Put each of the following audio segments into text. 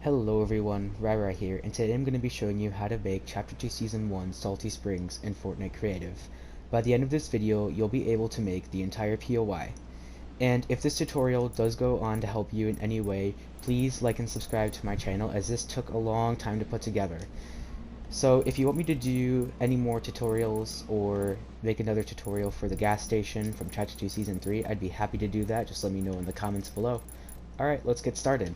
Hello everyone, Rai here, and today I'm going to be showing you how to make Chapter 2 Season 1 Salty Springs in Fortnite Creative. By the end of this video, you'll be able to make the entire POI. And if this tutorial does go on to help you in any way, please like and subscribe to my channel as this took a long time to put together. So if you want me to do any more tutorials or make another tutorial for the gas station from Chapter 2 Season 3, I'd be happy to do that. Just let me know in the comments below. Alright, let's get started.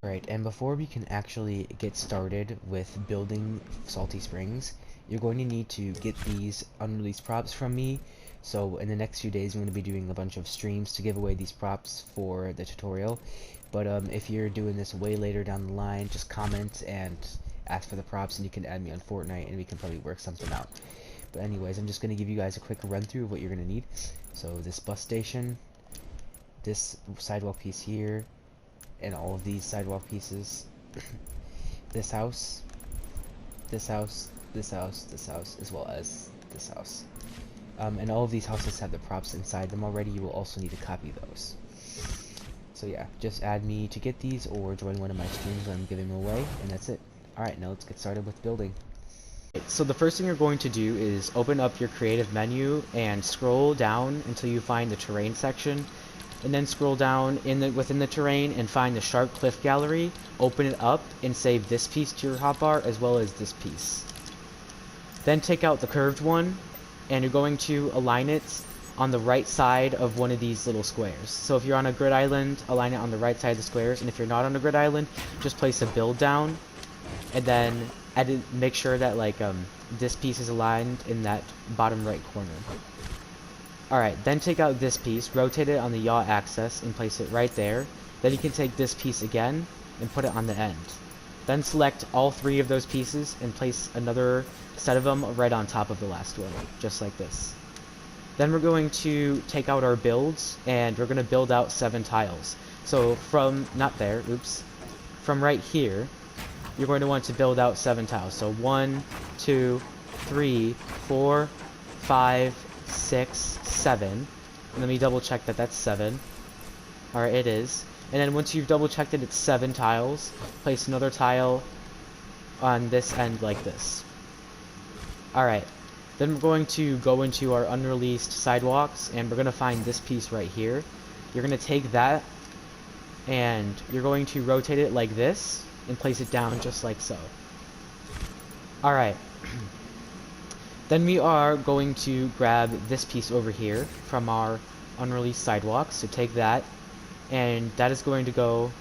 Right, and before we can actually get started with building Salty Springs, you're going to need to get these unreleased props from me. So in the next few days, I'm going to be doing a bunch of streams to give away these props for the tutorial. But if you're doing this way later down the line, just comment and ask for the props, and you can add me on Fortnite, and we can probably work something out. But anyways, I'm just going to give you guys a quick run through of what you're going to need. So this bus station, this sidewalk piece here, and all of these sidewalk pieces, this house, this house, this house, this house, as well as this house. And all of these houses have the props inside them already. You will also need to copy those. So yeah, just add me to get these or join one of my streams when I'm giving them away, and that's it. Alright, now let's get started with building. So the first thing you're going to do is open up your creative menu and scroll down until you find the terrain section. And then scroll down within the terrain and find the sharp cliff gallery, open it up, and save this piece to your hotbar as well as this piece. Then take out the curved one, and you're going to align it on the right side of one of these little squares. So if you're on a grid island, align it on the right side of the squares, and if you're not on a grid island, just place a build down, and then make sure that this piece is aligned in that bottom right corner. Alright, then take out this piece, rotate it on the yaw axis, and place it right there. Then you can take this piece again, and put it on the end. Then select all three of those pieces, and place another set of them right on top of the last one, just like this. Then we're going to take out our builds, and we're going to build out 7 tiles. So from right here, you're going to want to build out 7 tiles. So 1, 2, 3, 4, 5, 6, 7. Let me double check that that's 7. Alright, it is. And then once you've double checked it, it's 7 tiles. Place another tile on this end like this. Alright. Then we're going to go into our unreleased sidewalks, and we're going to find this piece right here. You're going to take that, and you're going to rotate it like this, and place it down just like so. Alright. Then we are going to grab this piece over here from our unreleased sidewalk. So take that, and that is going to go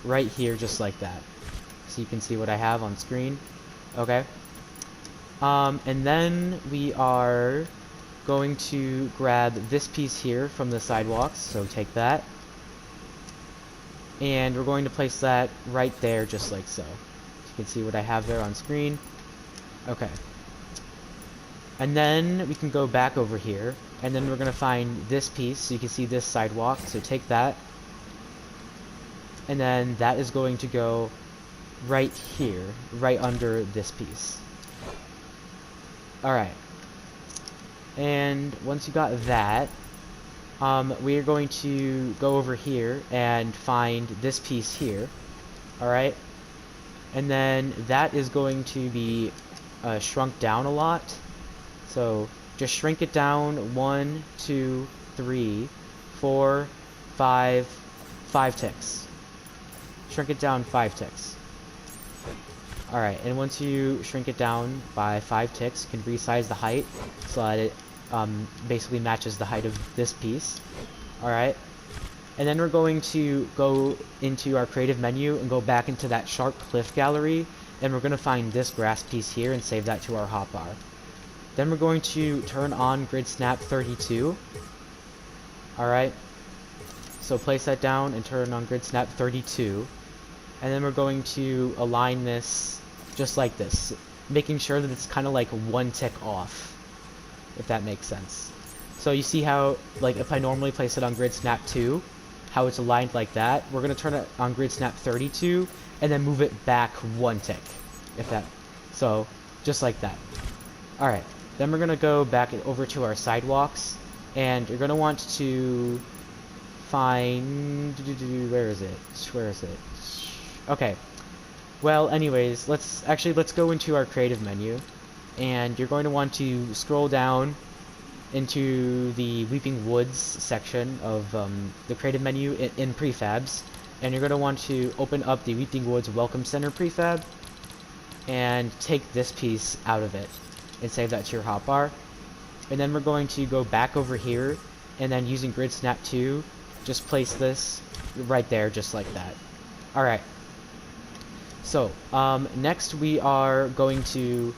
right here just like that. So you can see what I have on screen. Okay. And then we are going to grab this piece here from the sidewalks. So take that, and we're going to place that right there just like so. You can see what I have there on screen. Okay. And then we can go back over here, and then we're going to find this piece, so you can see this sidewalk, so take that, and then that is going to go right here, right under this piece. Alright, and once you got that, we are going to go over here and find this piece here, alright, and then that is going to be shrunk down a lot. So just shrink it down 1, 2, 3, 4, 5 ticks. Shrink it down 5 ticks. Alright, and once you shrink it down by 5 ticks, you can resize the height so that it basically matches the height of this piece. Alright, and then we're going to go into our creative menu and go back into that sharp cliff gallery, and we're going to find this grass piece here and save that to our hotbar. Then we're going to turn on grid snap 32. Alright, so place that down and turn on grid snap 32. And then we're going to align this just like this, making sure that it's kind of like 1 tick off, if that makes sense. So you see how, like, if I normally place it on grid snap 2, how it's aligned like that, we're going to turn it on grid snap 32 and then move it back 1 tick, if that, so just like that. Alright. Then we're going to go back over to our sidewalks, and you're going to want to find, where is it? Okay. Well, anyways, let's go into our creative menu, and you're going to want to scroll down into the Weeping Woods section of the creative menu in prefabs, and you're going to want to open up the Weeping Woods Welcome Center prefab and take this piece out of it and save that to your hotbar. And then we're going to go back over here, and then using Grid Snap 2, just place this right there, just like that. Alright. So, next we are going to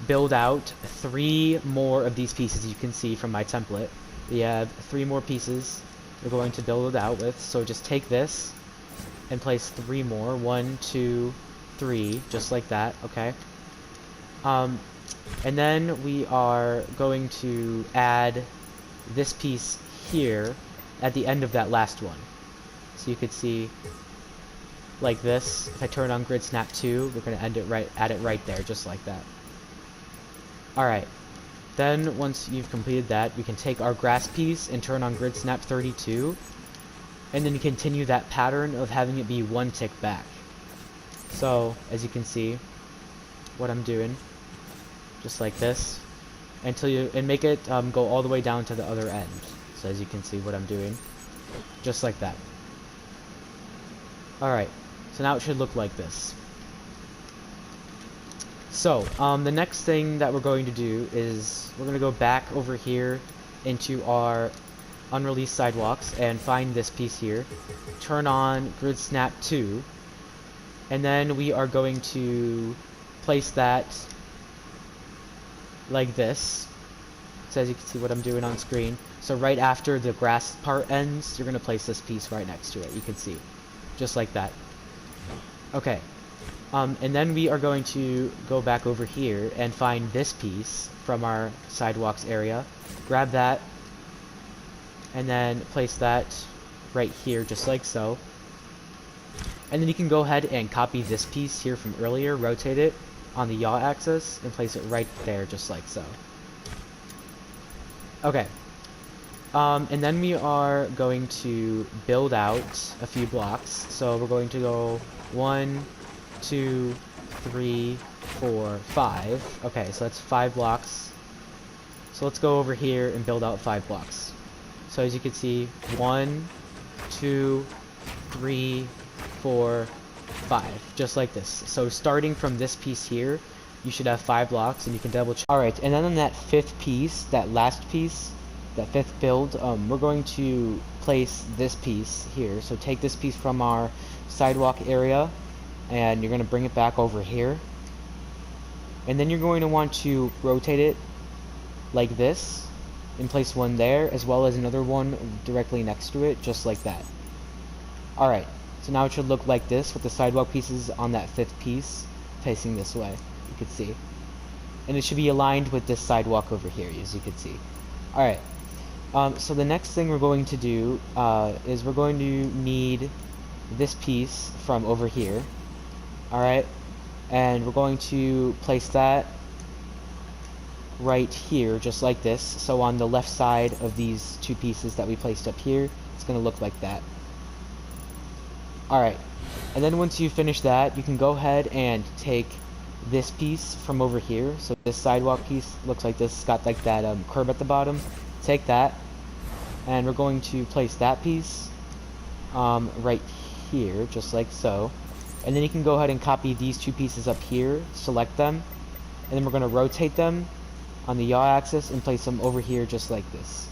build out 3 more of these pieces. You can see from my template. We have 3 more pieces we're going to build it out with. So just take this and place 3 more. 1, 2, 3, just like that, okay? And then we are going to add this piece here at the end of that last one. So you could see like this. If I turn on Grid Snap 2, we're going to add it right there, just like that. Alright, then once you've completed that, we can take our grass piece and turn on Grid Snap 32, and then continue that pattern of having it be 1 tick back. So, as you can see, what I'm doing, just like this, and make it go all the way down to the other end. So as you can see what I'm doing, just like that. Alright, so now it should look like this. So, the next thing that we're going to do is we're going to go back over here into our unreleased sidewalks and find this piece here. Turn on Grid Snap 2, and then we are going to place that like this. So as you can see what I'm doing on screen. So right after the grass part ends, you're going to place this piece right next to it. You can see. Just like that. Okay. And then we are going to go back over here and find this piece from our sidewalks area. Grab that, and then place that right here, just like so. And then you can go ahead and copy this piece here from earlier, rotate it on the yaw axis, and place it right there, just like so. Okay. And then we are going to build out a few blocks. So we're going to go 1, 2, 3, 4, 5. Okay, so that's 5 blocks. So let's go over here and build out 5 blocks. So as you can see, 1, 2, 3, 4, 5, just like this. So starting from this piece here, you should have 5 blocks, and you can double check. Alright, and then on that 5th piece, that last piece, that 5th build, we're going to place this piece here. So take this piece from our sidewalk area, and you're going to bring it back over here. And then you're going to want to rotate it like this, and place one there, as well as another one directly next to it, just like that. Alright, so now it should look like this, with the sidewalk pieces on that 5th piece facing this way, you can see. And it should be aligned with this sidewalk over here, as you can see. Alright, so the next thing we're going to do is we're going to need this piece from over here. Alright, and we're going to place that right here, just like this. So on the left side of these 2 pieces that we placed up here, it's going to look like that. Alright, and then once you finish that, you can go ahead and take this piece from over here. So this sidewalk piece looks like this, it's got like that curb at the bottom. Take that, and we're going to place that piece right here, just like so. And then you can go ahead and copy these 2 pieces up here, select them, and then we're going to rotate them on the yaw axis and place them over here just like this.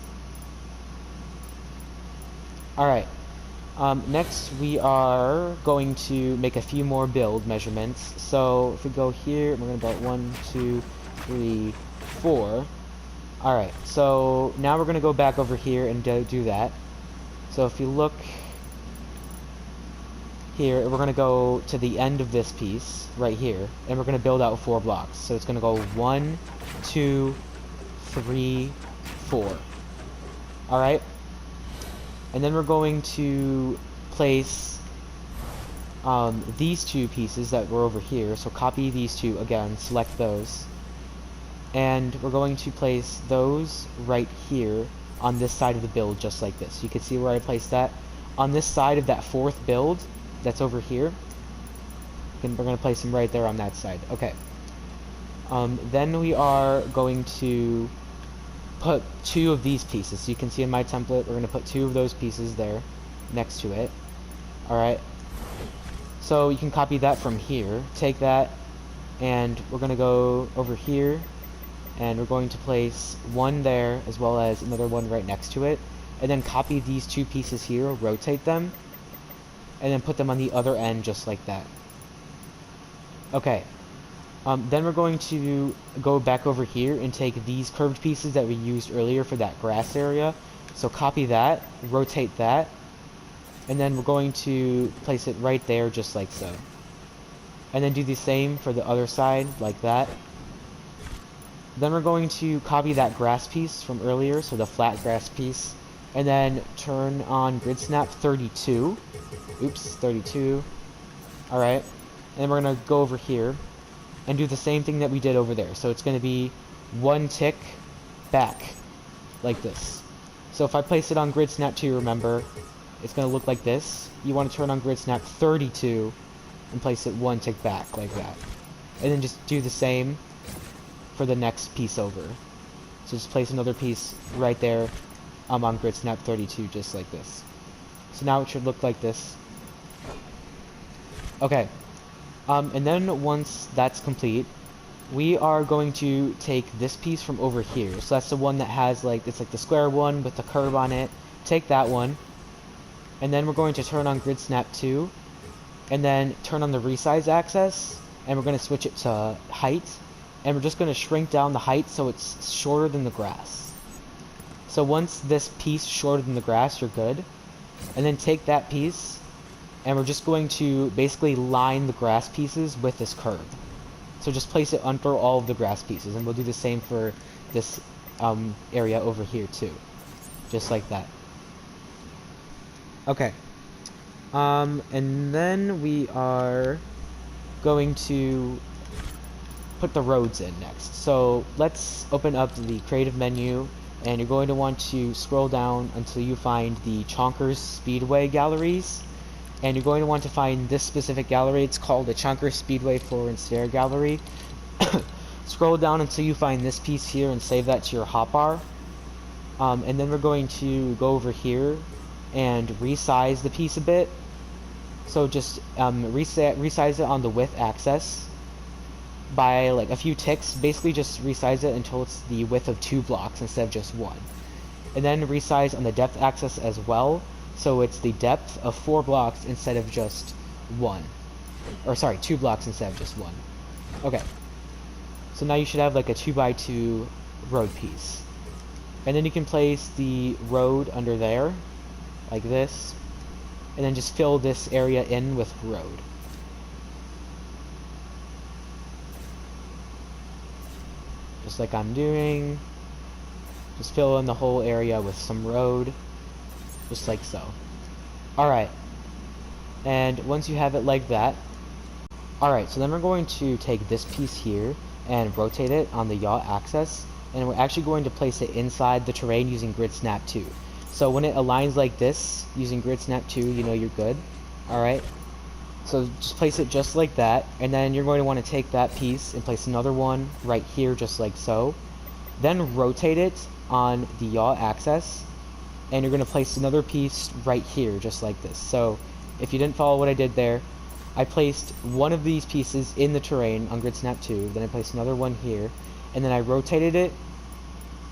Alright, next we are going to make a few more build measurements. So if we go here, we're going to build 1, 2, 3, 4. Alright, so now we're going to go back over here and do that. So if you look here, we're going to go to the end of this piece right here, and we're going to build out 4 blocks. So it's going to go 1, 2, 3, 4. Alright, and then we're going to place these 2 pieces that were over here. So copy these 2 again, select those, and we're going to place those right here on this side of the build, just like this. You can see where I placed that on this side of that 4th build that's over here. We're going to place them right there on that side. Okay. Then we are going to put 2 of these pieces. So you can see in my template, we're going to put 2 of those pieces there next to it. Alright. So you can copy that from here. Take that, and we're going to go over here, and we're going to place 1 there as well as another one right next to it. And then copy these 2 pieces here, rotate them, and then put them on the other end just like that. Okay. Then we're going to go back over here and take these curved pieces that we used earlier for that grass area. So copy that, rotate that, and then we're going to place it right there just like so. And then do the same for the other side, like that. Then we're going to copy that grass piece from earlier, so the flat grass piece, and then turn on grid snap 32. Oops, 32. Alright. And then we're going to go over here and do the same thing that we did over there. So it's going to be 1 tick back, like this. So if I place it on grid snap 2, remember, it's going to look like this. You want to turn on grid snap 32 and place it 1 tick back, like that. And then just do the same for the next piece over. So just place another piece right there on grid snap 32, just like this. So now it should look like this. Okay. And then once that's complete, we are going to take this piece from over here. So that's the one that has like, it's like the square one with the curve on it. Take that one. And then we're going to turn on grid snap 2. And then turn on the resize axis. And we're going to switch it to height. And we're just going to shrink down the height so it's shorter than the grass. So once this piece is shorter than the grass, you're good. And then take that piece, and we're just going to basically line the grass pieces with this curve. So just place it under all of the grass pieces, and we'll do the same for this area over here too. Just like that. Okay. And then we are going to put the roads in next. So let's open up the creative menu, and you're going to want to scroll down until you find the Chonkers Speedway galleries, and you're going to want to find this specific gallery. It's called the Chonkers Speedway Floor and Stair Gallery. Scroll down until you find this piece here and save that to your hotbar. And then we're going to go over here and resize the piece a bit. So just resize it on the width axis by like a few ticks. Basically just resize it until it's the width of 2 blocks instead of just 1. And then resize on the depth axis as well, so it's the depth of 4 blocks instead of just 1. Or sorry, 2 blocks instead of just 1. Okay. So now you should have like a 2x2 road piece. And then you can place the road under there, like this. And then just fill this area in with road. Just like I'm doing. Just fill in the whole area with some road. Just like so. Alright. And once you have it like that. Alright, so then we're going to take this piece here and rotate it on the yaw axis. And we're actually going to place it inside the terrain using grid snap 2. So when it aligns like this using grid snap 2, you know you're good. Alright. So just place it just like that, and then you're going to want to take that piece and place another one right here just like so. Then rotate it on the yaw axis, and you're going to place another piece right here just like this. So if you didn't follow what I did there, I placed one of these pieces in the terrain on grid snap 2, then I placed another one here, and then I rotated it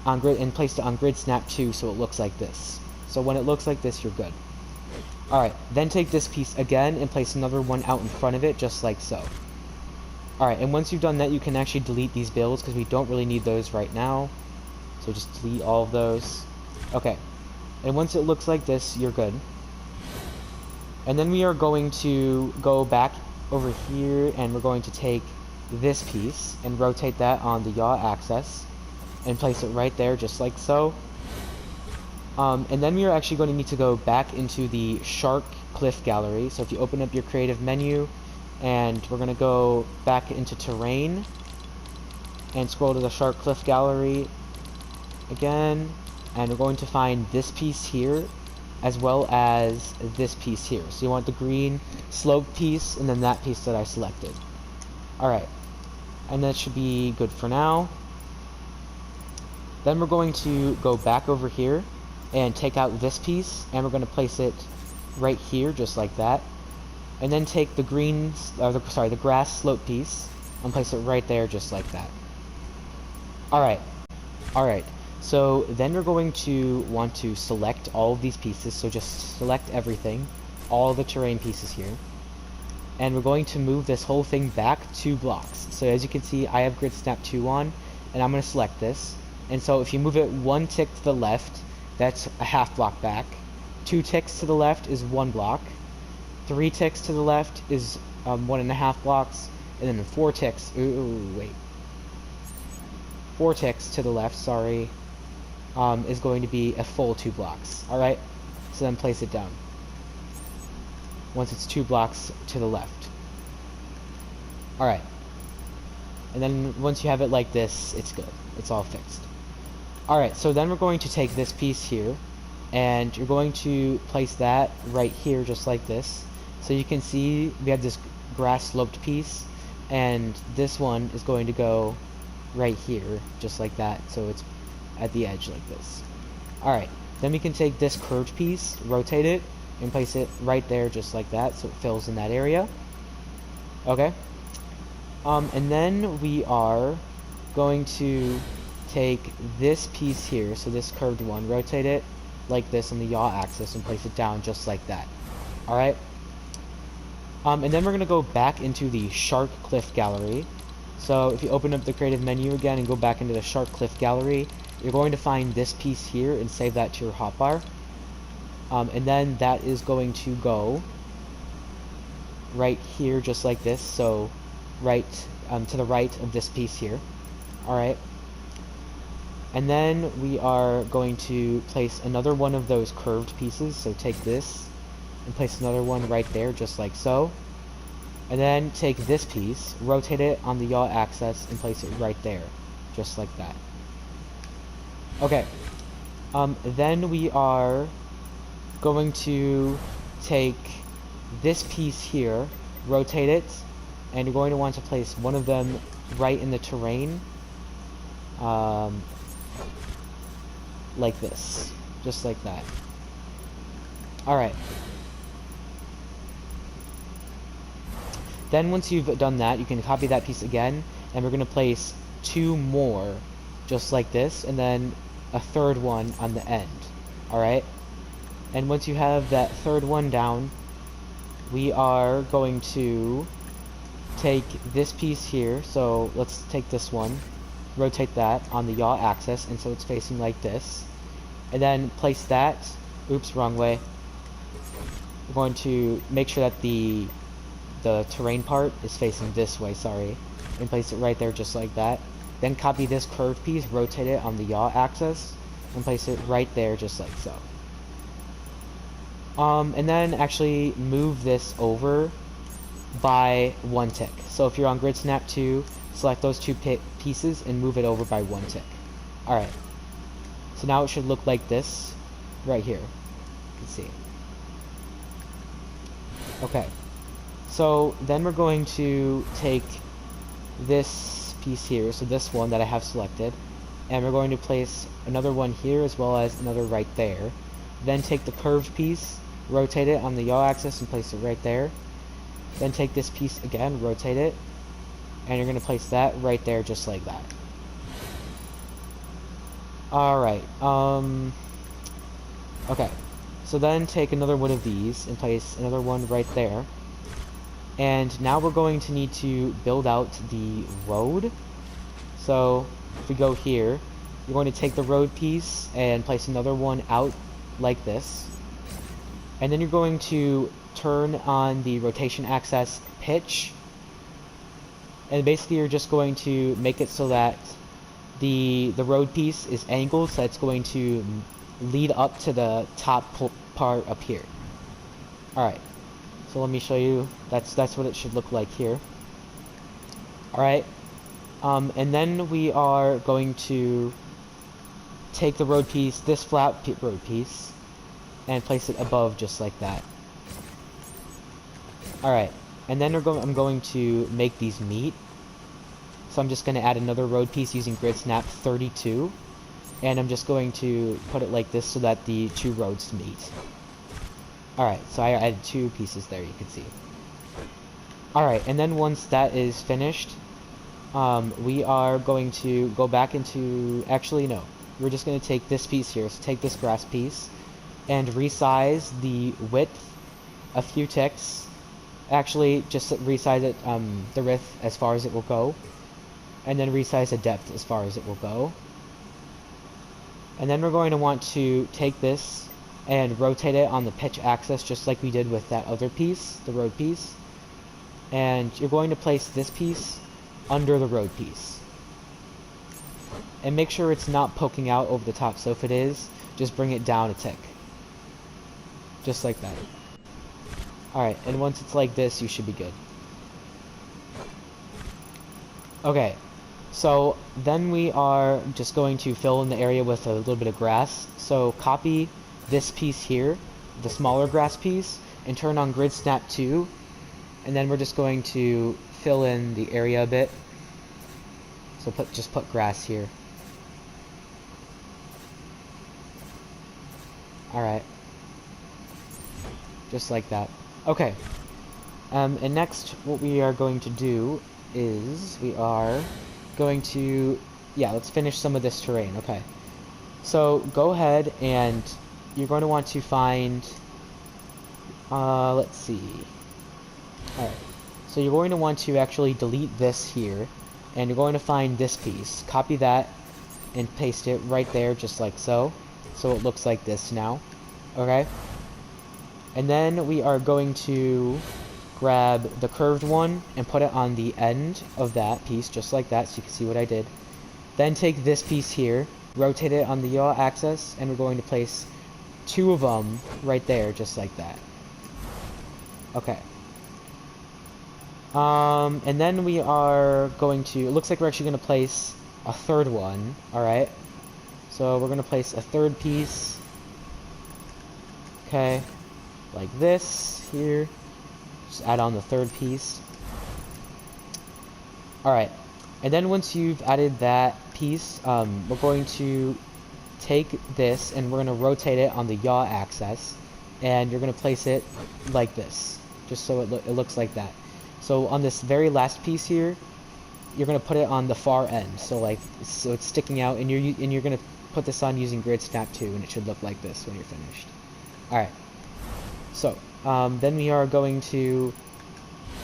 on grid and placed it on grid snap 2 so it looks like this. So when it looks like this, you're good. Alright, then take this piece again and place another one out in front of it, just like so. Alright, and once you've done that, you can actually delete these builds, because we don't really need those right now. So just delete all of those. Okay, and once it looks like this, you're good. And then we are going to go back over here, and we're going to take this piece and rotate that on the yaw axis, and place it right there, just like so. And then we are actually going to need to go back into the Shark Cliff Gallery. So if you open up your creative menu, and we're going to go back into terrain, and scroll to the Shark Cliff Gallery again, and we're going to find this piece here, as well as this piece here. So you want the green slope piece and then that piece that I selected. Alright, and that should be good for now. Then we're going to go back over here and take out this piece, and we're going to place it right here, just like that. And then take the the grass slope piece and place it right there, just like that. Alright, so then we're going to want to select all of these pieces, so just select everything, all the terrain pieces here. And we're going to move this whole thing back 2 blocks. So as you can see, I have grid snap 2 on, and I'm going to select this. And so if you move it 1 tick to the left, that's a half block back. 2 ticks to the left is 1 block. 3 ticks to the left is 1.5 blocks. And then 4 ticks, 4 ticks to the left, sorry, is going to be a full 2 blocks. Alright, so then place it down once it's 2 blocks to the left. Alright, and then once you have it like this, it's good. It's all fixed. Alright, so then we're going to take this piece here, and you're going to place that right here, just like this. So you can see we have this grass sloped piece, and this one is going to go right here, just like that, so it's at the edge like this. Alright, then we can take this curved piece, rotate it, and place it right there, just like that, so it fills in that area. Okay. And then we are going to take this piece here, so this curved one, rotate it like this on the yaw axis and place it down just like that. Alright? And then we're going to go back into the Shark Cliff Gallery. So if you open up the creative menu again and go back into the Shark Cliff Gallery, you're going to find this piece here and save that to your hotbar. And then that is going to go right here just like this, so right to the right of this piece here. Alright. And then we are going to place another one of those curved pieces, so take this and place another one right there just like so. And then take this piece, rotate it on the yaw axis and place it right there, just like that. Okay. Then we are going to take this piece here, rotate it, and you're going to want to place one of them right in the terrain, like this, just like that. Alright. Then once you've done that, you can copy that piece again, and we're going to place 2 more, just like this, and then a 3rd one on the end. Alright? And once you have that 3rd one down, we are going to take this piece here, so let's take this one, rotate that on the yaw axis, and so it's facing like this, and then place that, oops, wrong way. We're going to make sure that the terrain part is facing this way, sorry, and place it right there just like that. Then copy this curved piece, rotate it on the yaw axis, and place it right there just like so. And then actually move this over by 1 tick. So if you're on Grid Snap 2, select those 2 pieces and move it over by 1 tick. Alright. So now it should look like this right here. You can see. Okay. So then we're going to take this piece here, so this one that I have selected, and we're going to place another one here as well as another right there. Then take the curved piece, rotate it on the yaw axis and place it right there. Then take this piece again, rotate it, and you're going to place that right there just like that. Alright, okay. So then take another one of these and place another one right there. And now we're going to need to build out the road. So if we go here, you're going to take the road piece and place another one out like this. And then you're going to turn on the rotation axis pitch. And basically you're just going to make it so that the road piece is angled, so it's going to lead up to the top part up here. Alright. So let me show you, that's what it should look like here. Alright, and then we are going to take the road piece, this flat road piece, and place it above just like that. Alright, and then I'm going to make these meet. So I'm just going to add another road piece using grid snap 32. And I'm just going to put it like this so that the two roads meet. Alright, so I added two pieces there, you can see. Alright, and then once that is finished, we are going to go back into... Actually, no. We're just going to take this piece here. So take this grass piece and resize the width a few ticks. Actually, just resize it, the width as far as it will go. And then resize the depth as far as it will go. And then we're going to want to take this and rotate it on the pitch axis just like we did with that other piece, the road piece. And you're going to place this piece under the road piece. And make sure it's not poking out over the top, so if it is, just bring it down a tick. Just like that. Alright, and once it's like this, you should be good. Okay, so then we are just going to fill in the area with a little bit of grass. So copy this piece here, the smaller grass piece, and turn on grid snap 2. And then we're just going to fill in the area a bit. So just put grass here. Alright. Just like that. Okay. And next, what we are going to do is we are going to... Yeah, let's finish some of this terrain. Okay. So go ahead and you're going to want to find... let's see. Alright. So you're going to want to actually delete this here. And you're going to find this piece. Copy that and paste it right there just like so. So it looks like this now. Okay? And then we are going to grab the curved one and put it on the end of that piece, just like that, so you can see what I did. Then take this piece here, rotate it on the yaw axis, and we're going to place two of them right there, just like that. Okay. And then we are going to, it looks like we're actually going to place a third one, alright? So we're going to place a third piece. Okay. Like this here. Just add on the third piece. Alright. And then once you've added that piece, we're going to take this and we're going to rotate it on the yaw axis. And you're going to place it like this. Just so it looks like that. So on this very last piece here, you're going to put it on the far end. So it's sticking out, and you're going to put this on using grid snap 2, and it should look like this when you're finished. Alright. So, then we are going to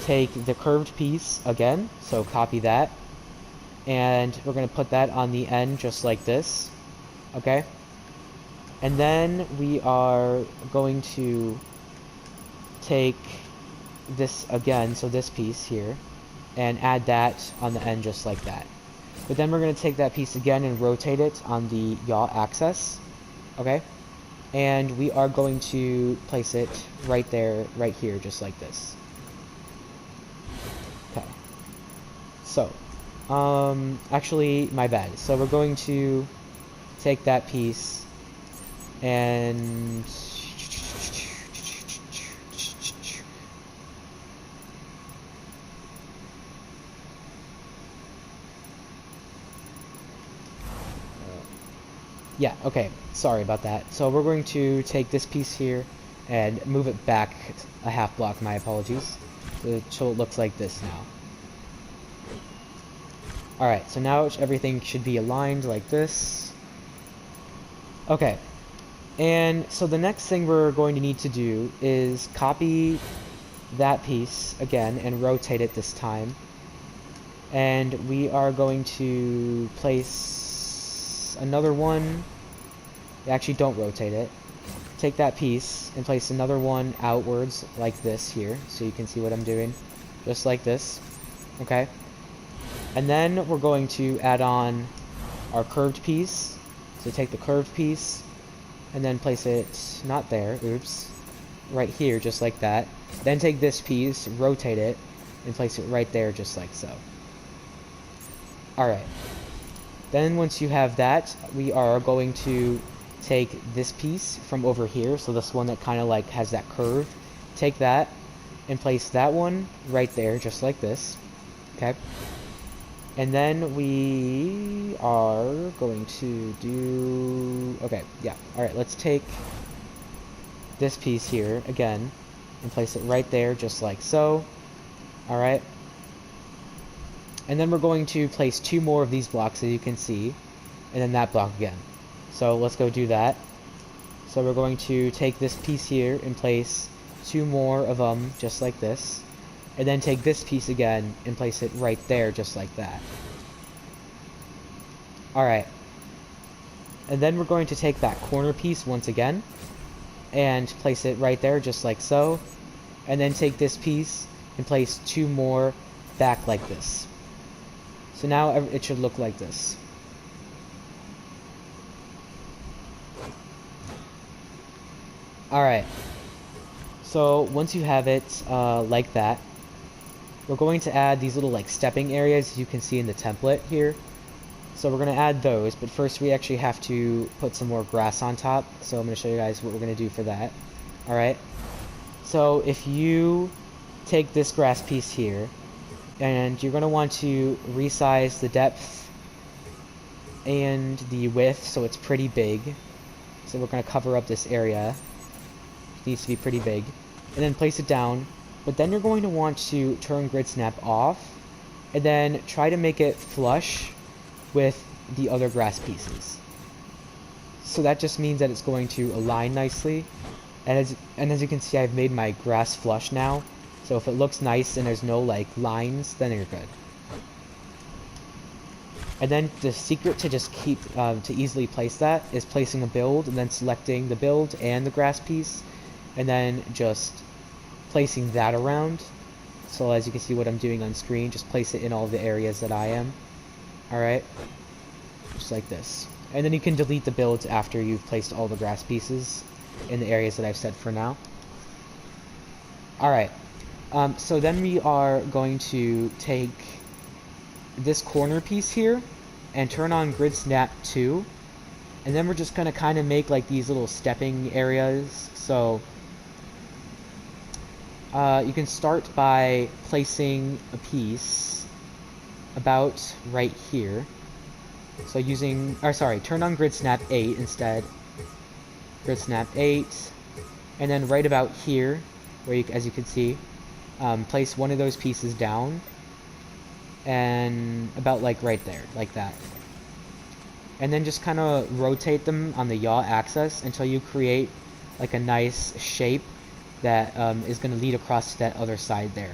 take the curved piece again, so copy that, and we're going to put that on the end just like this, okay? And then we are going to take this again, so this piece here, and add that on the end just like that. But then we're going to take that piece again and rotate it on the yaw axis, okay? And we are going to place it right there, right here, just like this. Okay. So, actually, my bad. So we're going to take that piece and... Yeah, okay, sorry about that. So we're going to take this piece here and move it back a half block, my apologies. So it looks like this now. Alright, so now everything should be aligned like this. Okay, and so the next thing we're going to need to do is copy that piece again and rotate it this time. And we are going to place another one. Actually, don't rotate it. Take that piece and place another one outwards like this here, so you can see what I'm doing. Just like this. Okay? And then we're going to add on our curved piece. So take the curved piece and then place it, not there, oops, right here, just like that. Then take this piece, rotate it, and place it right there, just like so. Alright. Then once you have that, we are going to take this piece from over here, so this one that kind of like has that curve, take that and place that one right there, just like this. Okay. And then we are going to do, okay, yeah. Alright, let's take this piece here again and place it right there, just like so. Alright. And then we're going to place 2 more of these blocks, as you can see, and then that block again. So let's go do that. So we're going to take this piece here and place 2 more of them, just like this. And then take this piece again and place it right there, just like that. Alright. And then we're going to take that corner piece once again and place it right there, just like so. And then take this piece and place 2 more back like this. So now it should look like this. Alright. So once you have it like that, we're going to add these little like stepping areas, as you can see in the template here. So we're going to add those, but first we actually have to put some more grass on top. So I'm going to show you guys what we're going to do for that. Alright. So if you take this grass piece here, and you're going to want to resize the depth and the width so it's pretty big. So we're going to cover up this area. It needs to be pretty big. And then place it down. But then you're going to want to turn grid snap off and then try to make it flush with the other grass pieces. So that just means that it's going to align nicely. And as you can see, I've made my grass flush now. So if it looks nice and there's no like lines, then you're good. And then the secret to just keep to easily place that is placing a build and then selecting the build and the grass piece, and then just placing that around. So as you can see what I'm doing on screen, just place it in all the areas that I am. Alright, just like this. And then you can delete the builds after you've placed all the grass pieces in the areas that I've set for now. Alright, so then we are going to take this corner piece here and turn on grid snap 2, and then we're just going to kind of make like these little stepping areas. So you can start by placing a piece about right here. So turn on grid snap 8 instead. Grid snap 8, and then right about here, where as you can see, place one of those pieces down, and about like right there, like that. And then just kind of rotate them on the yaw axis until you create like a nice shape that is going to lead across to that other side there.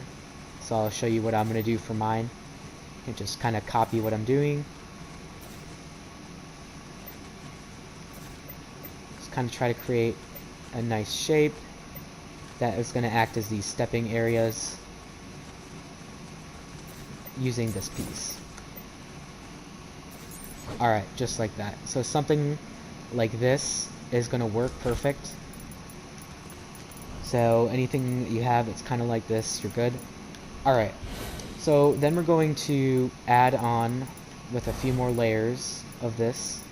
So I'll show you what I'm going to do for mine. You can just kind of copy what I'm doing. Just kind of try to create a nice shape that is going to act as these stepping areas using this piece. Alright, just like that. So something like this is going to work perfect. So anything that you have that's kind of like this, you're good. Alright, so then we're going to add on with a few more layers of this.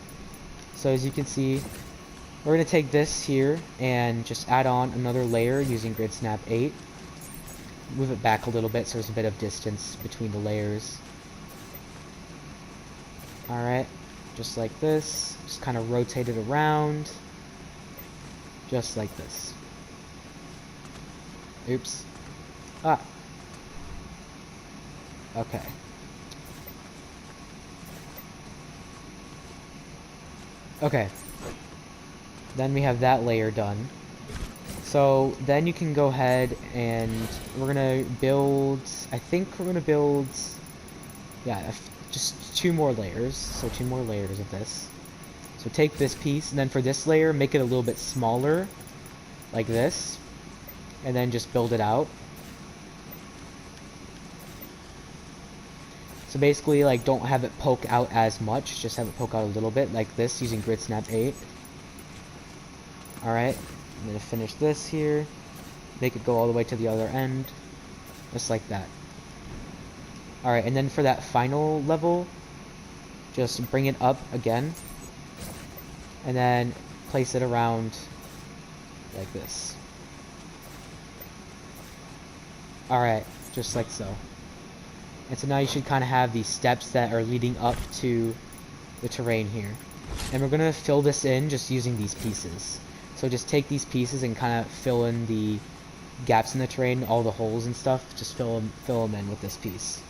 So as you can see, we're going to take this here and just add on another layer using grid snap 8. Move it back a little bit so there's a bit of distance between the layers. Alright, just like this. Just kind of rotate it around. Just like this. Oops. Ah. Okay. Okay. Then we have that layer done. So then you can go ahead and we're gonna build, I think we're gonna build, yeah, just 2 more layers. So 2 more layers of this. So take this piece, and then for this layer, make it a little bit smaller, like this, and then just build it out. So basically, like, don't have it poke out as much, just have it poke out a little bit, like this, using grid snap 8. Alright, I'm gonna finish this here, make it go all the way to the other end, just like that. Alright, and then for that final level, just bring it up again, and then place it around like this. Alright, just like so. And so now you should kind of have these steps that are leading up to the terrain here. And we're going to fill this in just using these pieces. So just take these pieces and kind of fill in the gaps in the terrain, all the holes and stuff. Just fill them in with this piece.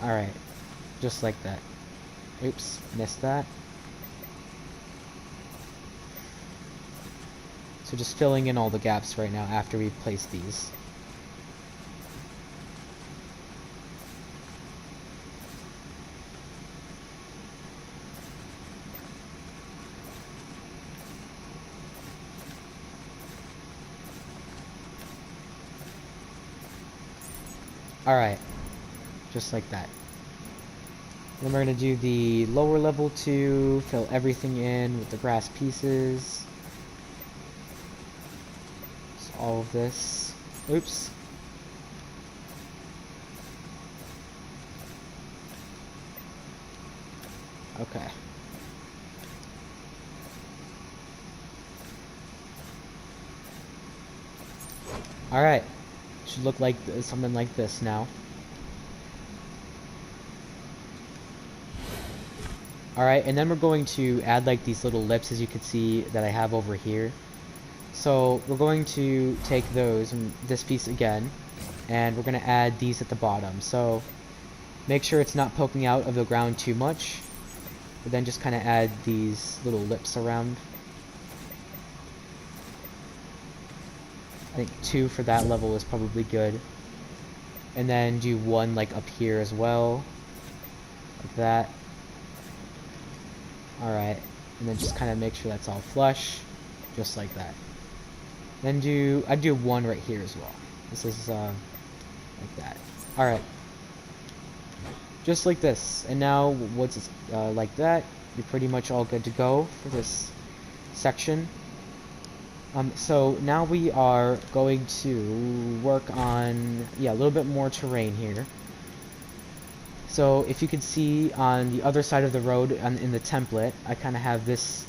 Alright, just like that. Oops, missed that. So just filling in all the gaps right now after we place these. Alright, just like that. Then we're going to do the lower level too, fill everything in with the grass pieces. Just all of this. Oops. Okay. Alright. Should look like something like this now. Alright, and then we're going to add like these little lips, as you can see that I have over here. So we're going to take those and this piece again, and we're going to add these at the bottom. So make sure it's not poking out of the ground too much, but then just kind of add these little lips around. I think 2 for that level is probably good. And then do 1 like up here as well, like that. Alright, and then just kind of make sure that's all flush, just like that. Then I'd do 1 right here as well. This is like that. Alright. Just like this. And now once it's like that, you're pretty much all good to go for this section. So now we are going to work on, a little bit more terrain here. So if you can see on the other side of the road in the template, I kind of have this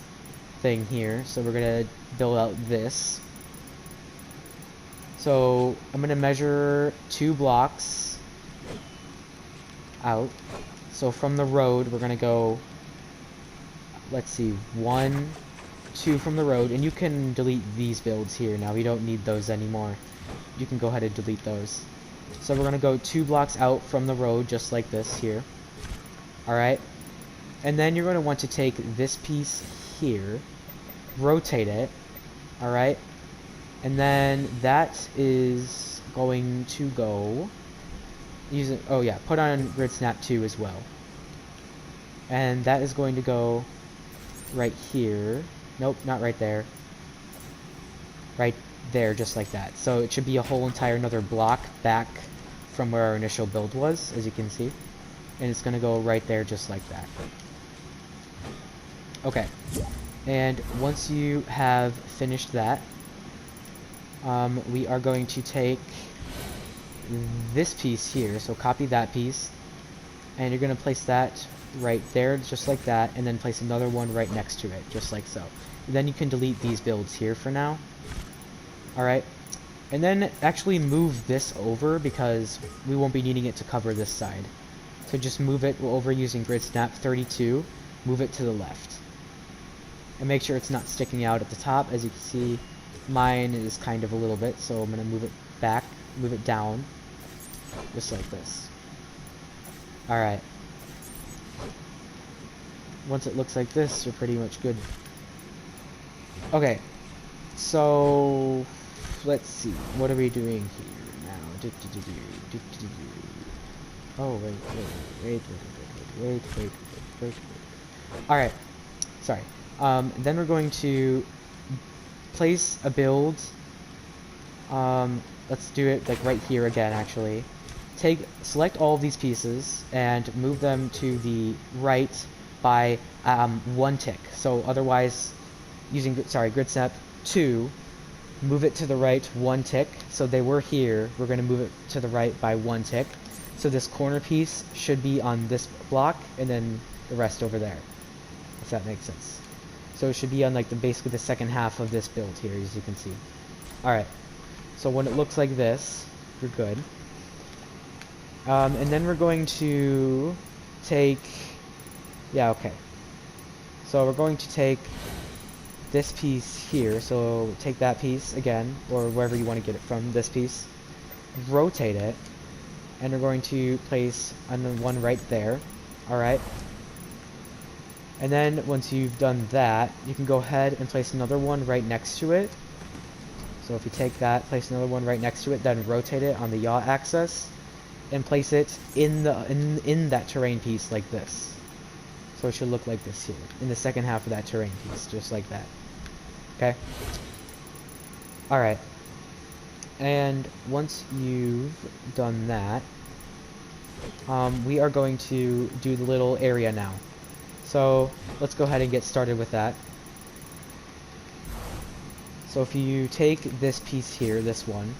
thing here. So we're going to build out this. So I'm going to measure 2 blocks out. So from the road, we're going to go, let's see, 1, 2 from the road. And you can delete these builds here now. We don't need those anymore. You can go ahead and delete those. So we're going to go 2 blocks out from the road, just like this here. Alright. And then you're going to want to take this piece here, rotate it. Alright. And then that is going to go, put on grid snap 2 as well. And that is going to go right here. Nope, not right there. Right there, just like that. So it should be a whole entire another block back from where our initial build was, as you can see. And it's going to go right there, just like that. Okay. And once you have finished that, we are going to take this piece here. So copy that piece. And you're going to place that right there, just like that. And then place another one right next to it, just like so. And then you can delete these builds here for now. Alright. And then actually move this over, because we won't be needing it to cover this side. So just move it over using grid snap 32. Move it to the left. And make sure it's not sticking out at the top. As you can see, mine is kind of a little bit, so I'm going to move it back, move it down, just like this. Alright. Once it looks like this, you're pretty much good. Okay, so let's see, what are we doing here now? Oh, wait. Alright, sorry. Then we're going to place a build. Let's do it like right here again, actually. Select all of these pieces and move them to the right by 1 tick. So otherwise, using grid snap 2, move it to the right 1 tick. So they were here. We're going to move it to the right by 1 tick. So this corner piece should be on this block, and then the rest over there. if that makes sense. So it should be on like basically the second half of this build here, as you can see. Alright, so when it looks like this, you're good. And then we're going to take, yeah, okay. So we're going to take this piece here, so take that piece again, or wherever you want to get it from, this piece, rotate it, and we're going to place one right there, alright? And then once you've done that, you can go ahead and place another one right next to it. So if you take that, place another one right next to it, then rotate it on the yaw axis, and place it in that terrain piece like this. So it should look like this here, in the second half of that terrain piece, just like that. Okay? Alright. And once you've done that, we are going to do the little area now. So let's go ahead and get started with that. So if you take this piece here, this one,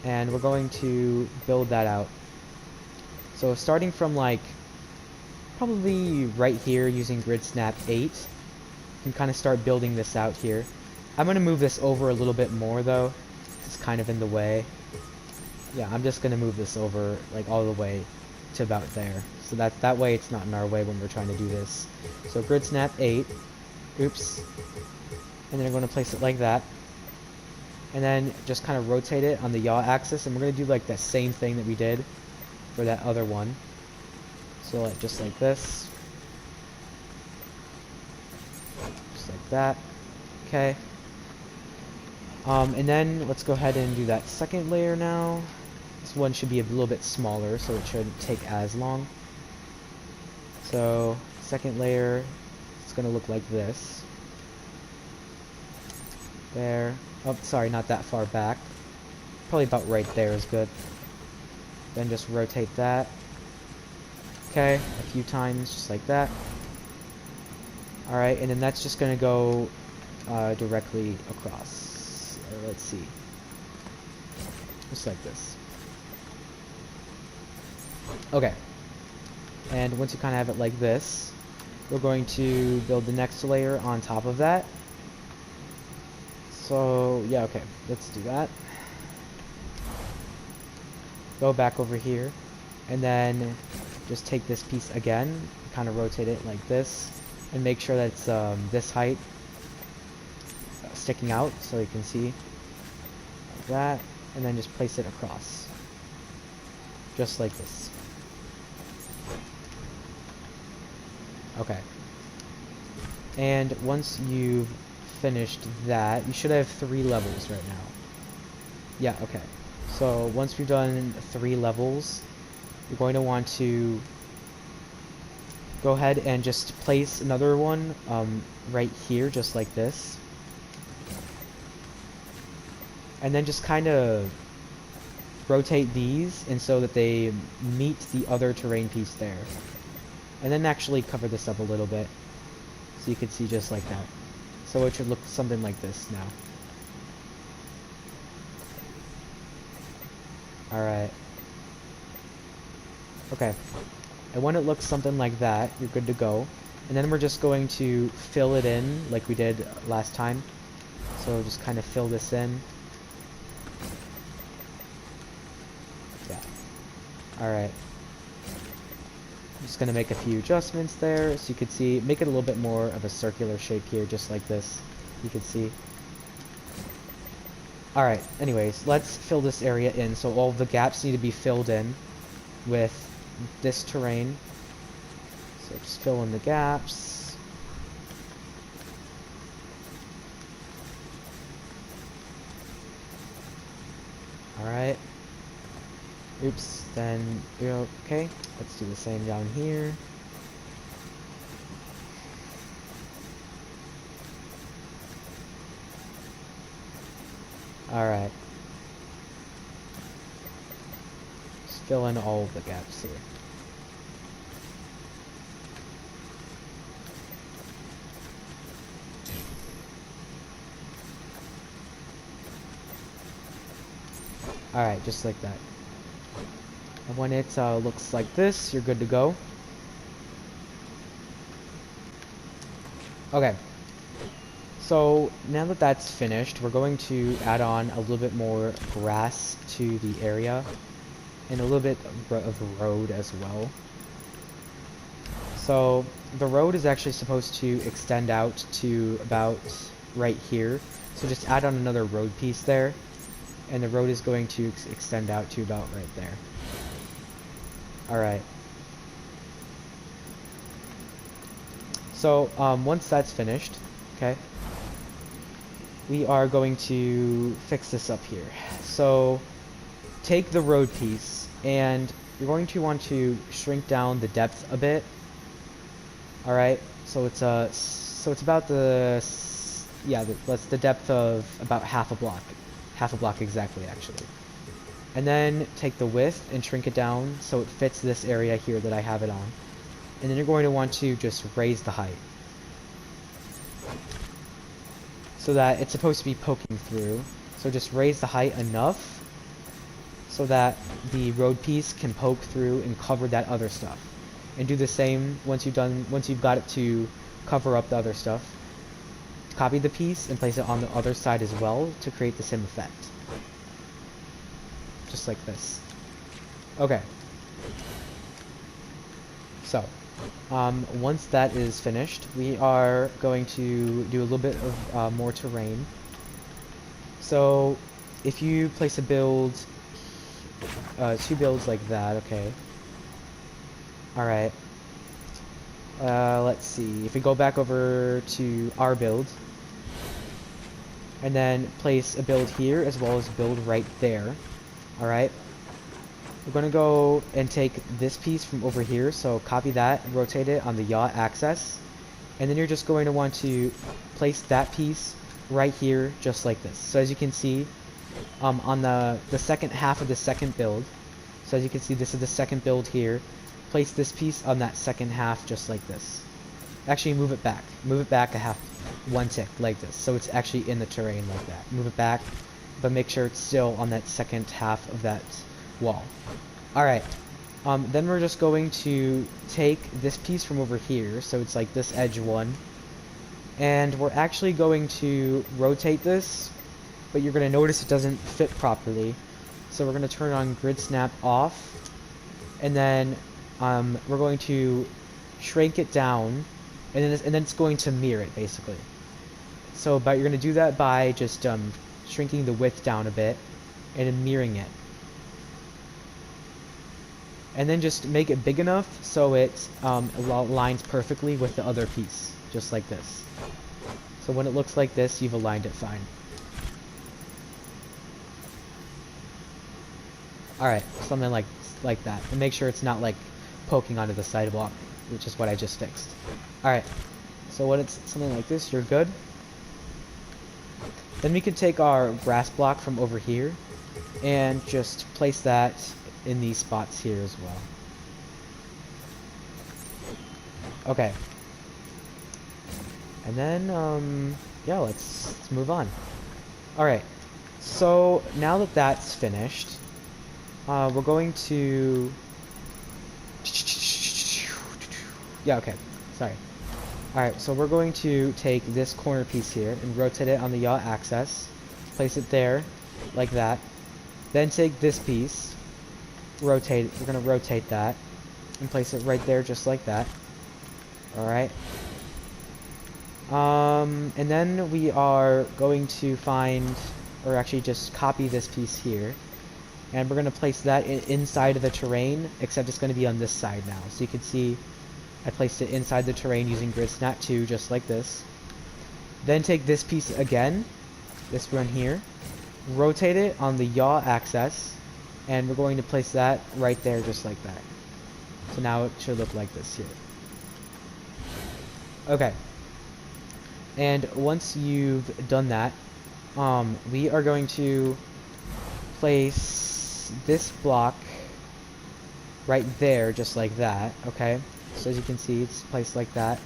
and we're going to build that out. So starting from like probably right here using grid snap 8, you can kind of start building this out here. I'm going to move this over a little bit more though. It's kind of in the way. Yeah, I'm just going to move this over like all the way to about there. So that way it's not in our way when we're trying to do this. So grid snap 8. Oops. And then I'm going to place it like that. And then just kind of rotate it on the yaw axis, and we're going to do like that same thing that we did for that other one. So like, just like this. Just like that. Okay. And then let's go ahead and do that second layer now. This one should be a little bit smaller, so it shouldn't take as long. So, second layer, it's going to look like this. There. Oh, sorry, not that far back. Probably about right there is good. Then just rotate that. Okay, a few times, just like that. Alright, and then that's just going to go directly across. Let's see. Just like this. Okay. And once you kind of have it like this, we're going to build the next layer on top of that. So, yeah, okay, let's do that. Go back over here, and then just take this piece again, kind of rotate it like this, and make sure that it's this height sticking out so you can see like that, and then just place it across. Just like this. Okay. And once you've finished that, you should have 3 levels right now. Yeah, okay. So once we've done 3 levels, you're going to want to go ahead and just place another one right here, just like this. And then just kind of rotate these and so that they meet the other terrain piece there. And then actually cover this up a little bit so you can see just like that. So it should look something like this now. Alright. Okay. And when it looks something like that, you're good to go. And then we're just going to fill it in like we did last time. So just kind of fill this in. Yeah. Alright. I'm just going to make a few adjustments there so you can see, make it a little bit more of a circular shape here, just like this. You can see. Alright, anyways, let's fill this area in. So all the gaps need to be filled in with this terrain. So just fill in the gaps. Alright. Oops, then, okay, let's do the same down here. Alright. Just fill in all of the gaps here. Alright, just like that. And when it looks like this, you're good to go. Okay, so now that that's finished, we're going to add on a little bit more grass to the area and a little bit of a road as well. So the road is actually supposed to extend out to about right here. So just add on another road piece there, and the road is going to extend out to about right there. Alright. So once that's finished, okay, we are going to fix this up here. So take the road piece, and you're going to want to shrink down the depth a bit. All right, so it's about that's the depth of about half a block exactly actually. And then take the width and shrink it down so it fits this area here that I have it on. And then you're going to want to just raise the height so that it's supposed to be poking through. So just raise the height enough so that the road piece can poke through and cover that other stuff. And do the same once you've got it to cover up the other stuff. Copy the piece and place it on the other side as well to create the same effect. Just like this. Okay. So, once that is finished, we are going to do a little bit of more terrain. So, if you place a build, 2 builds like that, okay. Alright. Let's see. If we go back over to our build, and then place a build here as well as a build right there. Alright. We're going to go and take this piece from over here, so copy that and rotate it on the yaw axis. And then you're just going to want to place that piece right here, just like this. So as you can see, on the second half of the second build, so as you can see, this is the second build here. Place this piece on that second half, just like this. Actually, move it back. Move it back one tick, like this. So it's actually in the terrain like that. Move it back, but make sure it's still on that second half of that wall. Alright, then we're just going to take this piece from over here, so it's like this edge one, and we're actually going to rotate this, but you're going to notice it doesn't fit properly. So we're going to turn on grid snap off, and then we're going to shrink it down, and then it's going to mirror it basically. So but you're going to do that by just shrinking the width down a bit and then mirroring it. And then just make it big enough so it aligns perfectly with the other piece, just like this. So when it looks like this, you've aligned it fine. Alright, something like that. And make sure it's not like poking onto the sidewalk, which is what I just fixed. Alright, so when it's something like this, you're good. Then we can take our grass block from over here and just place that in these spots here as well. Okay. And then, yeah, let's move on. Alright, so now that that's finished, we're going to... Yeah, okay, sorry. Alright, so we're going to take this corner piece here and rotate it on the yaw axis, place it there, like that. Then take this piece, rotate it, we're going to rotate that, and place it right there just like that. Alright. And then we are going to find, or actually just copy this piece here, and we're going to place that inside of the terrain, except it's going to be on this side now. So you can see I placed it inside the terrain using grid snap 2, just like this. Then take this piece again, this one here, rotate it on the yaw axis, and we're going to place that right there just like that. So now it should look like this here. Okay. And once you've done that, we are going to place this block right there just like that, okay? So as you can see, it's placed like that.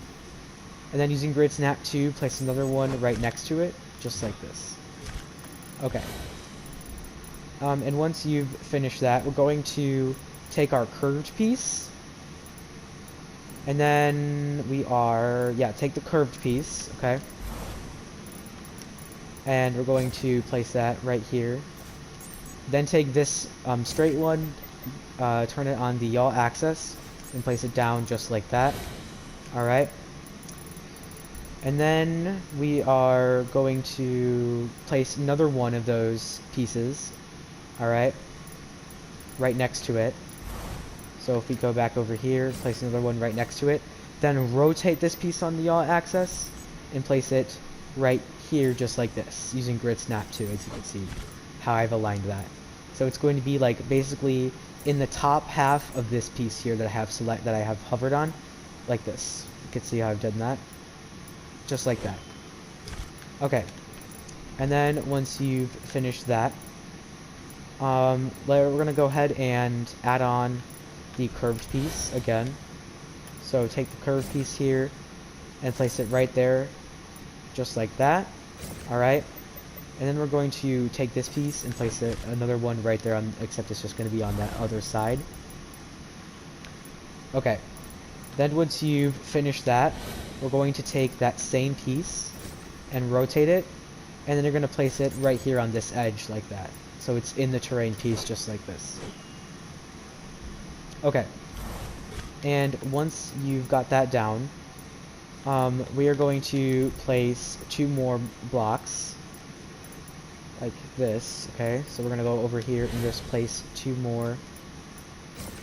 And then using grid snap 2, place another one right next to it, just like this. Okay. And once you've finished that, we're going to take our curved piece And then we are, yeah, take the curved piece, okay? And we're going to place that right here. Then take this straight one, turn it on the yaw axis, and place it down just like that. Alright. And then we are going to place another one of those pieces, alright, right next to it. So if we go back over here, place another one right next to it, then rotate this piece on the yaw axis and place it right here just like this, using grid snap too, as you can see how I've aligned that. So it's going to be like basically in the top half of this piece here that I have hovered on, like this. You can see how I've done that. Just like that. Okay. And then once you've finished that, we're going to go ahead and add on the curved piece again. So take the curved piece here and place it right there, just like that. Alright. And then we're going to take this piece and place another one right there, except it's just going to be on that other side. Okay. Then once you've finished that, we're going to take that same piece and rotate it, and then you're going to place it right here on this edge like that. So it's in the terrain piece just like this. Okay. And once you've got that down, we are going to place 2 more blocks like this, okay? So we're going to go over here and just place 2 more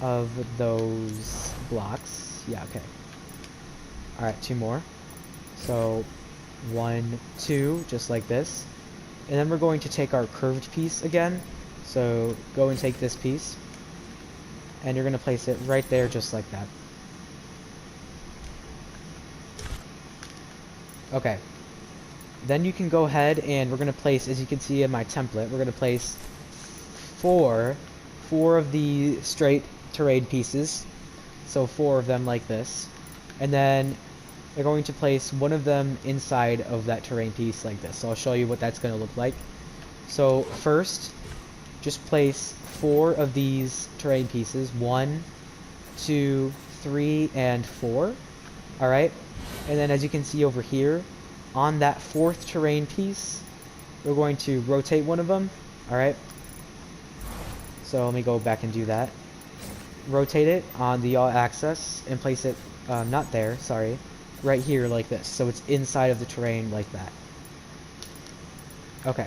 of those blocks. Yeah, okay. Alright, 2 more. So 1, 2, just like this. And then we're going to take our curved piece again. So go and take this piece, and you're going to place it right there just like that. Okay. Then you can go ahead and we're going to place, as you can see in my template, we're going to place four of the straight terrain pieces. So 4 of them like this. And then we're going to place one of them inside of that terrain piece like this. So I'll show you what that's going to look like. So first, just place 4 of these terrain pieces. 1, 2, 3, and 4. Alright? And then as you can see over here, on that 4th terrain piece, we're going to rotate one of them. Alright? So let me go back and do that. Rotate it on the yaw axis and place it, not there, sorry, right here like this. So it's inside of the terrain like that. Okay.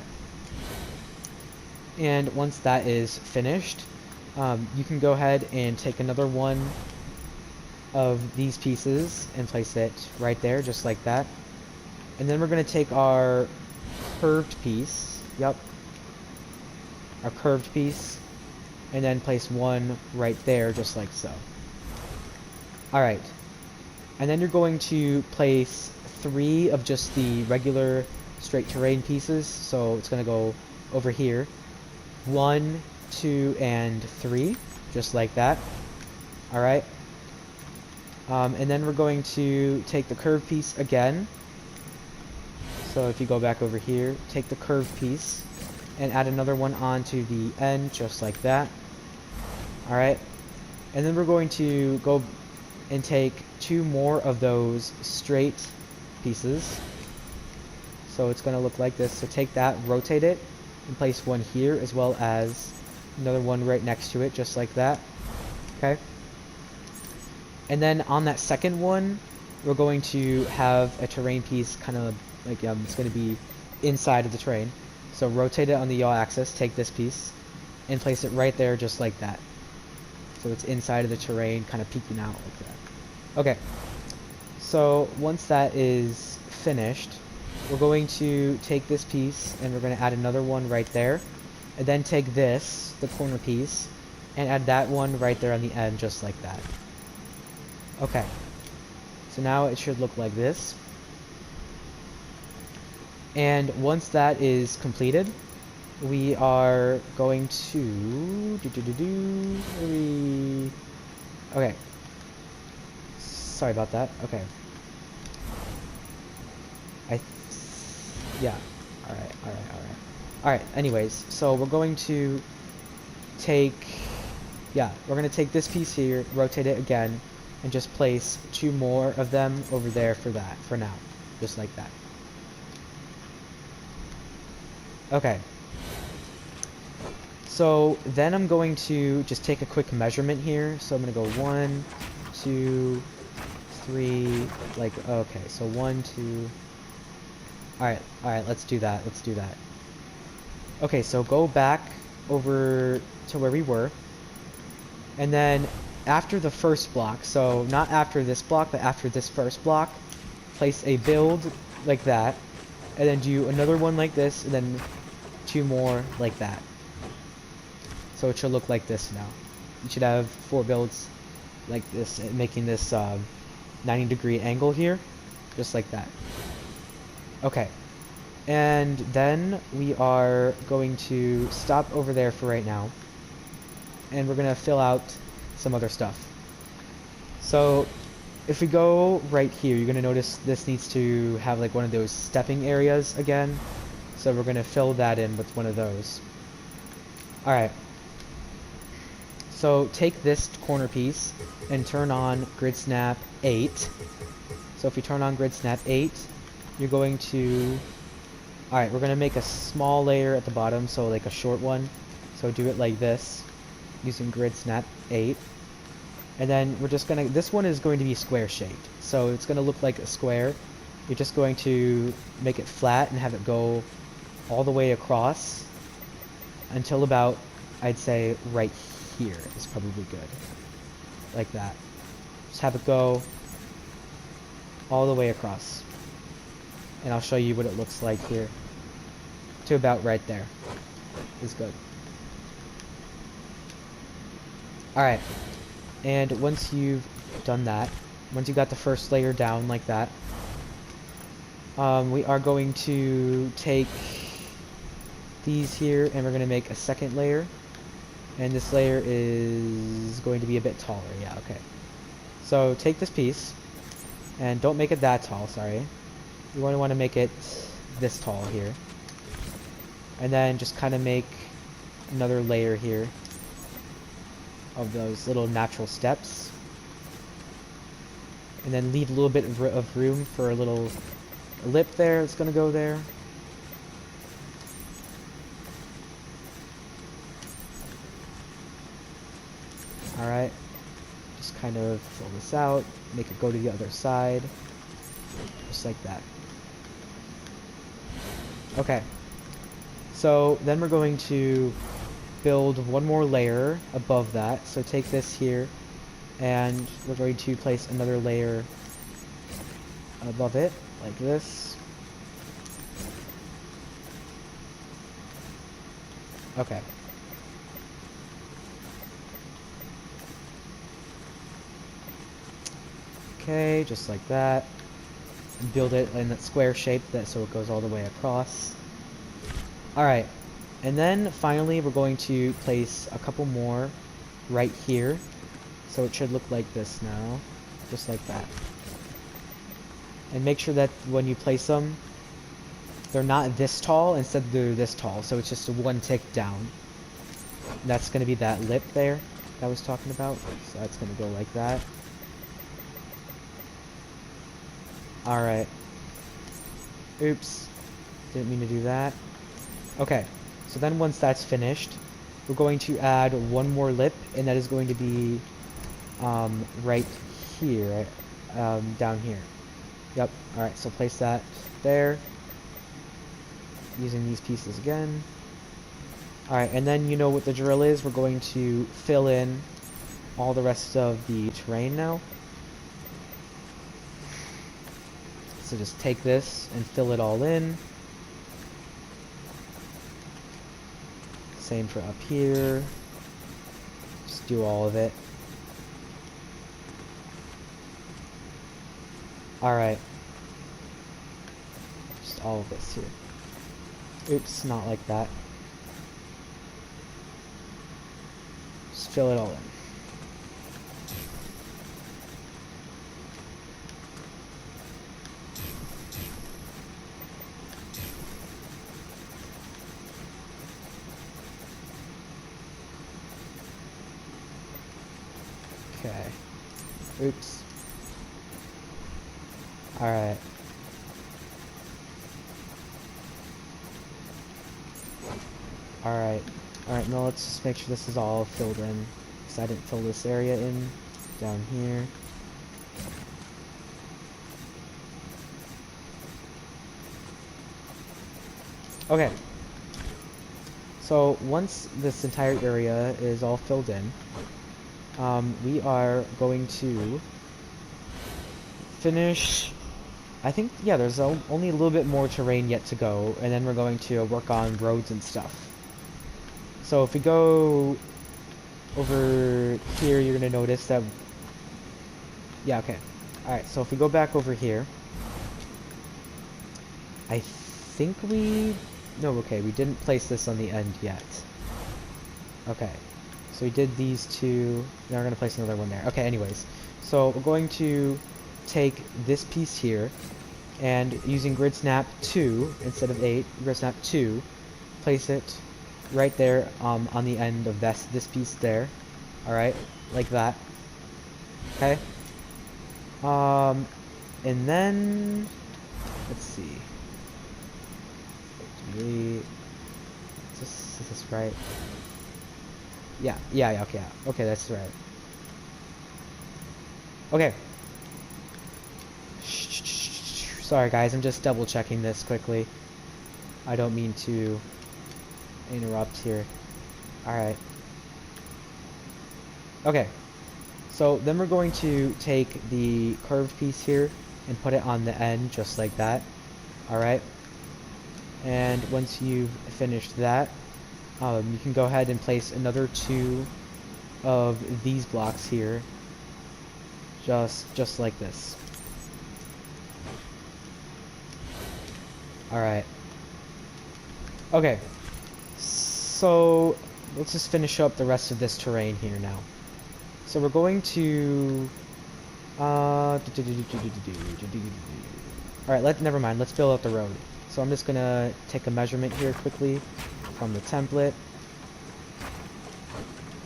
And once that is finished, you can go ahead and take another one of these pieces and place it right there, just like that. And then we're going to take our curved piece, our curved piece, and then place one right there, just like so. Alright. And then you're going to place 3 of just the regular straight terrain pieces, so it's going to go over here. 1, 2, and 3, just like that. Alright. And then we're going to take the curved piece again. So if you go back over here, take the curved piece and add another one onto the end, just like that. Alright. And then we're going to go and take 2 more of those straight pieces. So it's going to look like this. So take that, rotate it, and place one here, as well as another one right next to it, just like that. Okay. And then on that second one, we're going to have a terrain piece kind of like, it's going to be inside of the terrain. So rotate it on the yaw axis, take this piece, and place it right there just like that. So it's inside of the terrain, kind of peeking out like that. Okay. So once that is finished, we're going to take this piece and we're going to add another one right there. And then take this, the corner piece, and add that one right there on the end, just like that. Okay. So now it should look like this. And once that is completed, we are going to okay. Sorry about that. Okay. Yeah. Alright, anyways, so we're going to take, we're going to take this piece here, rotate it again, and just place 2 more of them over there for now, just like that. Okay. So then I'm going to just take a quick measurement here. So I'm going to go 1, 2, 3, like, okay, so 1, 2. Alright, let's do that. Okay, so go back over to where we were. And then after the first block, so not after this block, but after this first block, place a build like that. And then do another one like this, and then 2 more like that. So it should look like this now. You should have 4 builds like this, making this 90-degree angle here, just like that. Okay, and then we are going to stop over there for right now, and we're gonna fill out some other stuff. So if we go right here, you're gonna notice this needs to have like one of those stepping areas again. So we're gonna fill that in with one of those. Alright. So take this corner piece and turn on Grid Snap 8. So if you turn on Grid Snap 8, you're going to... Alright, we're going to make a small layer at the bottom, so like a short one. So do it like this, using Grid Snap 8. And then we're just going to... This one is going to be square shaped. So it's going to look like a square. You're just going to make it flat and have it go all the way across until about, I'd say, right here is probably good. Like that. Just have it go all the way across. And I'll show you what it looks like here. To about right there is good. Alright. And once you've done that, once you got the first layer down like that, we are going to take these here and we're going to make a second layer. And this layer is going to be a bit taller. Yeah, okay. So take this piece and don't make it that tall, sorry. You want to make it this tall here. And then just kind of make another layer here of those little natural steps. And then leave a little bit of room for a little lip there that's going to go there. Alright, just kind of fill this out, make it go to the other side, just like that. Okay, so then we're going to build one more layer above that. So take this here, and we're going to place another layer above it, like this. Okay. Okay, just like that. And build it in that square shape so it goes all the way across. Alright, and then finally we're going to place a couple more right here. So it should look like this now, just like that. And make sure that when you place them, they're not this tall, instead they're this tall, so it's just one tick down. And that's going to be that lip there that I was talking about, so that's going to go like that. Alright. Oops. Didn't mean to do that. Okay. So then once that's finished, we're going to add one more lip, and that is going to be right here. Down here. Yep. Alright, so place that there. Using these pieces again. Alright, and then you know what the drill is. We're going to fill in all the rest of the terrain now. So just take this and fill it all in. Same for up here. Just do all of it. Alright. Just all of this here. Oops, not like that. Just fill it all in. Okay. Oops. Alright. Alright. Alright, now let's just make sure this is all filled in. Because I didn't fill this area in. Down here. Okay. So, once this entire area is all filled in, we are going to finish... I think, yeah, there's only a little bit more terrain yet to go, and then we're going to work on roads and stuff. So if we go over here, you're going to notice that... Yeah, okay. Alright, so if we go back over here, I think we... No, okay, we didn't place this on the end yet. Okay, so we did these two, now we're going to place another one there. Okay, anyways, so we're going to take this piece here, and using grid snap 2 instead of 8, grid snap 2, place it right there on the end of this piece there. Alright, like that. Okay. And then let's see. Is this right? Yeah, okay, okay, that's right. Okay. Sorry guys, I'm just double checking this quickly. I don't mean to interrupt here. Alright. Okay. So then we're going to take the curved piece here and put it on the end just like that. Alright. And once you've finished that, you can go ahead and place another 2 of these blocks here. Just like this. Alright. Okay. So let's just finish up the rest of this terrain here now. So we're going to alright, never mind, let's build out the road. So I'm just gonna take a measurement here quickly from the template.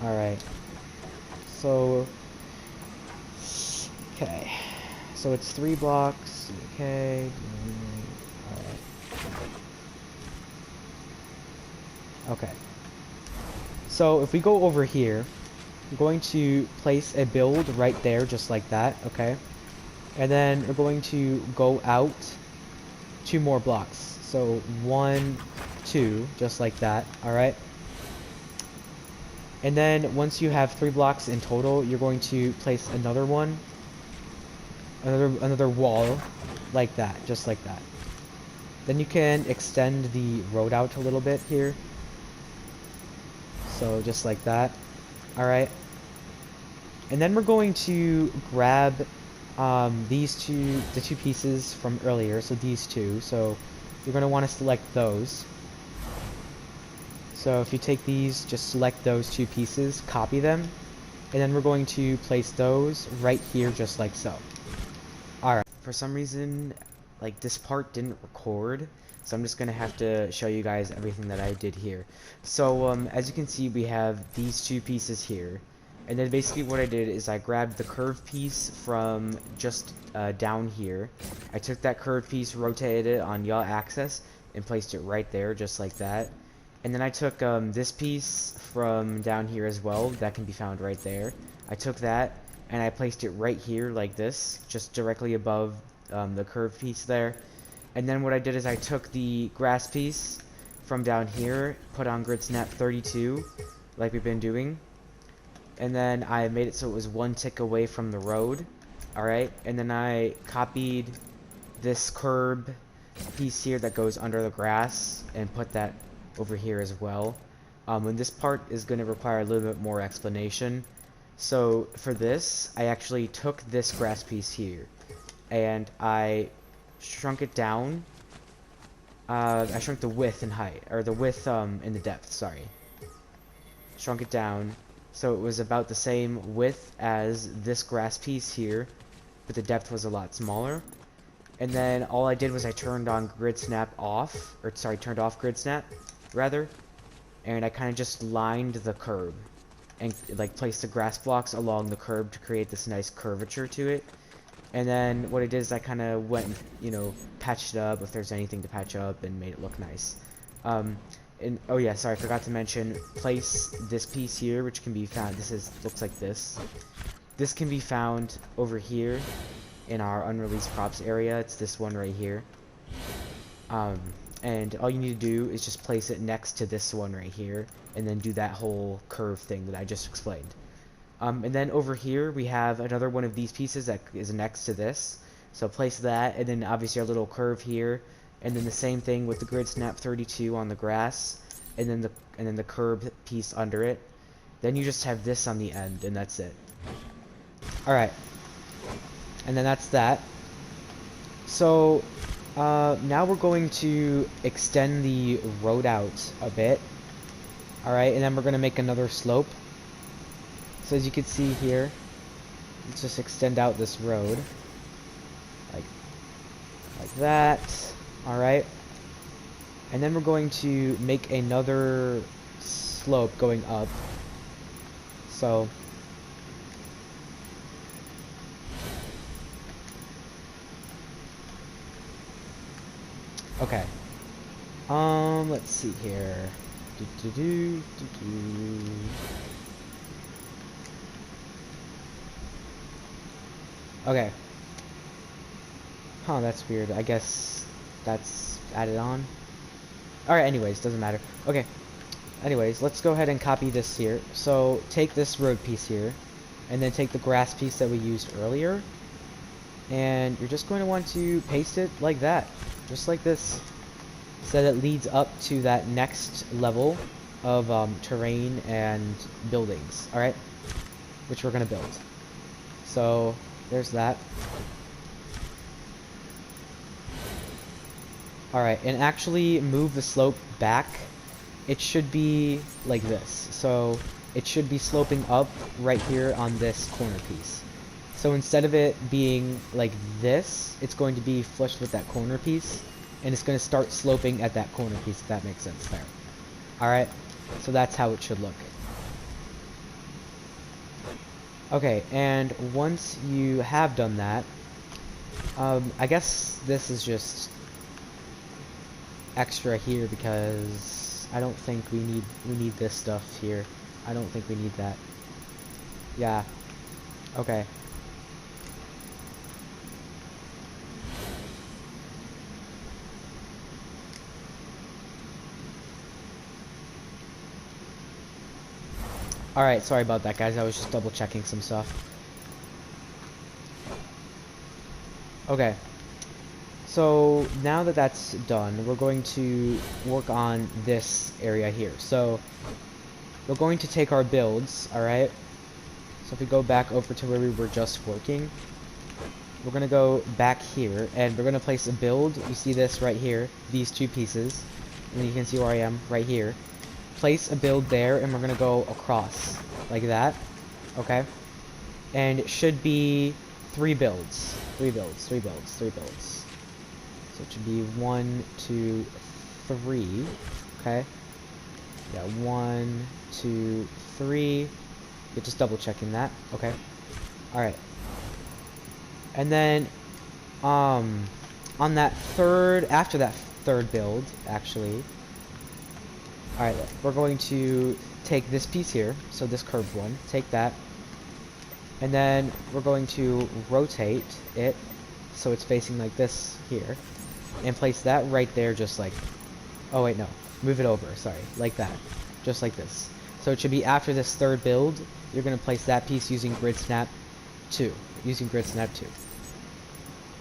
Alright. So okay. So it's 3 blocks. Okay. Alright. Okay. So if we go over here, I'm going to place a build right there just like that, okay? And then we're going to go out 2 more blocks. So 1, 2, just like that, alright? And then once you have 3 blocks in total, you're going to place another one, another wall, like that, just like that. Then you can extend the road out a little bit here. So just like that, alright? And then we're going to grab the 2 pieces from earlier, so these 2. So you're going to want to select those. So if you take these, just select those 2 pieces, copy them, and then we're going to place those right here just like so. Alright, for some reason, like this part didn't record, so I'm just going to have to show you guys everything that I did here. So as you can see, we have these 2 pieces here. And then basically what I did is I grabbed the curved piece from just down here. I took that curved piece, rotated it on yaw axis, and placed it right there, just like that. And then I took this piece from down here as well, that can be found right there. I took that, and I placed it right here, like this, just directly above the curved piece there. And then what I did is I took the grass piece from down here, put on grid snap 32, like we've been doing. And then I made it so it was 1 tick away from the road. Alright, and then I copied this curb piece here that goes under the grass and put that over here as well. And this part is going to require a little bit more explanation. So for this, I actually took this grass piece here and I shrunk it down. I shrunk the width and height, or the width and the depth, sorry. Shrunk it down. So it was about the same width as this grass piece here, but the depth was a lot smaller. And then all I did was I turned on grid snap off, or sorry, turned off grid snap, rather. And I kind of just lined the curb. and like place the grass blocks along the curb to create this nice curvature to it. And then what I did is I kind of went and, you know, patched it up if there's anything to patch up and made it look nice. And oh yeah, sorry, I forgot to mention, place this piece here, which can be found, looks like this. This can be found over here in our unreleased props area. It's this one right here. And all you need to do is just place it next to this one right here, and then do that whole curve thing that I just explained. And then over here we have another one of these pieces that is next to this. So place that, and then obviously our little curve here, and then the same thing with the grid snap 32 on the grass, and then the curb piece under it. Then you just have this on the end, and that's it. Alright. And then that's that. So now we're going to extend the road out a bit. Alright, and then we're going to make another slope. So as you can see here, let's just extend out this road. Like that. Alright. And then we're going to make another slope going up. So okay. Let's see here. Okay. Huh, that's weird. I guess that's added on. Alright, anyways, doesn't matter. Okay. Anyways, let's go ahead and copy this here. So, take this road piece here, and then take the grass piece that we used earlier, and you're just going to want to paste it like that. Just like this. So that it leads up to that next level of terrain and buildings. Alright? Which we're going to build. So, there's that. Alright, and actually move the slope back. It should be like this. So it should be sloping up right here on this corner piece. So instead of it being like this, it's going to be flush with that corner piece. And it's going to start sloping at that corner piece, if that makes sense there. Alright, so that's how it should look. Okay, and once you have done that, I guess this is just extra here because I don't think we need this stuff here. I don't think we need that. Yeah. Okay. Alright, sorry about that, guys. I was just double checking some stuff. Okay. So now that that's done, we're going to work on this area here. So we're going to take our builds, alright? So if we go back over to where we were just working, we're going to go back here, and we're going to place a build. You see this right here, these two pieces, and you can see where I am right here. Place a build there, and we're going to go across like that, okay? And it should be 3 builds. 3 builds, 3 builds, 3 builds. So it should be 1, 2, 3, okay? Yeah, 1, 2, 3. You're just double checking that, okay? Alright. And then, on that after that third build, actually, alright, we're going to take this piece here, so this curved one, take that, and then we're going to rotate it so it's facing like this here, and place that right there just like, oh wait, no, move it over, sorry, like that, just like this. So it should be after this third build, you're going to place that piece using grid snap 2,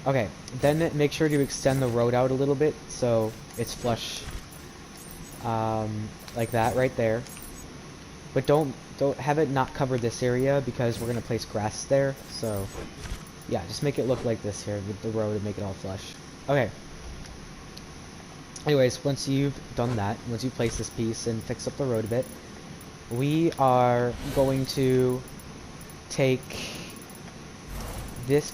Okay, then make sure to extend the road out a little bit so it's flush, like that right there. But don't have it not cover this area because we're gonna place grass there. So yeah, just make it look like this here with the road and make it all flush. Okay. Anyways, once you've done that, once you place this piece and fix up the road a bit, we are going to take this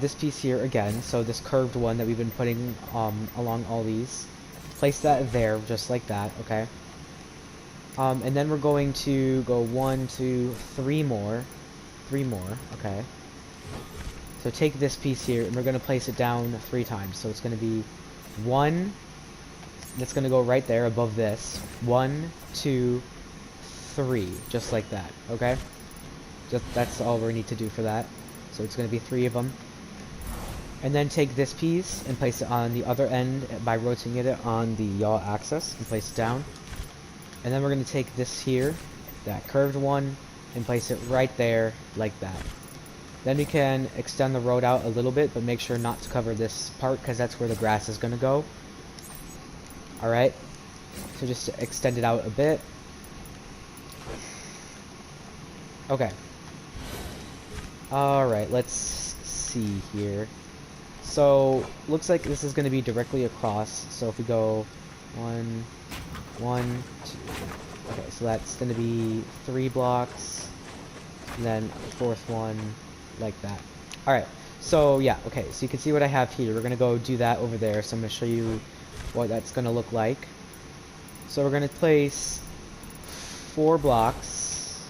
this piece here again, so this curved one that we've been putting along all these, place that there just like that, okay? And then we're going to go 1, 2, 3 more. 3 more, okay. So take this piece here, and we're going to place it down 3 times. So it's going to be 1, that's going to go right there above this. 1, 2, 3, just like that, okay? That's all we need to do for that. So it's going to be 3 of them. And then take this piece and place it on the other end by rotating it on the yaw axis and place it down. And then we're going to take this here, that curved one, and place it right there like that. Then we can extend the road out a little bit, but make sure not to cover this part because that's where the grass is going to go. Alright, so just extend it out a bit. Okay. Alright, let's see here. So, looks like this is going to be directly across. So if we go 1, 1, 2. Okay, so that's going to be 3 blocks. And then the 4th one, like that. Alright, so yeah, okay, so you can see what I have here. We're going to go do that over there. So I'm going to show you what that's going to look like. So we're going to place 4 blocks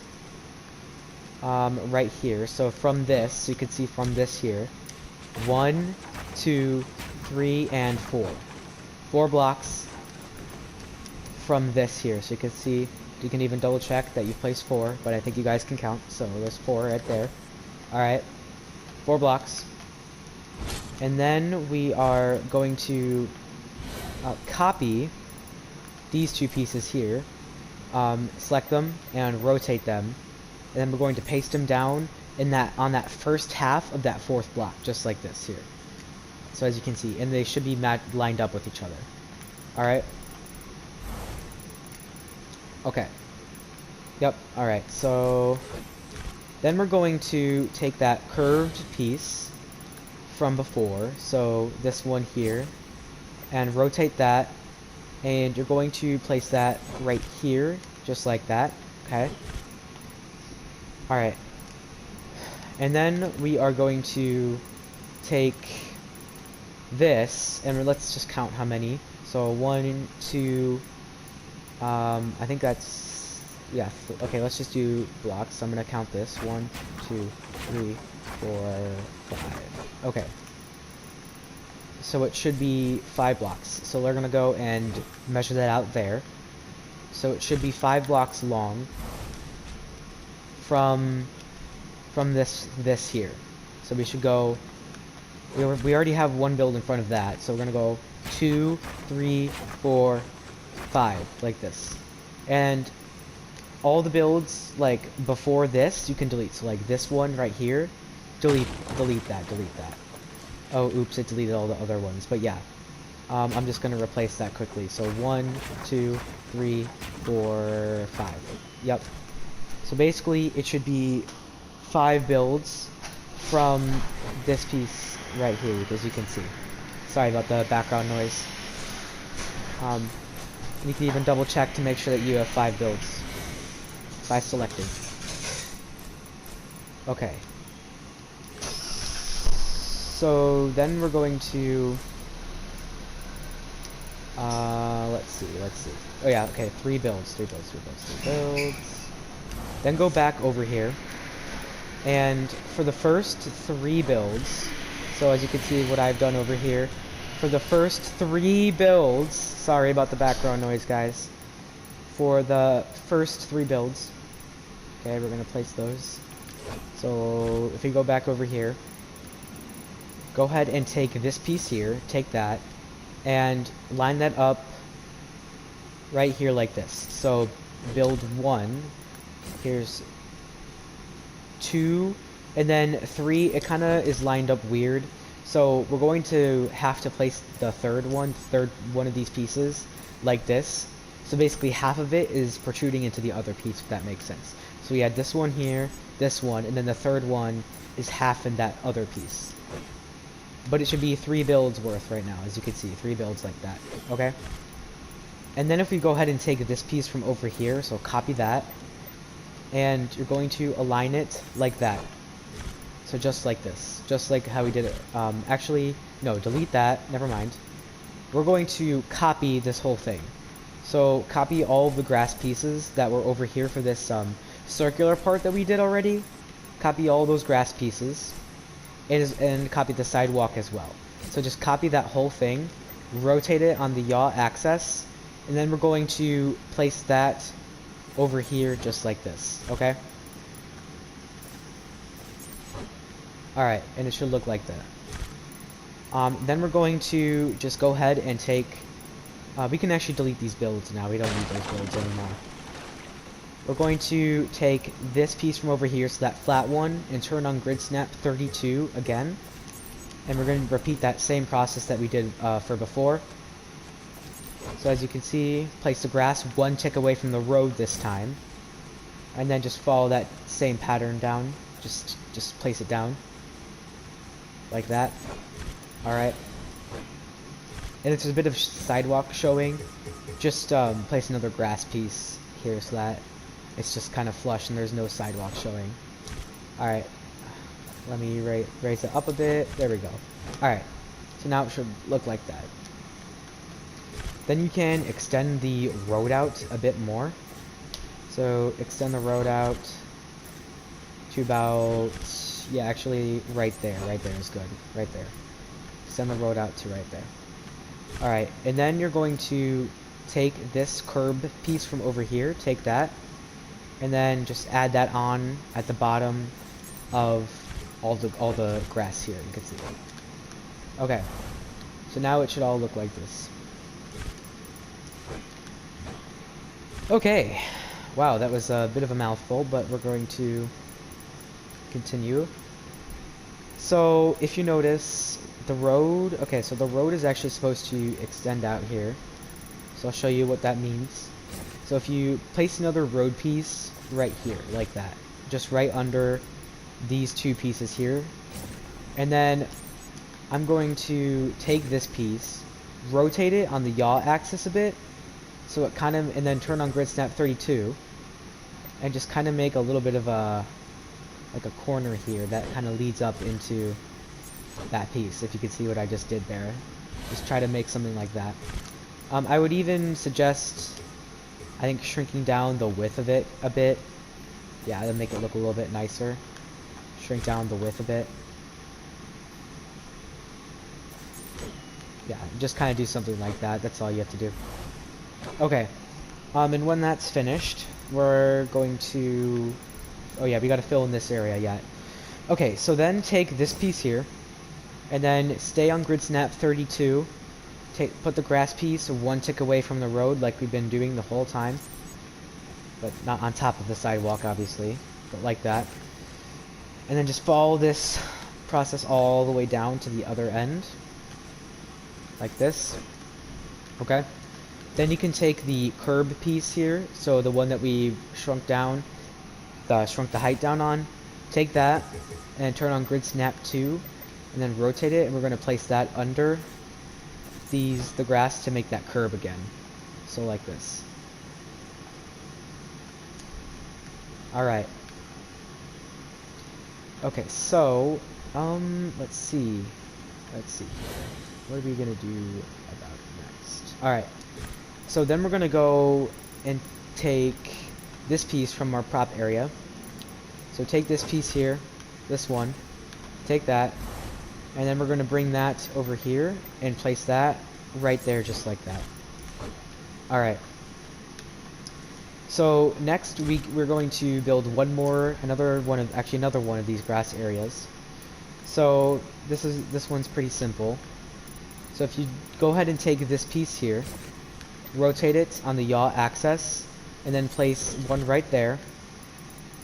right here. So from this, so you can see from this here, 1, 2, 3, and 4. 4 blocks from this here. So you can see, you can even double check that you placed 4, but I think you guys can count. So there's 4 right there. Alright, 4 blocks. And then we are going to copy these 2 pieces here, select them and rotate them, and then we're going to paste them down in on that first half of that 4th block, just like this here. So as you can see, and they should be lined up with each other. Alright. Okay. Yep, alright, so then we're going to take that curved piece from before, so this one here, and rotate that, and you're going to place that right here, just like that, okay? Alright. And then we are going to take this, and let's just count how many. So 1, 2, I think that's, yeah, okay, let's just do blocks. So I'm going to count this. 1, 2, 3, 4, 5. Okay. So it should be 5 blocks. So we're going to go and measure that out there. So it should be 5 blocks long from this here. So we should go, we already have 1 build in front of that, so we're gonna go 2, 3, 4, 5, like this. And all the builds like before this you can delete. So like this one right here, delete that. Oh, oops, it deleted all the other ones. But yeah, I'm just gonna replace that quickly. So 1, 2, 3, 4, 5. Yep. So basically it should be 5 builds from this piece right here, as you can see. Sorry about the background noise. You can even double check to make sure that you have 5 builds by selecting. Okay. So then we're going to let's see. Oh yeah, okay, 3 builds. Then go back over here. And for the first 3 builds, so as you can see what I've done over here, for the first 3 builds, sorry about the background noise, guys, for the first 3 builds, okay, we're going to place those. So if you go back over here, go ahead and take this piece here, take that, and line that up right here like this. So build 1, here's 2, and then 3, it kind of is lined up weird, so we're going to have to place the third one of these pieces like this. So basically half of it is protruding into the other piece, if that makes sense. So we had this one here, this one, and then the third one is half in that other piece. But it should be 3 builds worth right now, as you can see, 3 builds like that, okay? And then if we go ahead and take this piece from over here, so copy that, and you're going to align it like that. So just like this, just like how we did it. Actually, no, delete that, never mind. We're going to copy this whole thing. So copy all of the grass pieces that were over here for this circular part that we did already. Copy all those grass pieces, and copy the sidewalk as well. So just copy that whole thing, rotate it on the yaw axis, and then we're going to place that over here just like this, okay? Alright, and it should look like that. Then we're going to just go ahead and take... we can actually delete these builds now, we don't need those builds anymore. We're going to take this piece from over here, so that flat one, and turn on grid snap 32 again. And we're going to repeat that same process that we did for before. So as you can see, place the grass one tick away from the road this time. And then just follow that same pattern down. Just place it down. Like that. Alright. And if there's a bit of sidewalk showing, just place another grass piece here so that it's just kind of flush and there's no sidewalk showing. Alright. Let me raise it up a bit. There we go. Alright. So now it should look like that. Then you can extend the road out a bit more. So extend the road out to about, yeah, actually right there is good. Right there. Extend the road out to right there. Alright, and then you're going to take this curb piece from over here, take that, and then just add that on at the bottom of all the grass here, you can see. Okay, so now it should all look like this. Okay, wow, that was a bit of a mouthful, but we're going to continue. So, if you notice, the road, okay, so the road is actually supposed to extend out here. So I'll show you what that means. So if you place another road piece right here, like that, just right under these two pieces here, and then I'm going to take this piece, rotate it on the yaw axis a bit, so it kind of, and then turn on grid snap 32, and just kind of make a little bit of a, like a corner here that kind of leads up into that piece, if you can see what I just did there. Just try to make something like that. I would even suggest, I think, shrinking down the width of it a bit. Yeah, that'll make it look a little bit nicer. Shrink down the width a bit. Yeah, just kind of do something like that. That's all you have to do. Okay. And when that's finished, we're going to... Oh yeah, we gotta fill in this area yet. Okay, so then take this piece here, and then stay on grid snap 32. Put the grass piece one tick away from the road like we've been doing the whole time. But not on top of the sidewalk, obviously. But like that. And then just follow this process all the way down to the other end. Like this. Okay? Then you can take the curb piece here, so the one that we shrunk down, shrunk the height down on. Take that, and turn on grid snap 2, and then rotate it, and we're going to place that under the grass to make that curb again. So like this. Alright. Okay, so, let's see. What are we going to do about next? Alright. So then we're going to go and take this piece from our prop area. So take this piece here, this one, take that, and then we're going to bring that over here and place that right there just like that. Alright. So next we're going to build another one of these grass areas. So this one's pretty simple. So if you go ahead and take this piece here, rotate it on the yaw axis, and then place one right there.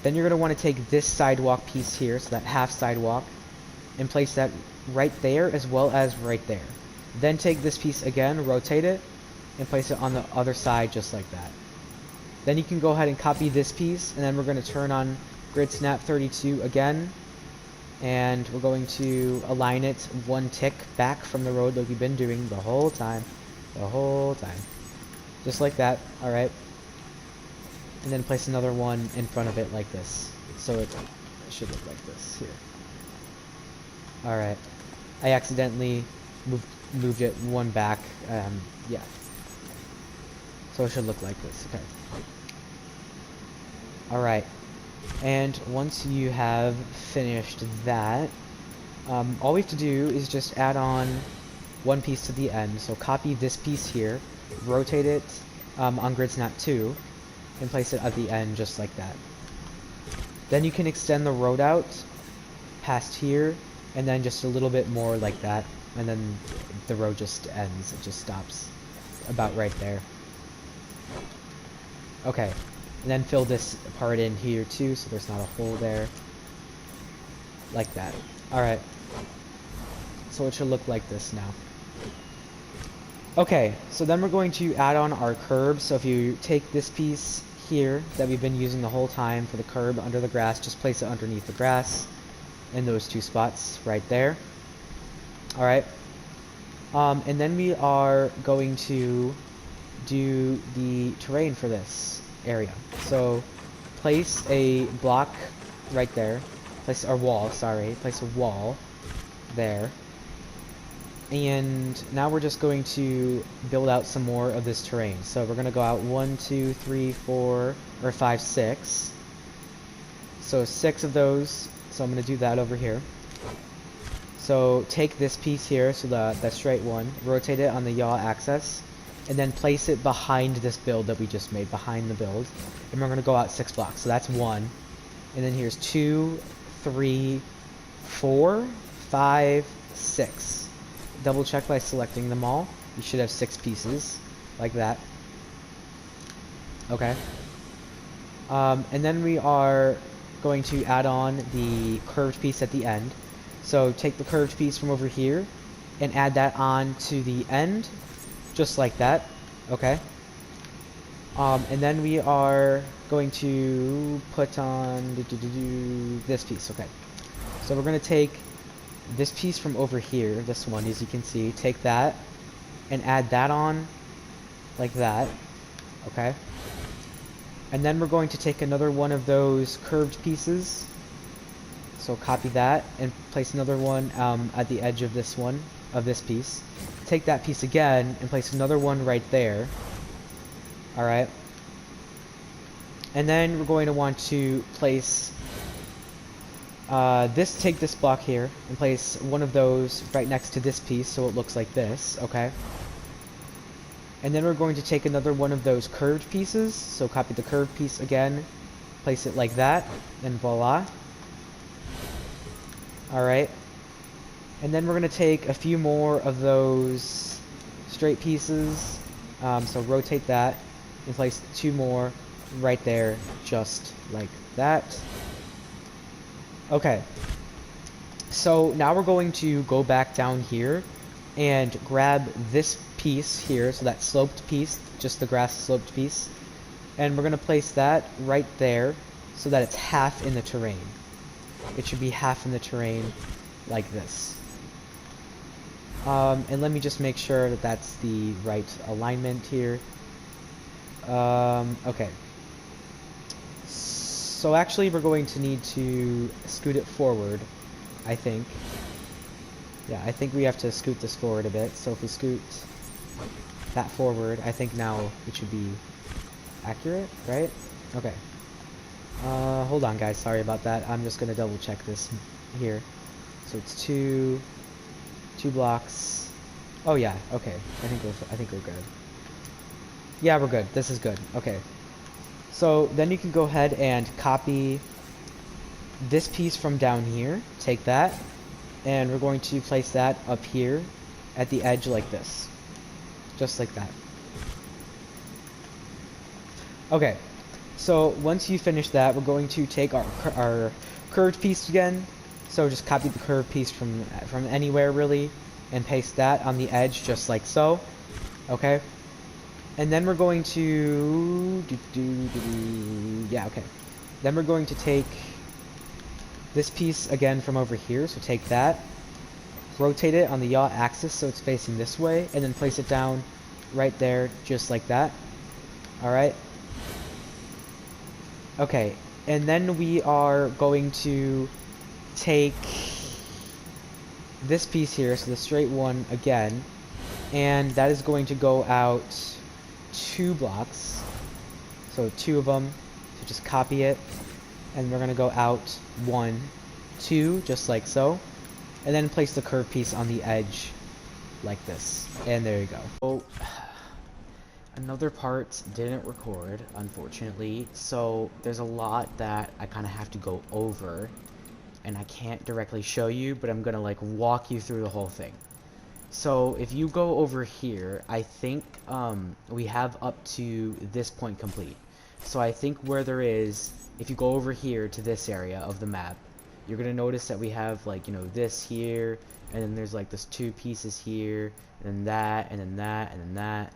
Then you're going to want to take this sidewalk piece here, so that half sidewalk, and place that right there as well as right there. Then take this piece again, rotate it, and place it on the other side just like that. Then you can go ahead and copy this piece, and then we're going to turn on grid snap 32 again, and we're going to align it one tick back from the road like we've been doing the whole time. Just like that, alright. And then place another one in front of it like this. So it should look like this here. Alright. I accidentally moved it one back. Yeah. So it should look like this. Okay. Alright. And once you have finished that, all we have to do is just add on one piece to the end. So copy this piece here, rotate it on grid snap 2, and place it at the end just like that. Then you can extend the road out past here, and then just a little bit more like that, and then the road just ends. It just stops about right there. Okay, and then fill this part in here too, so there's not a hole there. Like that. Alright. So it should look like this now. Okay, so then we're going to add on our curb. So if you take this piece here that we've been using the whole time for the curb under the grass, just place it underneath the grass in those two spots right there. Alright. And then we are going to do the terrain for this area. So place a block right there. Place a wall there. And now we're just going to build out some more of this terrain. So we're going to go out 1, 2, 3, 4, or 5, 6. So 6 of those. So I'm going to do that over here. So take this piece here, so that straight one, rotate it on the yaw axis, and then place it behind this build that we just made, behind the build. And we're going to go out 6 blocks. So that's 1. And then here's 2, 3, 4, 5, 6. Double check by selecting them all. You should have 6 pieces, like that. Okay. And then we are going to add on the curved piece at the end. So take the curved piece from over here and add that on to the end, just like that. Okay. And then we are going to put on this piece. Okay. So we're going to take this piece from over here, this one, as you can see, take that and add that on like that. Okay. And then we're going to take another one of those curved pieces. So copy that and place another one at the edge of this one, of this piece. Take that piece again and place another one right there. Alright. And then we're going to want to place take this block here and place one of those right next to this piece so it looks like this, okay? And then we're going to take another one of those curved pieces, so copy the curved piece again, place it like that, and voila. Alright. And then we're going to take a few more of those straight pieces, so rotate that, and place 2 more right there, just like that. Okay, so now we're going to go back down here and grab this piece here, so that sloped piece, just the grass sloped piece, and we're going to place that right there so that it's half in the terrain. It should be half in the terrain like this. And let me just make sure that that's the right alignment here. Okay. So actually we're going to need to scoot it forward, I think. Yeah, I think we have to scoot this forward a bit. So if we scoot that forward, I think now it should be accurate, right? Okay. Hold on guys, sorry about that. I'm just gonna double check this here. So it's two blocks. Oh yeah, okay. I think we're good. Yeah, we're good. This is good. Okay. So then you can go ahead and copy this piece from down here, take that, and we're going to place that up here at the edge like this. Just like that. Okay, so once you finish that, we're going to take our curved piece again. So just copy the curved piece from anywhere really, and paste that on the edge just like so. Okay. And then we're going to yeah, okay. Then we're going to take this piece again from over here. So take that, rotate it on the yaw axis so it's facing this way, and then place it down right there just like that. Alright. Okay, and then we are going to take this piece here, so the straight one again, and that is going to go out 2 blocks, so 2 of them, so just copy it, and we're gonna go out 1, 2, just like so, and then place the curved piece on the edge like this, and there you go. So another part didn't record, unfortunately, so there's a lot that I kind of have to go over, and I can't directly show you, but I'm gonna like walk you through the whole thing. So if you go over here, I think we have up to this point complete. So I think where there is, if you go over here to this area of the map, you're gonna notice that we have like, you know, this here, and then there's like this 2 pieces here, and then that, and then that, and then that,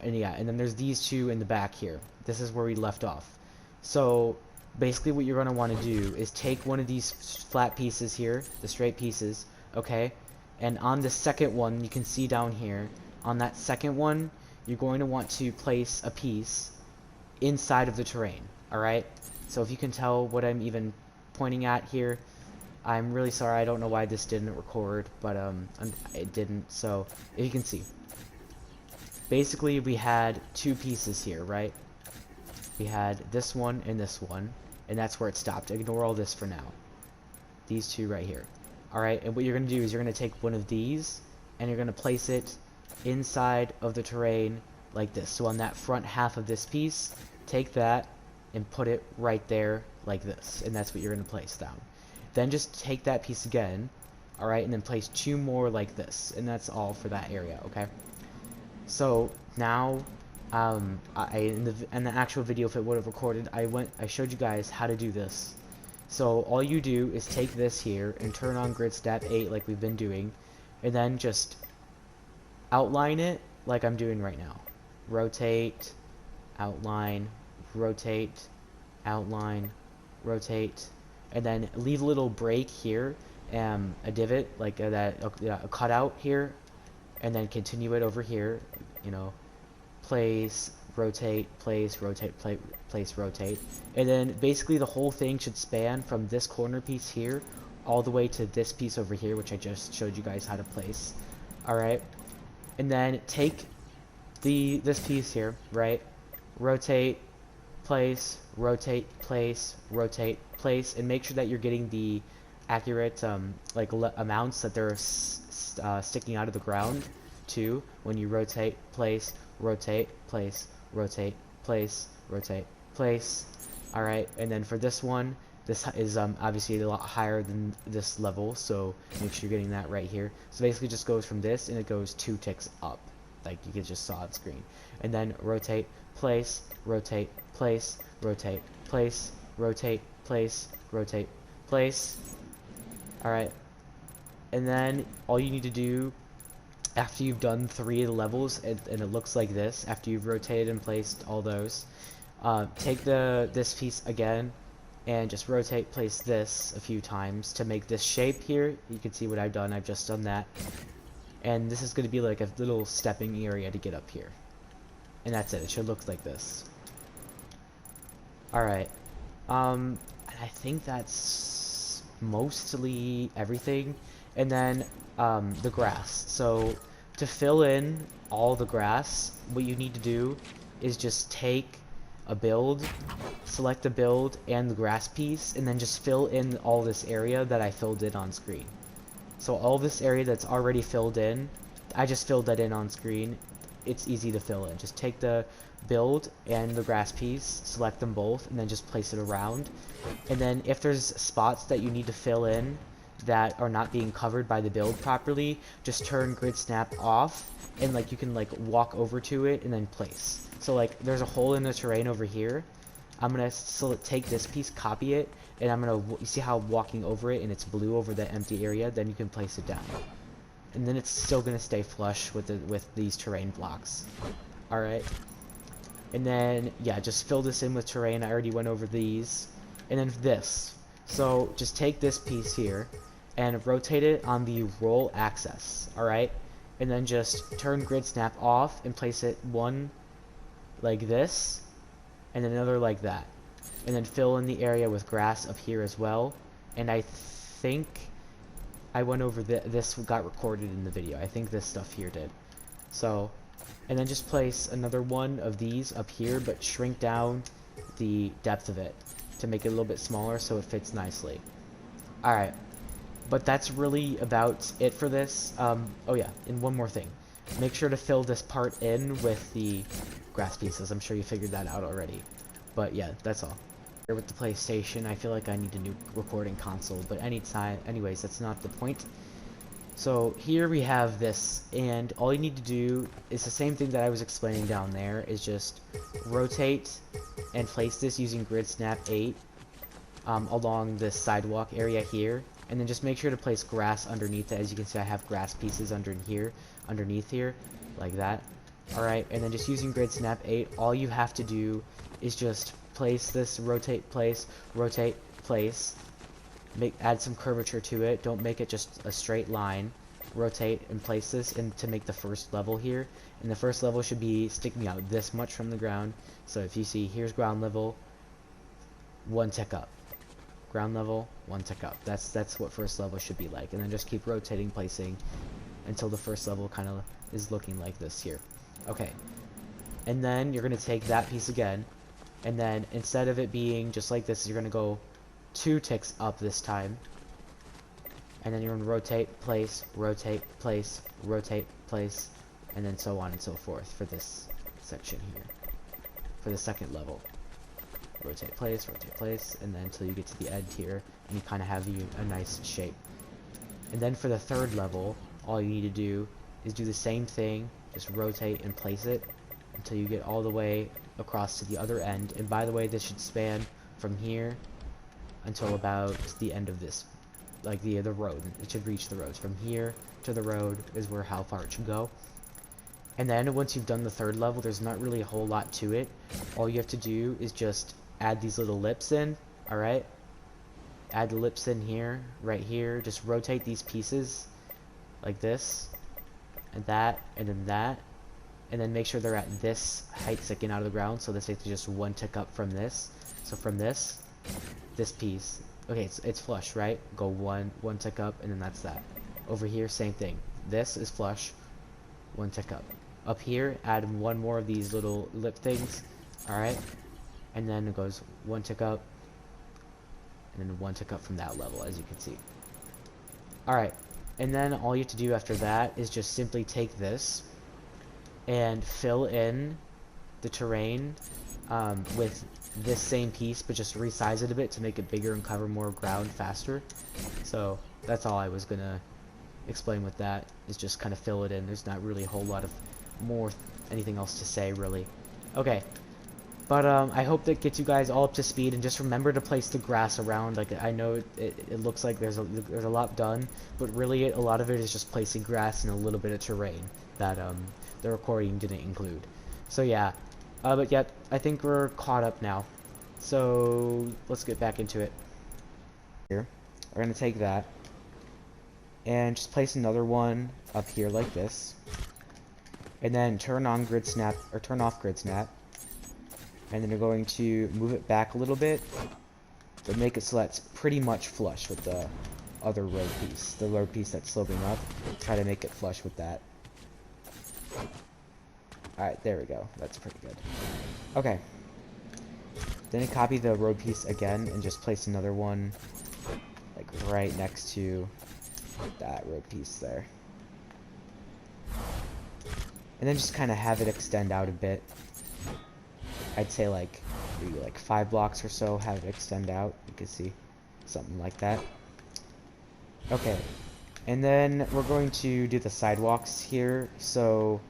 and yeah, and then there's these 2 in the back here. This is where we left off. So basically what you're gonna want to do is take one of these flat pieces here, the straight pieces, okay? And on the second one, you can see down here, on that second one, you're going to want to place a piece inside of the terrain, alright? So if you can tell what I'm even pointing at here, I'm really sorry, I don't know why this didn't record, but it didn't, so if you can see. Basically, we had 2 pieces here, right? We had this one, and that's where it stopped. Ignore all this for now. These 2 right here. Alright, and what you're going to do is you're going to take one of these, and you're going to place it inside of the terrain like this. So on that front half of this piece, take that and put it right there like this. And that's what you're going to place down. Then just take that piece again, alright, and then place 2 more like this. And that's all for that area, okay? So now, in the actual video, if it would have recorded, I showed you guys how to do this. So all you do is take this here and turn on grid snap 8 like we've been doing, and then just outline it like I'm doing right now. Rotate, outline, rotate, outline, rotate, and then leave a little break here, a divot like a cutout here, and then continue it over here, you know, place, rotate, place, rotate, place, rotate. And then basically the whole thing should span from this corner piece here all the way to this piece over here, which I just showed you guys how to place. Alright, and then take this piece here, right, rotate, place, rotate, place, rotate, place, and make sure that you're getting the accurate amounts that they're sticking out of the ground too when you rotate, place, rotate, place, rotate, place, rotate, place. Alright, and then for this one, this is obviously a lot higher than this level, so make sure you're getting that right here. So basically it just goes from this and it goes 2 ticks up, like you just saw on screen. And then rotate, place, rotate, place, rotate, place, rotate, place, rotate, place. Alright, and then all you need to do after you've done 3 of the levels, and it looks like this, after you've rotated and placed all those, take this piece again and just rotate, place this a few times to make this shape here. You can see what I've done. I've just done that, and this is going to be like a little stepping area to get up here, and that's it. It should look like this. Alright, and I think that's mostly everything. And then the grass. So to fill in all the grass, what you need to do is just take a build, select the build and the grass piece, and then just fill in all this area that I filled in on screen. So all this area that's already filled in, I just filled that in on screen. It's easy to fill in. Just take the build and the grass piece, select them both, and then just place it around. And then if there's spots that you need to fill in that are not being covered by the build properly, just turn grid snap off, and like you can like walk over to it and then place. So like there's a hole in the terrain over here. I'm gonna take this piece, copy it, and I'm gonna, you see how I'm walking over it and it's blue over the empty area, then you can place it down. And then it's still gonna stay flush with these terrain blocks. Alright. And then yeah, just fill this in with terrain. I already went over these. And then this. So just take this piece here and rotate it on the roll axis, alright? And then just turn grid snap off and place it one like this, and another like that. And then fill in the area with grass up here as well. And I think I went over this got recorded in the video. I think this stuff here did. So And then just place another one of these up here, but shrink down the depth of it to make it a little bit smaller so it fits nicely. Alright, but that's really about it for this. Oh yeah, and one more thing. Make sure to fill this part in with the grass pieces. I'm sure you figured that out already. But yeah, that's all. Here with the PlayStation, I feel like I need a new recording console, but anyways, that's not the point. So here we have this, and all you need to do is the same thing that I was explaining down there, is just rotate and place this using Grid Snap 8 along this sidewalk area here, and then just make sure to place grass underneath it. As you can see, I have grass pieces underneath here, like that. Alright, and then just using Grid Snap 8, all you have to do is just place this, rotate, place, add some curvature to it. Don't make it just a straight line. Rotate and place this in to make the first level here. And the first level should be sticking out this much from the ground. So if you see, here's ground level, one tick up. Ground level, one tick up. That's what first level should be like. And then just keep rotating, placing until the first level kind of is looking like this here. Okay. And then you're going to take that piece again. And then instead of it being just like this, you're going to go 2 ticks up this time, and then you're going to rotate, place, and then so on and so forth for this section here. For the second level, rotate, place, and then until you get to the end here, and you kind of have a nice shape. And then for the third level, all you need to do is do the same thing, just rotate and place it until you get all the way across to the other end. And by the way, this should span from here until about the end of this, like the road. It should reach the roads. From here to the road is where how far it should go. And then once you've done the third level, there's not really a whole lot to it. All you have to do is just add these little lips in. Alright, add the lips in here, right here. Just rotate these pieces like this, and that, and then that, and then make sure they're at this height sticking out of the ground. So this is just one tick up from this. So from this piece, okay, it's flush, right? Go one tick up, and then that's that. Over here, same thing. This is flush, one tick up. Up here, add one more of these little lip things. Alright, and then it goes one tick up, and then one tick up from that level, as you can see. Alright, and then all you have to do after that is just simply take this and fill in the terrain with this same piece, but just resize it a bit to make it bigger and cover more ground faster. So that's all I was gonna explain with that, is just kind of fill it in. There's not really a whole lot of anything else to say, really. Okay, but I hope that gets you guys all up to speed, and just remember to place the grass around. Like, I know it looks like there's a lot done, but really a lot of it is just placing grass and a little bit of terrain that the recording didn't include. So yeah. But yet, I think we're caught up now. So, let's get back into it. Here, we're going to take that, and just place another one up here like this. And then turn on Grid Snap, or turn off Grid Snap. And then you're going to move it back a little bit, but make it so that's pretty much flush with the other road piece. The road piece that's sloping up, try to make it flush with that. Alright, there we go. That's pretty good. Okay. Then copy the road piece again and just place another one like right next to that road piece there. And then just kind of have it extend out a bit. I'd say like maybe like 5 blocks or so, have it extend out. You can see something like that. Okay. And then we're going to do the sidewalks here. So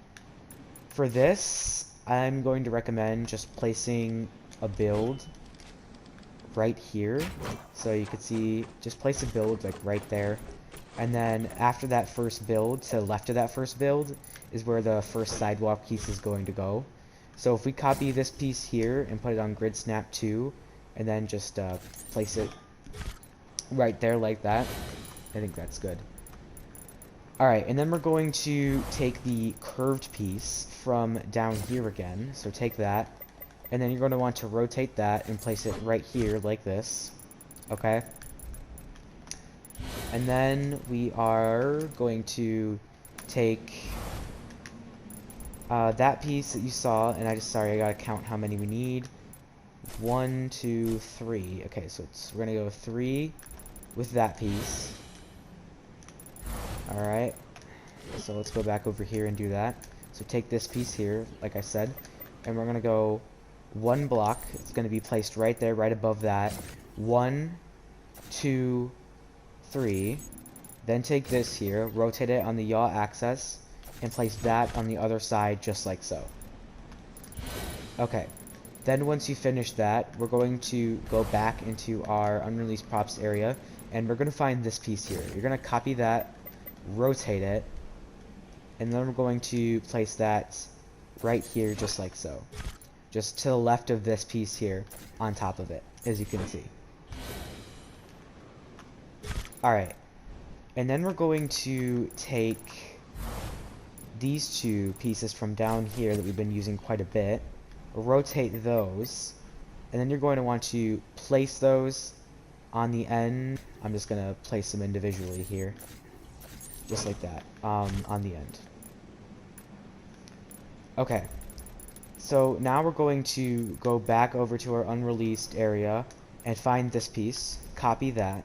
for this, I'm going to recommend just placing a build right here. So you could see, just place a build like right there. And then after that first build, to the left of that first build, is where the first sidewalk piece is going to go. So if we copy this piece here and put it on Grid Snap 2, and then just place it right there like that, I think that's good. Alright, and then we're going to take the curved piece from down here again. So take that, and then you're going to want to rotate that and place it right here like this. Okay? And then we are going to take that piece that you saw, and sorry, I gotta count how many we need. 1, 2, 3. Okay, so we're gonna go 3 with that piece. Alright, so let's go back over here and do that. So take this piece here, like I said, and we're gonna go 1 block. It's gonna be placed right there, right above that. 1, 2, 3. Then take this here, rotate it on the yaw axis, and place that on the other side just like so. Okay, then once you finish that, we're going to go back into our unreleased props area, and we're going to find this piece here. You're going to copy that, rotate it, and then we're going to place that right here just like so. Just to the left of this piece here, on top of it, as you can see. Alright, and then we're going to take these 2 pieces from down here that we've been using quite a bit, rotate those, and then you're going to want to place those on the end. I'm just going to place them individually here, just like that, on the end. Okay, so now we're going to go back over to our unreleased area and find this piece, copy that,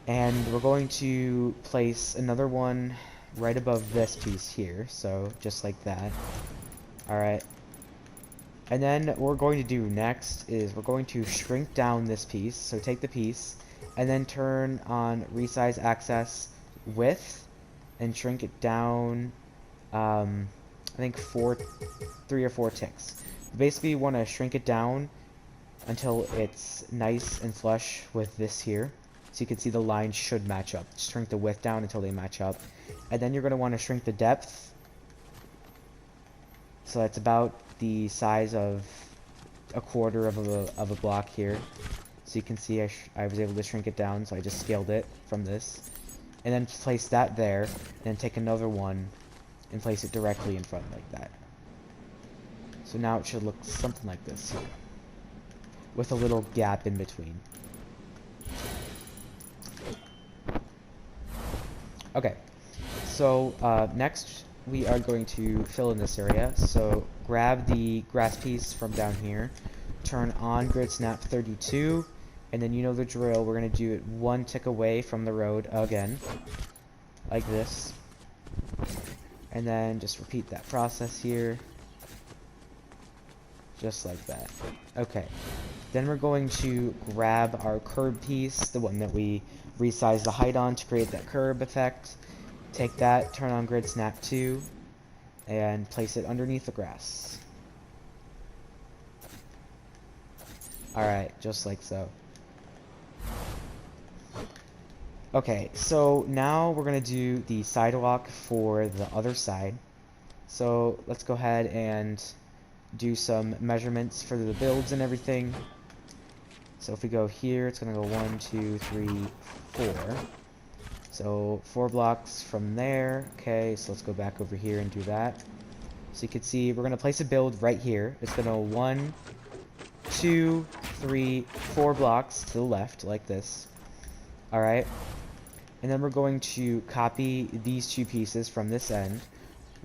and we're going to place another one right above this piece here, so just like that. Alright, and then what we're going to do next is we're going to shrink down this piece. So take the piece and then turn on resize axis width and shrink it down, I think 3 or 4 ticks. Basically you want to shrink it down until it's nice and flush with this here. So you can see the lines should match up. Shrink the width down until they match up. And then you're going to want to shrink the depth. So that's about the size of a quarter of a block here. So you can see I was able to shrink it down, so I just scaled it from this. And then place that there, and then take another one and place it directly in front like that. So now it should look something like this here, with a little gap in between. Okay, so next we are going to fill in this area. So grab the grass piece from down here, turn on grid snap 32, and then you know the drill. We're going to do it 1 tick away from the road again, like this, and then just repeat that process here, just like that. Okay, then we're going to grab our curb piece, the one that we resized the height on to create that curb effect. Take that, turn on grid snap 2, and place it underneath the grass. Alright, just like so. Okay, so now we're going to do the sidewalk for the other side. So let's go ahead and do some measurements for the builds and everything. So if we go here, it's going to go 1, 2, 3, 4. So 4 blocks from there. Okay, so let's go back over here and do that. So you can see we're going to place a build right here. It's going to go 1, 2, 3, 4 blocks to the left, like this. Alright. And then we're going to copy these 2 pieces from this end,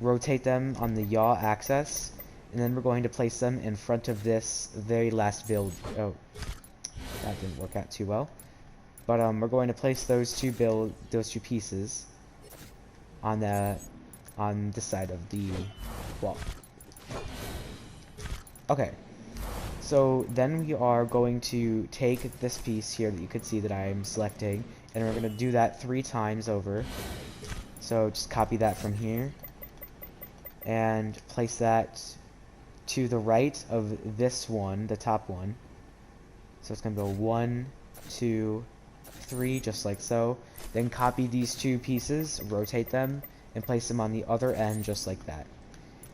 rotate them on the yaw axis, and then we're going to place them in front of this very last build. Oh, that didn't work out too well. But we're going to place those two pieces on this side of the wall. Okay. So then we are going to take this piece here that you could see that I'm selecting, and we're going to do that 3 times over. So just copy that from here and place that to the right of this one, the top one. So it's going to go 1, 2, 3, just like so. Then copy these 2 pieces, rotate them, and place them on the other end just like that.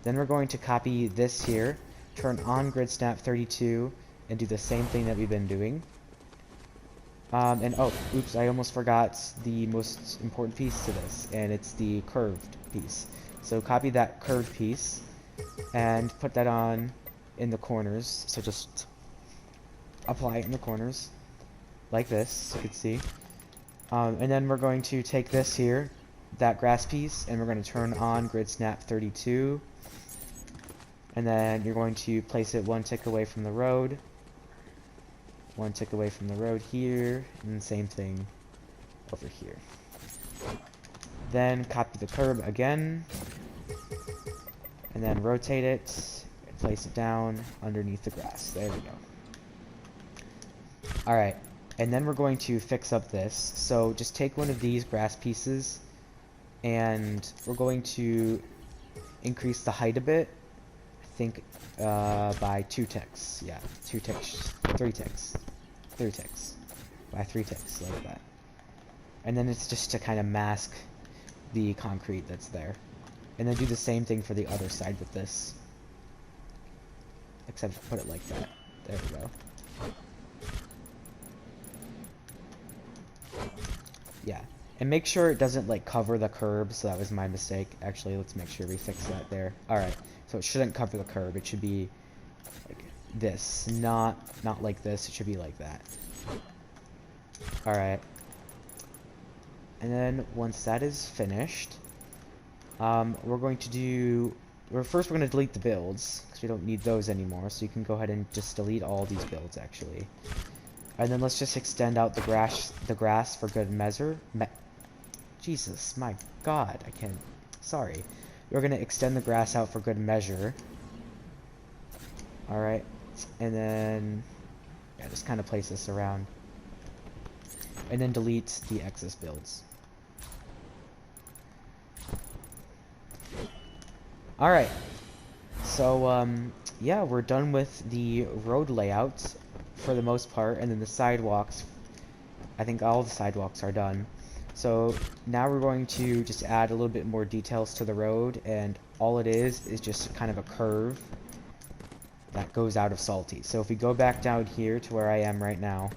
Then we're going to copy this here, turn on grid snap 32, and do the same thing that we've been doing. And oh, oops, I almost forgot the most important piece to this, and it's the curved piece. So copy that curved piece and put that on in the corners. So just apply it in the corners like this, you can see. And then we're going to take this here, that grass piece, and we're going to turn on grid snap 32. And then you're going to place it 1 tick away from the road. 1 tick away from the road here, and the same thing over here. Then copy the curb again, and then rotate it, and place it down underneath the grass. There we go. Alright, and then we're going to fix up this. So just take one of these grass pieces, and we're going to increase the height a bit. I think by 2 ticks. Yeah, 2 ticks, 3 ticks. 3 ticks. By 3 ticks, like that. And then it's just to kind of mask the concrete that's there. And then do the same thing for the other side with this. Except put it like that. There we go. Yeah. And make sure it doesn't like cover the curb, so that was my mistake. Actually, let's make sure we fix that there. Alright. So it shouldn't cover the curb. It should be like this. Not like this. It should be like that. Alright. And then once that is finished, we're going to do... First we're going to delete the builds, because we don't need those anymore. So you can go ahead and just delete all these builds, actually. And then let's just extend out the grass for good measure. Jesus, my God, I can't... Sorry. We're going to extend the grass out for good measure. Alright. And then... Yeah, just kind of place this around. And then delete the excess builds. Alright. So, yeah, we're done with the road layout for the most part. And then the sidewalks. I think all the sidewalks are done. So now we're going to just add a little bit more details to the road, and all it is just kind of a curve that goes out of Salty. So if we go back down here to where I am right now,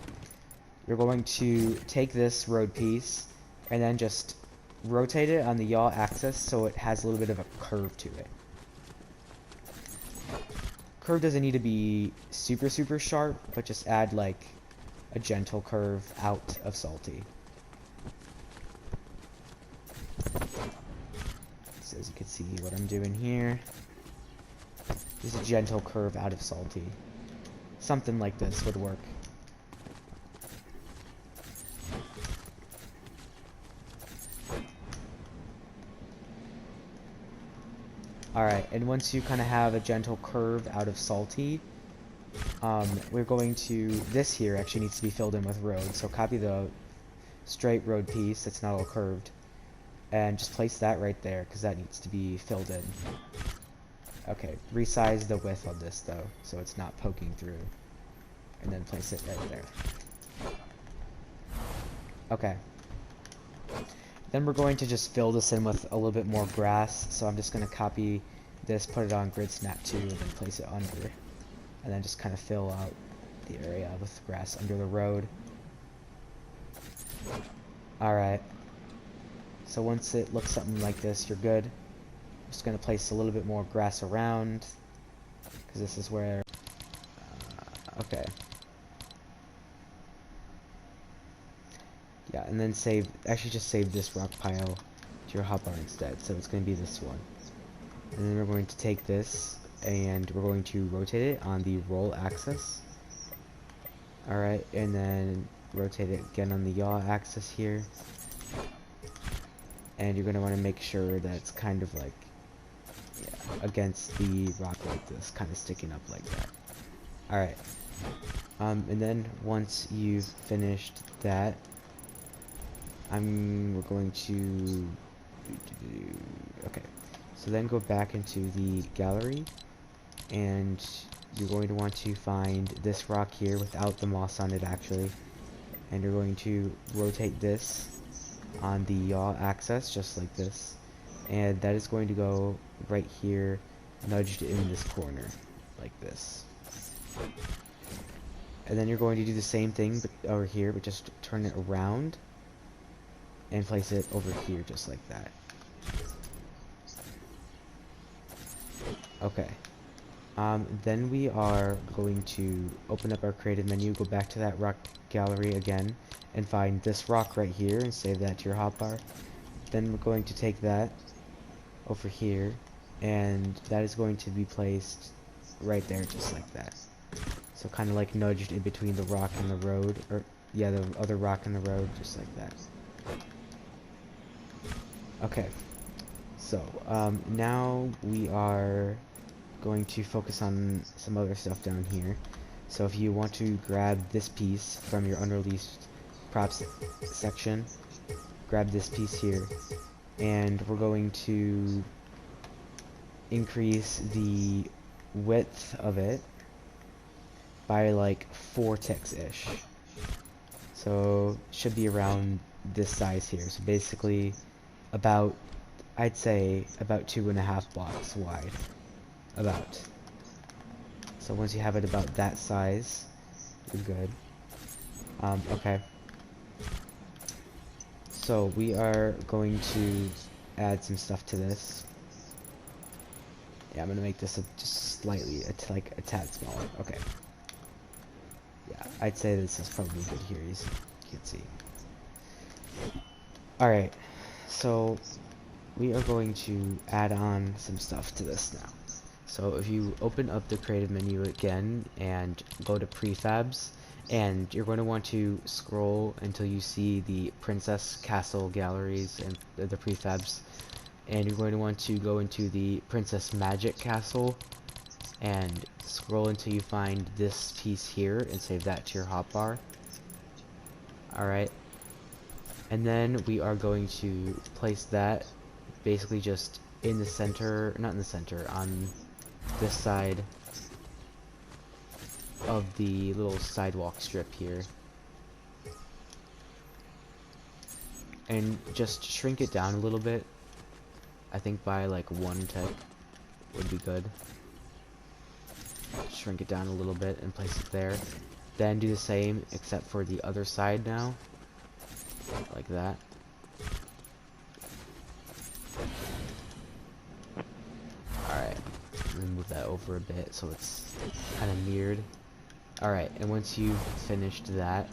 you're going to take this road piece and then just rotate it on the yaw axis so it has a little bit of a curve to it. Curve doesn't need to be super sharp, but just add like a gentle curve out of Salty. So as you can see what I'm doing here, just a gentle curve out of Salty. Something like this would work. Alright, and once you kind of have a gentle curve out of Salty, we're going to... This here actually needs to be filled in with road, so copy the straight road piece that's not all curved. And just place that right there, because that needs to be filled in. Okay, resize the width of this, though, so it's not poking through. And then place it right there. Okay. Then we're going to just fill this in with a little bit more grass, so I'm just going to copy this, put it on grid snap 2, and then place it under. And then just kind of fill out the area with grass under the road. Alright. So once it looks something like this, you're good. I'm just going to place a little bit more grass around, because this is where... okay. Yeah, and then save... Actually, just save this rock pile to your hotbar instead, so it's going to be this one. And then we're going to take this, and we're going to rotate it on the roll axis. Alright, and then rotate it again on the yaw axis here. And you're going to want to make sure that it's kind of like, yeah, against the rock like this, kind of sticking up like that. Alright. And then once you've finished that, we're going to... Okay. So then go back into the gallery, and you're going to want to find this rock here without the moss on it actually. And you're going to rotate this on the yaw axis, just like this, and that is going to go right here, nudged in this corner, like this. And then you're going to do the same thing but over here, but just turn it around and place it over here, just like that. Okay. Then we are going to open up our creative menu, go back to that rock gallery again, and find this rock right here, and save that to your hotbar. Then we're going to take that over here, and that is going to be placed right there, just like that. So kind of like nudged in between the rock and the road, or yeah, the other rock and the road, just like that. Okay, so now we are going to focus on some other stuff down here. So if you want to grab this piece from your unreleased props section, grab this piece here, and we're going to increase the width of it by like 4 ticks-ish. So should be around this size here. So basically about, I'd say about 2.5 blocks wide. About. So once you have it about that size, you're good. Okay. So we are going to add some stuff to this. Yeah, I'm gonna make this just slightly, like a tad smaller. Okay. Yeah, I'd say this is probably good here. You can see. All right. So we are going to add on some stuff to this now. So if you open up the creative menu again and go to prefabs, and you're going to want to scroll until you see the princess castle galleries and the prefabs, and you're going to want to go into the princess magic castle and scroll until you find this piece here and save that to your hotbar. Alright, and then we are going to place that basically just in the center, not in the center, on this side of the little sidewalk strip here. And just shrink it down a little bit. I think by like 1 tick would be good. Shrink it down a little bit and place it there. Then do the same except for the other side now. Like that. Alright. Let me move that over a bit so it's kind of mirrored. Alright, and once you've finished that,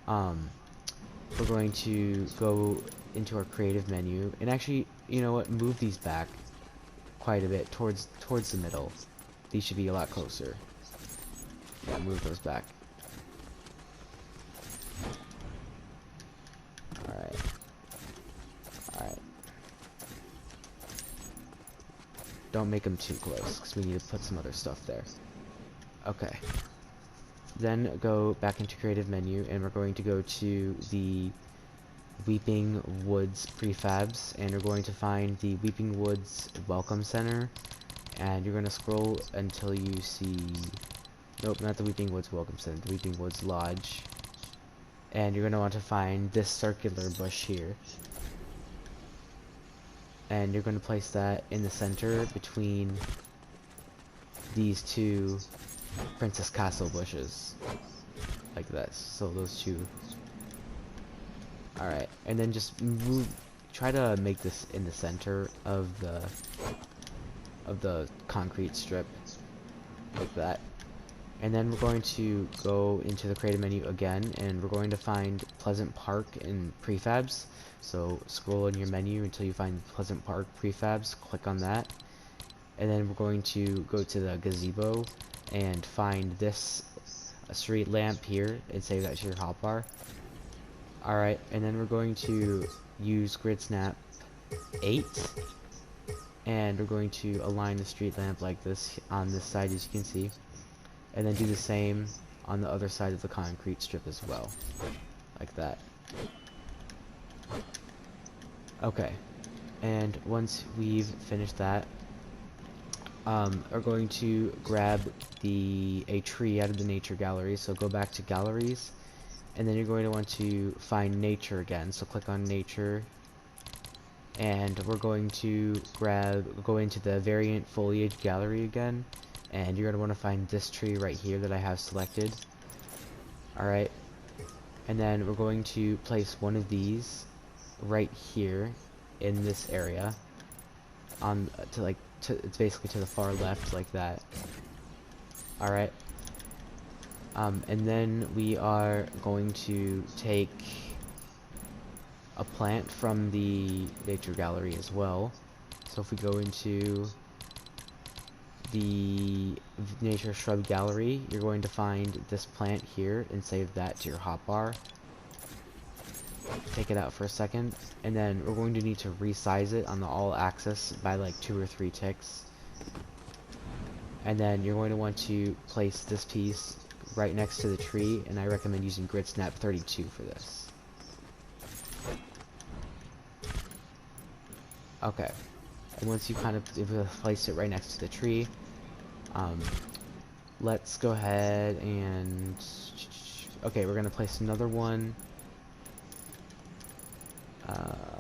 we're going to go into our creative menu, and actually, you know what, move these back quite a bit towards the middle. These should be a lot closer. Yeah, move those back. Alright. Alright. Don't make them too close, because we need to put some other stuff there. Okay. Then go back into creative menu, and we're going to go to the Weeping Woods prefabs, and you're going to find the Weeping Woods Welcome Center, and you're going to scroll until you see, nope, not the Weeping Woods Welcome Center, the Weeping Woods Lodge, and you're going to want to find this circular bush here, and you're going to place that in the center between these two Princess Castle bushes, like this. So those two. Alright, and then just move, try to make this in the center of the concrete strip, like that. And then we're going to go into the creative menu again, and we're going to find Pleasant Park in prefabs. So scroll in your menu until you find Pleasant Park prefabs, click on that, and then we're going to go to the gazebo and find this street lamp here and save that to your hotbar. Alright, and then we're going to use grid snap 8, and we're going to align the street lamp like this on this side, as you can see, and then do the same on the other side of the concrete strip as well, like that. Okay, and once we've finished that, are going to grab a tree out of the nature gallery. So go back to galleries, and then you're going to want to find nature again. So click on nature, and we're going to go into the variant foliage gallery again, and you're going to want to find this tree right here that I have selected. Alright, and then we're going to place one of these right here in this area on it's basically to the far left, like that. Alright. And then we are going to take a plant from the nature gallery as well. So if we go into the nature shrub gallery, you're going to find this plant here and save that to your hotbar. Take it out for a second, and then we're going to need to resize it on the all axis by like 2 or 3 ticks. And then you're going to want to place this piece right next to the tree, and I recommend using grid snap 32 for this. Okay, and once you kind of place it right next to the tree, let's go ahead and okay, we're gonna place another one.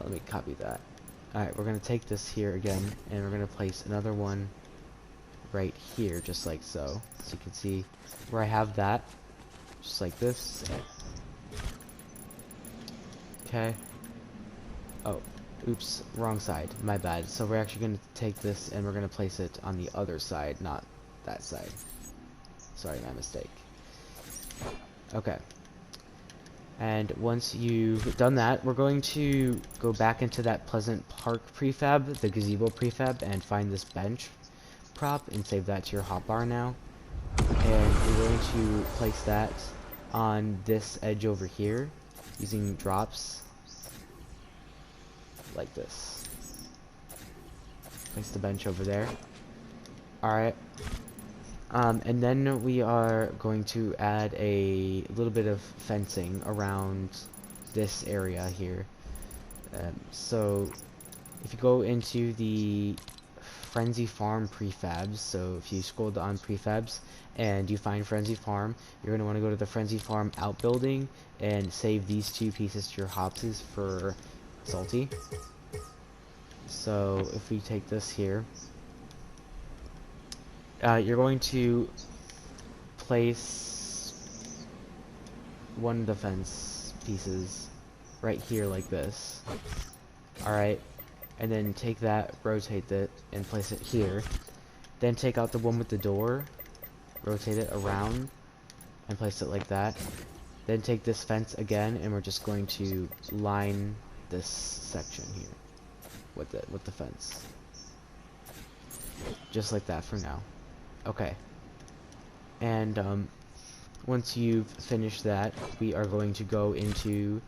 Let me copy that. Alright, we're gonna take this here again, and we're gonna place another one right here, just like so. So you can see where I have that, just like this. Okay. Oh, oops, wrong side, my bad. So we're actually gonna take this and we're gonna place it on the other side, not that side. Sorry, my mistake. Okay. And once you've done that, we're going to go back into that Pleasant Park prefab, the gazebo prefab, and find this bench prop and save that to your hotbar now. And we're going to place that on this edge over here using drops like this. Place the bench over there. Alright. And then we are going to add a little bit of fencing around this area here. So if you go into the Frenzy Farm prefabs, so if you scroll down prefabs and you find Frenzy Farm, you're going to want to go to the Frenzy Farm outbuilding and save these 2 pieces to your hopses for Salty. So if we take this here, you're going to place one of the fence pieces right here like this. Alright, and then take that, rotate it, and place it here. Then take out the one with the door, rotate it around, and place it like that. Then take this fence again, and we're just going to line this section here with the fence. Just like that for now. Okay. And once you've finished that, we are going to go into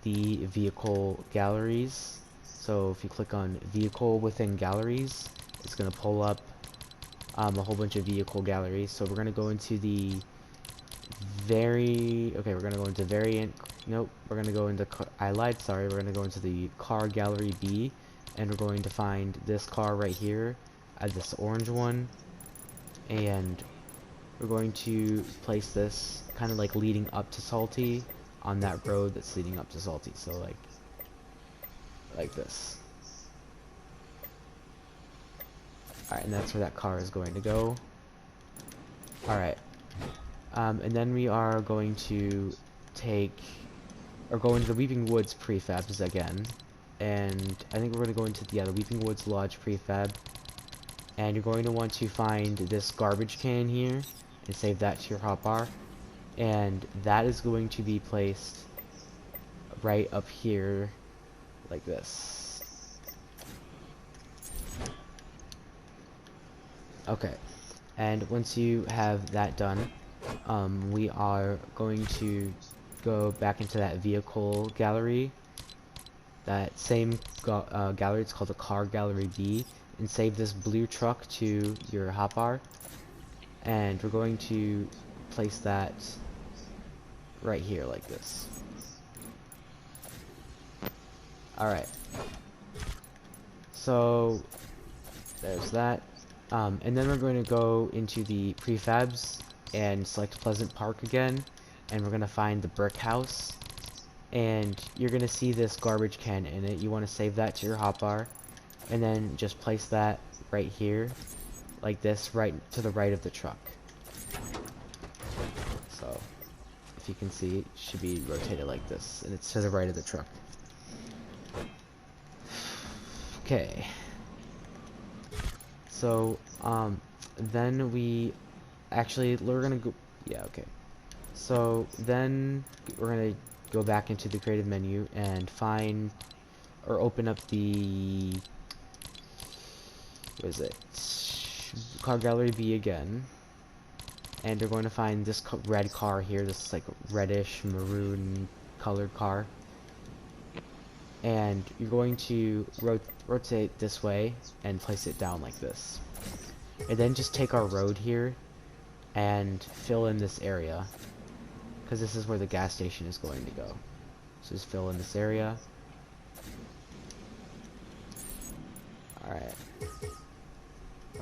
the vehicle galleries. So if you click on vehicle within galleries, it's going to pull up a whole bunch of vehicle galleries. So we're going to go into the we're going to go into variant, nope, we're going to go into, I lied, sorry, we're going to go into the car gallery B, and we're going to find this car right here, this orange one, and we're going to place this kind of like leading up to Salty on that road that's leading up to Salty. So like this. Alright, and that's where that car is going to go. Alright. And then we are going to go into the Weeping Woods prefabs again. And I think we're going to go into the Weeping Woods Lodge prefab. And you're going to want to find this garbage can here and save that to your hotbar. And that is going to be placed right up here like this. Okay. And once you have that done, we are going to go back into that vehicle gallery. That same gallery, it's called the car gallery B, and save this blue truck to your hotbar, and we're going to place that right here like this. Alright, so there's that, and then we're going to go into the prefabs and select Pleasant Park again, and we're going to find the brick house, and you're going to see this garbage can in it. You want to save that to your hotbar, and then just place that right here like this, right to the right of the truck. So if you can see, it should be rotated like this, and it's to the right of the truck. Okay, so then we're gonna go, yeah, okay, so then we're gonna go back into the creative menu and find or open up the, what is it, car gallery V again, and you're going to find this red car here, this like reddish maroon colored car, and you're going to rotate this way and place it down like this, and then just take our road here and fill in this area, because this is where the gas station is going to go. So just fill in this area. Alright.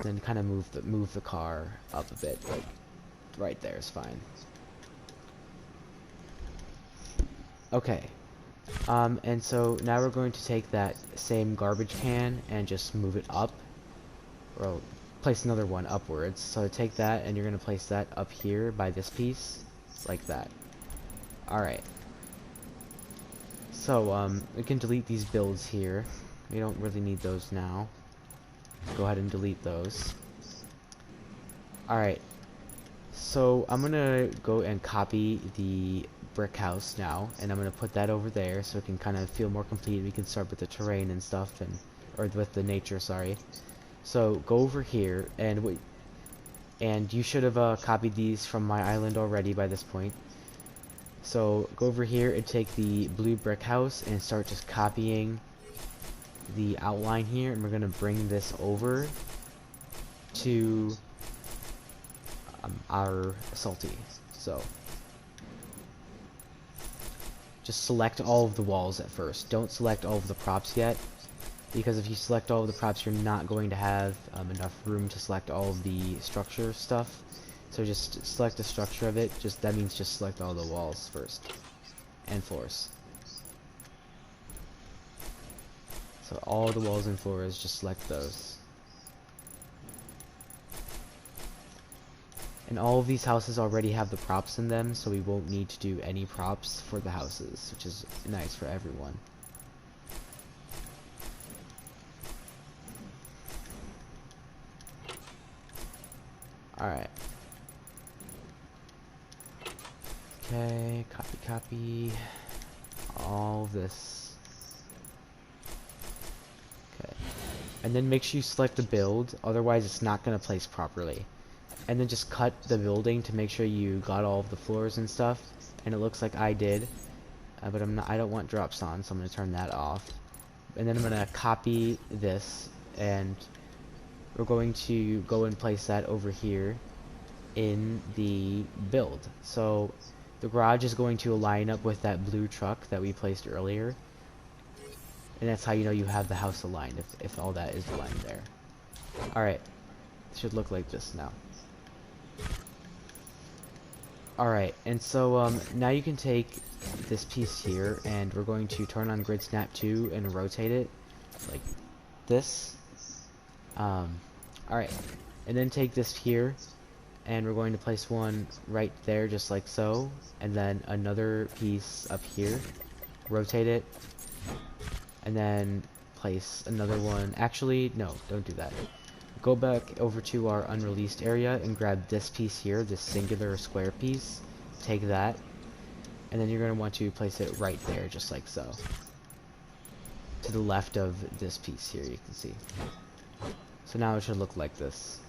Then kind of move the car up a bit, like right there is fine. Okay. And so now we're going to take that same garbage can and just move it up, or place another one upwards. So take that and you're going to place that up here by this piece, like that. Alright. So, we can delete these builds here. We don't really need those now. Go ahead and delete those. Alright. So, I'm gonna go and copy the brick house now, and I'm gonna put that over there so it can kind of feel more complete. We can start with the terrain and stuff, or with the nature, sorry. So, go over here, and you should have copied these from my island already by this point. So go over here and take the blue brick house and start just copying the outline here, and we're going to bring this over to our salty. So just select all of the walls at first. Don't select all of the props yet, because if you select all of the props, you're not going to have enough room to select all of the structure stuff. So just select the structure of it. That means just select all the walls first and floors. So all the walls and floors, just select those. And all of these houses already have the props in them, so we won't need to do any props for the houses, which is nice for everyone. Alright. Okay, copy all of this. Okay. And then make sure you select the build, otherwise it's not going to place properly. And then just cut the building to make sure you got all of the floors and stuff. And it looks like I did. But I don't want drops on, so I'm going to turn that off. And then I'm going to copy this, and we're going to go and place that over here in the build. So the garage is going to line up with that blue truck that we placed earlier, and that's how you know you have the house aligned, if all that is aligned there. Alright, it should look like this now. Alright, and so now you can take this piece here, and we're going to turn on grid snap 2 and rotate it like this. Alright, and then take this here, and we're going to place one right there, just like so, and then another piece up here, rotate it, and then place another one. Actually, no, don't do that. Go back over to our unreleased area and grab this piece here, this singular square piece, take that, and then you're going to want to place it right there, just like so, to the left of this piece here, you can see. So now it should look like this.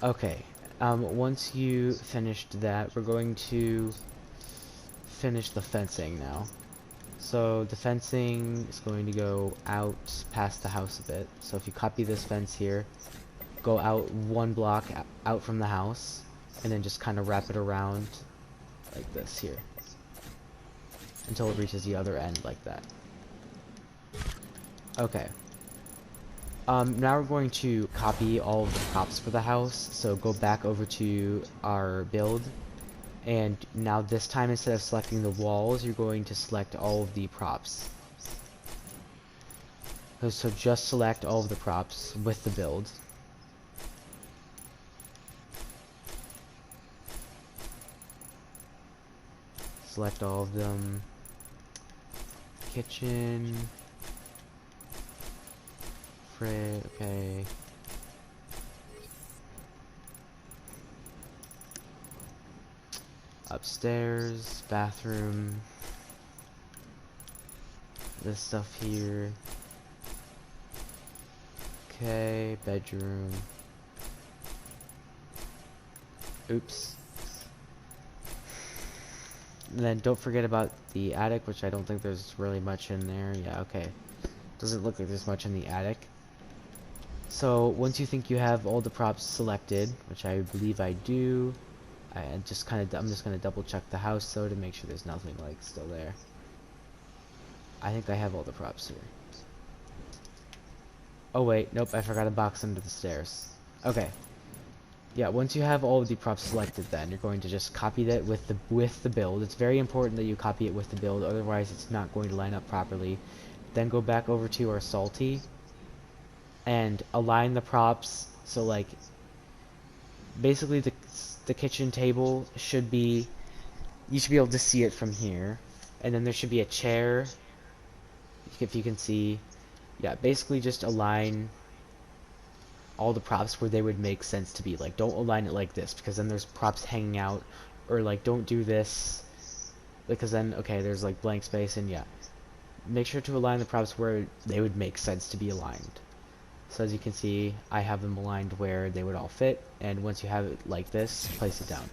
Okay, once you finished that, we're going to finish the fencing now. So the fencing is going to go out past the house a bit. So if you copy this fence here, go out one block out from the house, and then just kind of wrap it around like this here until it reaches the other end like that. Okay. Now we're going to copy all of the props for the house, so go back over to our build, and now this time instead of selecting the walls, you're going to select all of the props. So just select all of the props with the build. Select all of them. Kitchen. Okay. Upstairs, bathroom, this stuff here. Okay, bedroom. Oops. And then don't forget about the attic, which I don't think there's really much in there. Yeah, okay. Doesn't look like there's much in the attic. So once you think you have all the props selected, which I believe I do, I'm just gonna double check the house though to make sure there's nothing like still there. I think I have all the props here. Oh wait, nope, I forgot a box under the stairs. Okay. Yeah, once you have all of the props selected, then you're going to just copy that with the build. It's very important that you copy it with the build, otherwise it's not going to line up properly. Then go back over to our salty and align the props so like basically the kitchen table should be, you should be able to see it from here, and then there should be a chair if you can see. Yeah, basically just align all the props where they would make sense to be. Like, don't align it like this, because then there's props hanging out, or like don't do this because then okay there's like blank space. And yeah, make sure to align the props where they would make sense to be aligned. So as you can see, I have them aligned where they would all fit, and once you have it like this, place it down.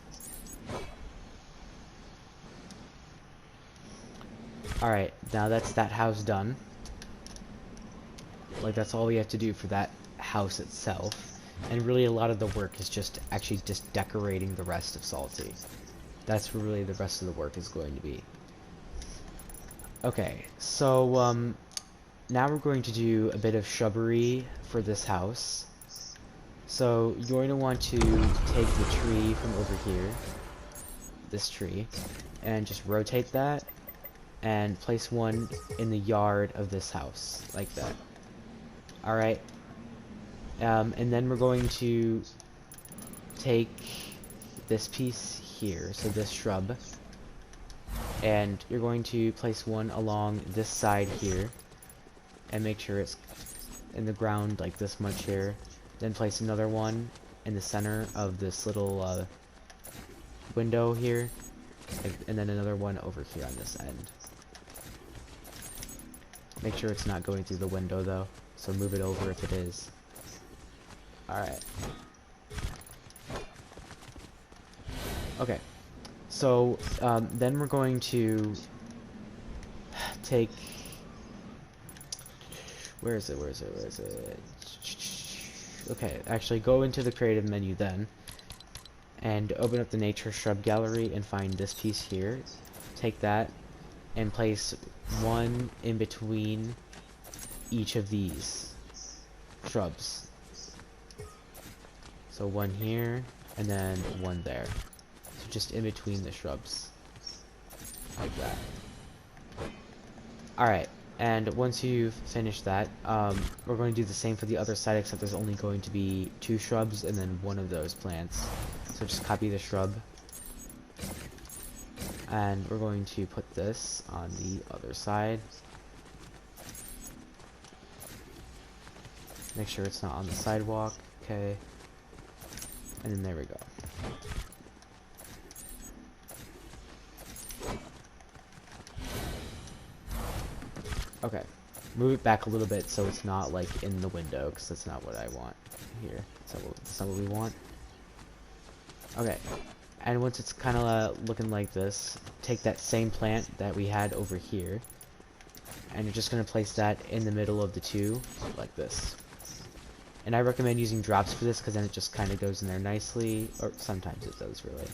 Alright, now that's that house done. Like, that's all we have to do for that house itself. And really a lot of the work is just actually just decorating the rest of Salty. That's where really the rest of the work is going to be. Okay, so now we're going to do a bit of shrubbery for this house. So you're going to want to take the tree from over here, this tree, and just rotate that and place one in the yard of this house, like that. Alright, and then we're going to take this piece here, so this shrub, and you're going to place one along this side here, and make sure it's in the ground like this much here. Then place another one in the center of this little window here, and then another one over here on this end. Make sure it's not going through the window though, so move it over if it is. Alright. Okay, so then we're going to take, where is it? Okay, actually go into the creative menu then, and open up the nature shrub gallery and find this piece here. Take that and place one in between each of these shrubs. So one here, and then one there. So just in between the shrubs. Like that. Alright, and once you've finished that, we're going to do the same for the other side, except there's only going to be 2 shrubs and then one of those plants. So just copy the shrub. And we're going to put this on the other side. Make sure it's not on the sidewalk. Okay. And then there we go. Okay. Move it back a little bit so it's not like in the window, because that's not what I want here. That's not what we want. Okay. And once it's kind of looking like this, take that same plant that we had over here, and you're just going to place that in the middle of the 2, like this. And I recommend using drops for this, because then it just kind of goes in there nicely, or sometimes it does, really.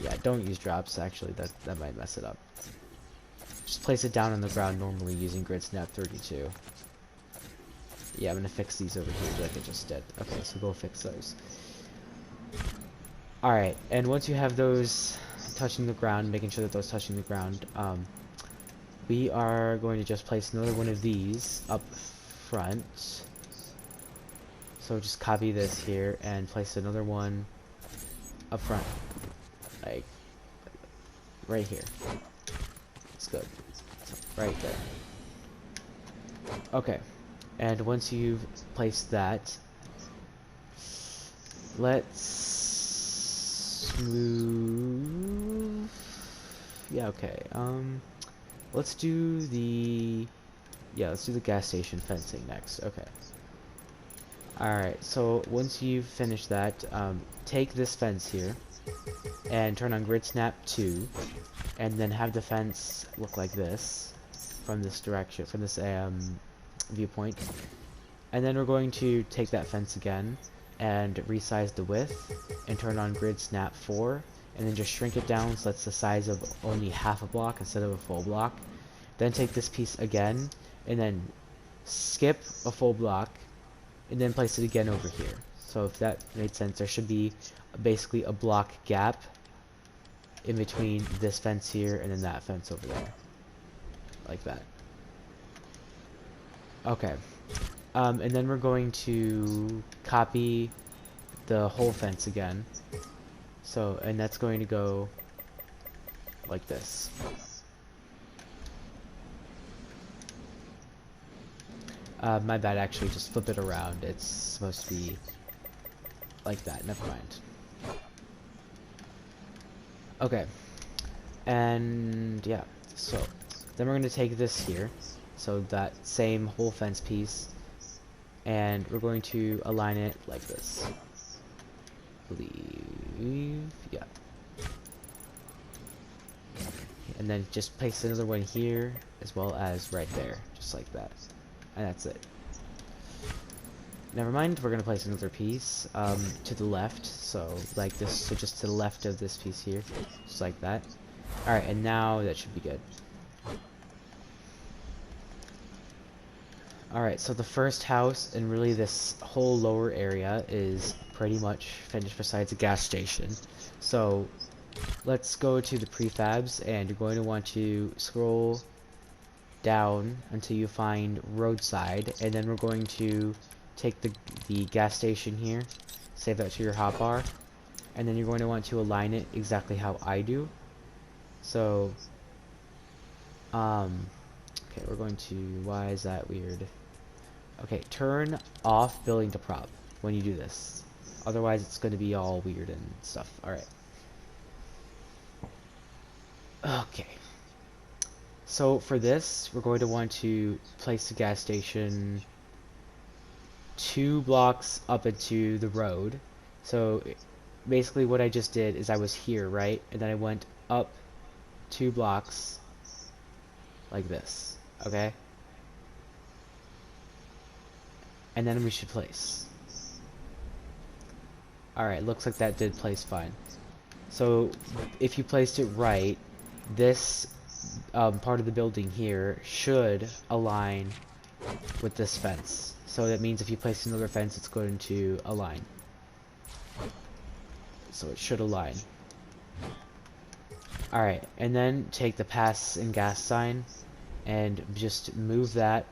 Yeah, don't use drops, actually, that might mess it up. Just place it down on the ground normally using Grid Snap 32. Yeah, I'm going to fix these over here like I just did. Okay, so go fix those. Alright, and once you have those touching the ground, making sure that those touching the ground, we are going to just place another one of these up front. So just copy this here and place another one up front, like right here. It's good. So, right there. Okay, and once you've placed that, let's move Yeah, okay. Let's do the gas station fencing next. Okay. Alright, so once you've finished that, take this fence here and turn on grid snap 2, and then have the fence look like this from this direction, from this viewpoint. And then we're going to take that fence again and resize the width and turn on grid snap 4, and then just shrink it down so that's the size of only half a block instead of a full block. Then take this piece again and then skip a full block and then place it again over here. So if that made sense, there should be basically a block gap in between this fence here and then that fence over there, like that. Okay, and then we're going to copy the whole fence again. So, and that's going to go like this. My bad, actually, just flip it around. It's supposed to be like that, never mind. Okay, and yeah, so then we're going to take this here, so that same whole fence piece, and we're going to align it like this. I believe, yeah. And then just place another one here, as well as right there, just like that. And that's it. Never mind, we're gonna place another piece to the left, so like this, so just to the left of this piece here, just like that. Alright, and now that should be good. Alright, so the first house, and really this whole lower area, is pretty much finished besides a gas station. So let's go to the prefabs, and you're going to want to scroll down until you find roadside, and then we're going to take the gas station here, save that to your hotbar, and then you're going to want to align it exactly how I do. So okay, we're going to, why is that weird? Okay, turn off building to prop when you do this, otherwise it's going to be all weird and stuff. Alright, okay, so for this we're going to want to place the gas station 2 blocks up into the road. So basically what I just did is I was here, right? And then I went up 2 blocks like this, okay? And then we should place. Alright, looks like that did place fine. So if you placed it right, this part of the building here should align with this fence. So that means if you place another fence, it's going to align. So it should align. Alright, and then take the pass and gas sign and just move that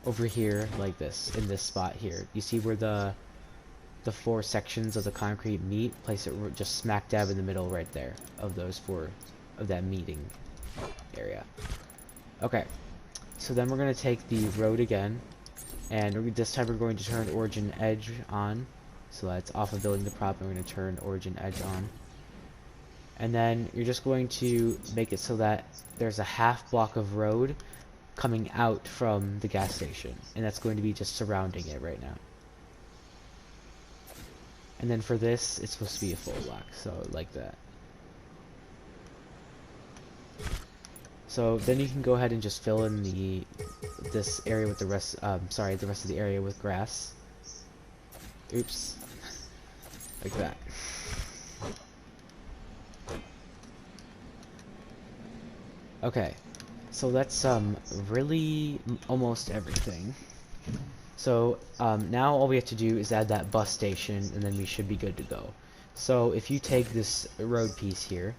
over here like this, in this spot here. You see where the 4 sections of the concrete meet? Place it just smack dab in the middle right there of those 4, of that meeting area. Okay. So then we're going to take the road again, and this time we're going to turn origin edge on. So that's off of building the prop, and we're going to turn origin edge on. And then you're just going to make it so that there's a half block of road coming out from the gas station, and that's going to be just surrounding it right now. And then for this, it's supposed to be a full block, so like that. So then you can go ahead and just fill in this area with the rest, the rest of the area with grass. Oops. Like that. Okay. So that's really almost everything. So now all we have to do is add that bus station, and then we should be good to go. So if you take this road piece here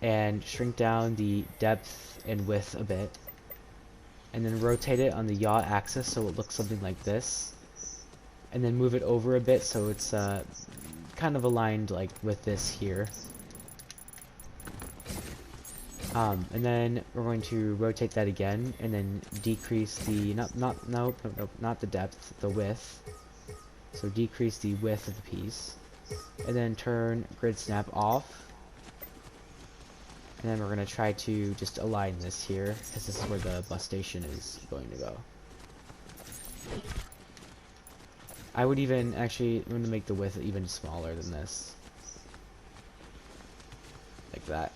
and shrink down the depth and width a bit, and then rotate it on the yaw axis so it looks something like this, and then move it over a bit so it's kind of aligned like with this here. And then we're going to rotate that again, and then decrease the not the depth, the width. So decrease the width of the piece, and then turn grid snap off. And then we're going to try to just align this here, because this is where the bus station is going to go. I would even, actually, I'm going to make the width even smaller than this. Like that.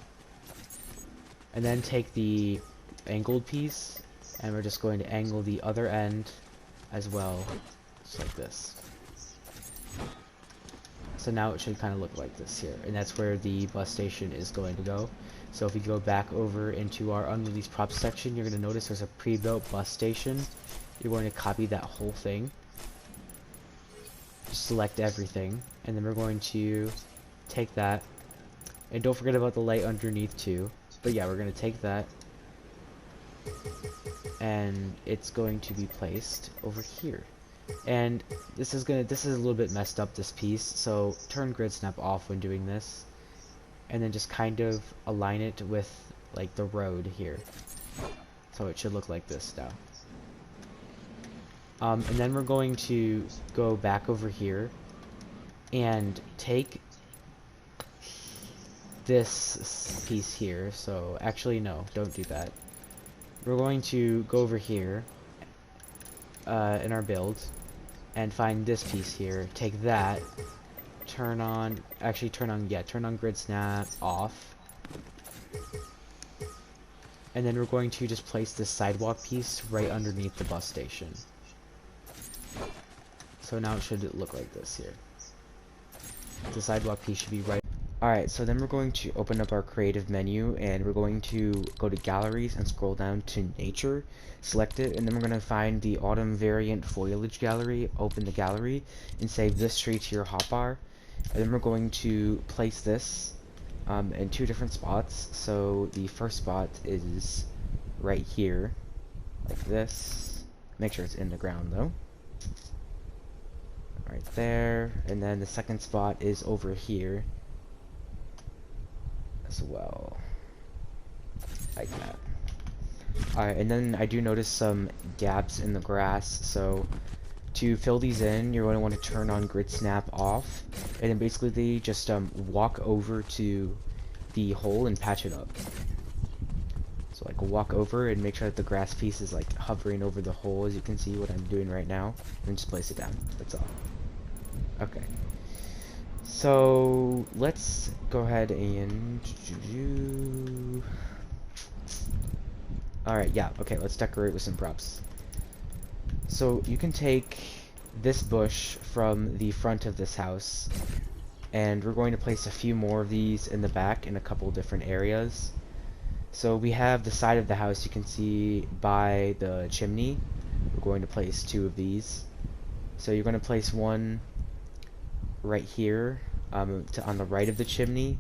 And then take the angled piece, and we're just going to angle the other end as well, just like this. So now it should kind of look like this here, and that's where the bus station is going to go. So if we go back over into our unreleased props section, you're going to notice there's a pre-built bus station. You're going to copy that whole thing, select everything, and then we're going to take that, and don't forget about the light underneath too. But yeah, we're going to take that, and it's going to be placed over here. And this is a little bit messed up, this piece, so turn grid snap off when doing this, and then just kind of align it with like the road here, so it should look like this now. And then we're going to go back over here and take this piece here. So actually no, don't do that. We're going to go over here in our build and find this piece here, take that, turn on grid snap off, and then we're going to just place this sidewalk piece right underneath the bus station. So now it should look like this here. The sidewalk piece should be right. Alright, so then we're going to open up our creative menu, and we're going to go to galleries and scroll down to nature, select it, and then we're going to find the autumn variant foliage gallery, open the gallery, and save this tree to your hotbar. And then we're going to place this in two different spots. So the first spot is right here, like this. Make sure it's in the ground though. Right there, and then the second spot is over here as well, like that. Alright, and then I do notice some gaps in the grass, so to fill these in, you're going to want to turn on grid snap off, and then basically just walk over to the hole and patch it up. So like walk over and make sure that the grass piece is like hovering over the hole, as you can see what I'm doing right now, and just place it down. That's all. Okay. So let's go ahead and alright, yeah, okay, let's decorate with some props. So you can take this bush from the front of this house, and we're going to place a few more of these in the back in a couple different areas. So we have the side of the house, you can see by the chimney. We're going to place two of these. So you're going to place one right here on the right of the chimney,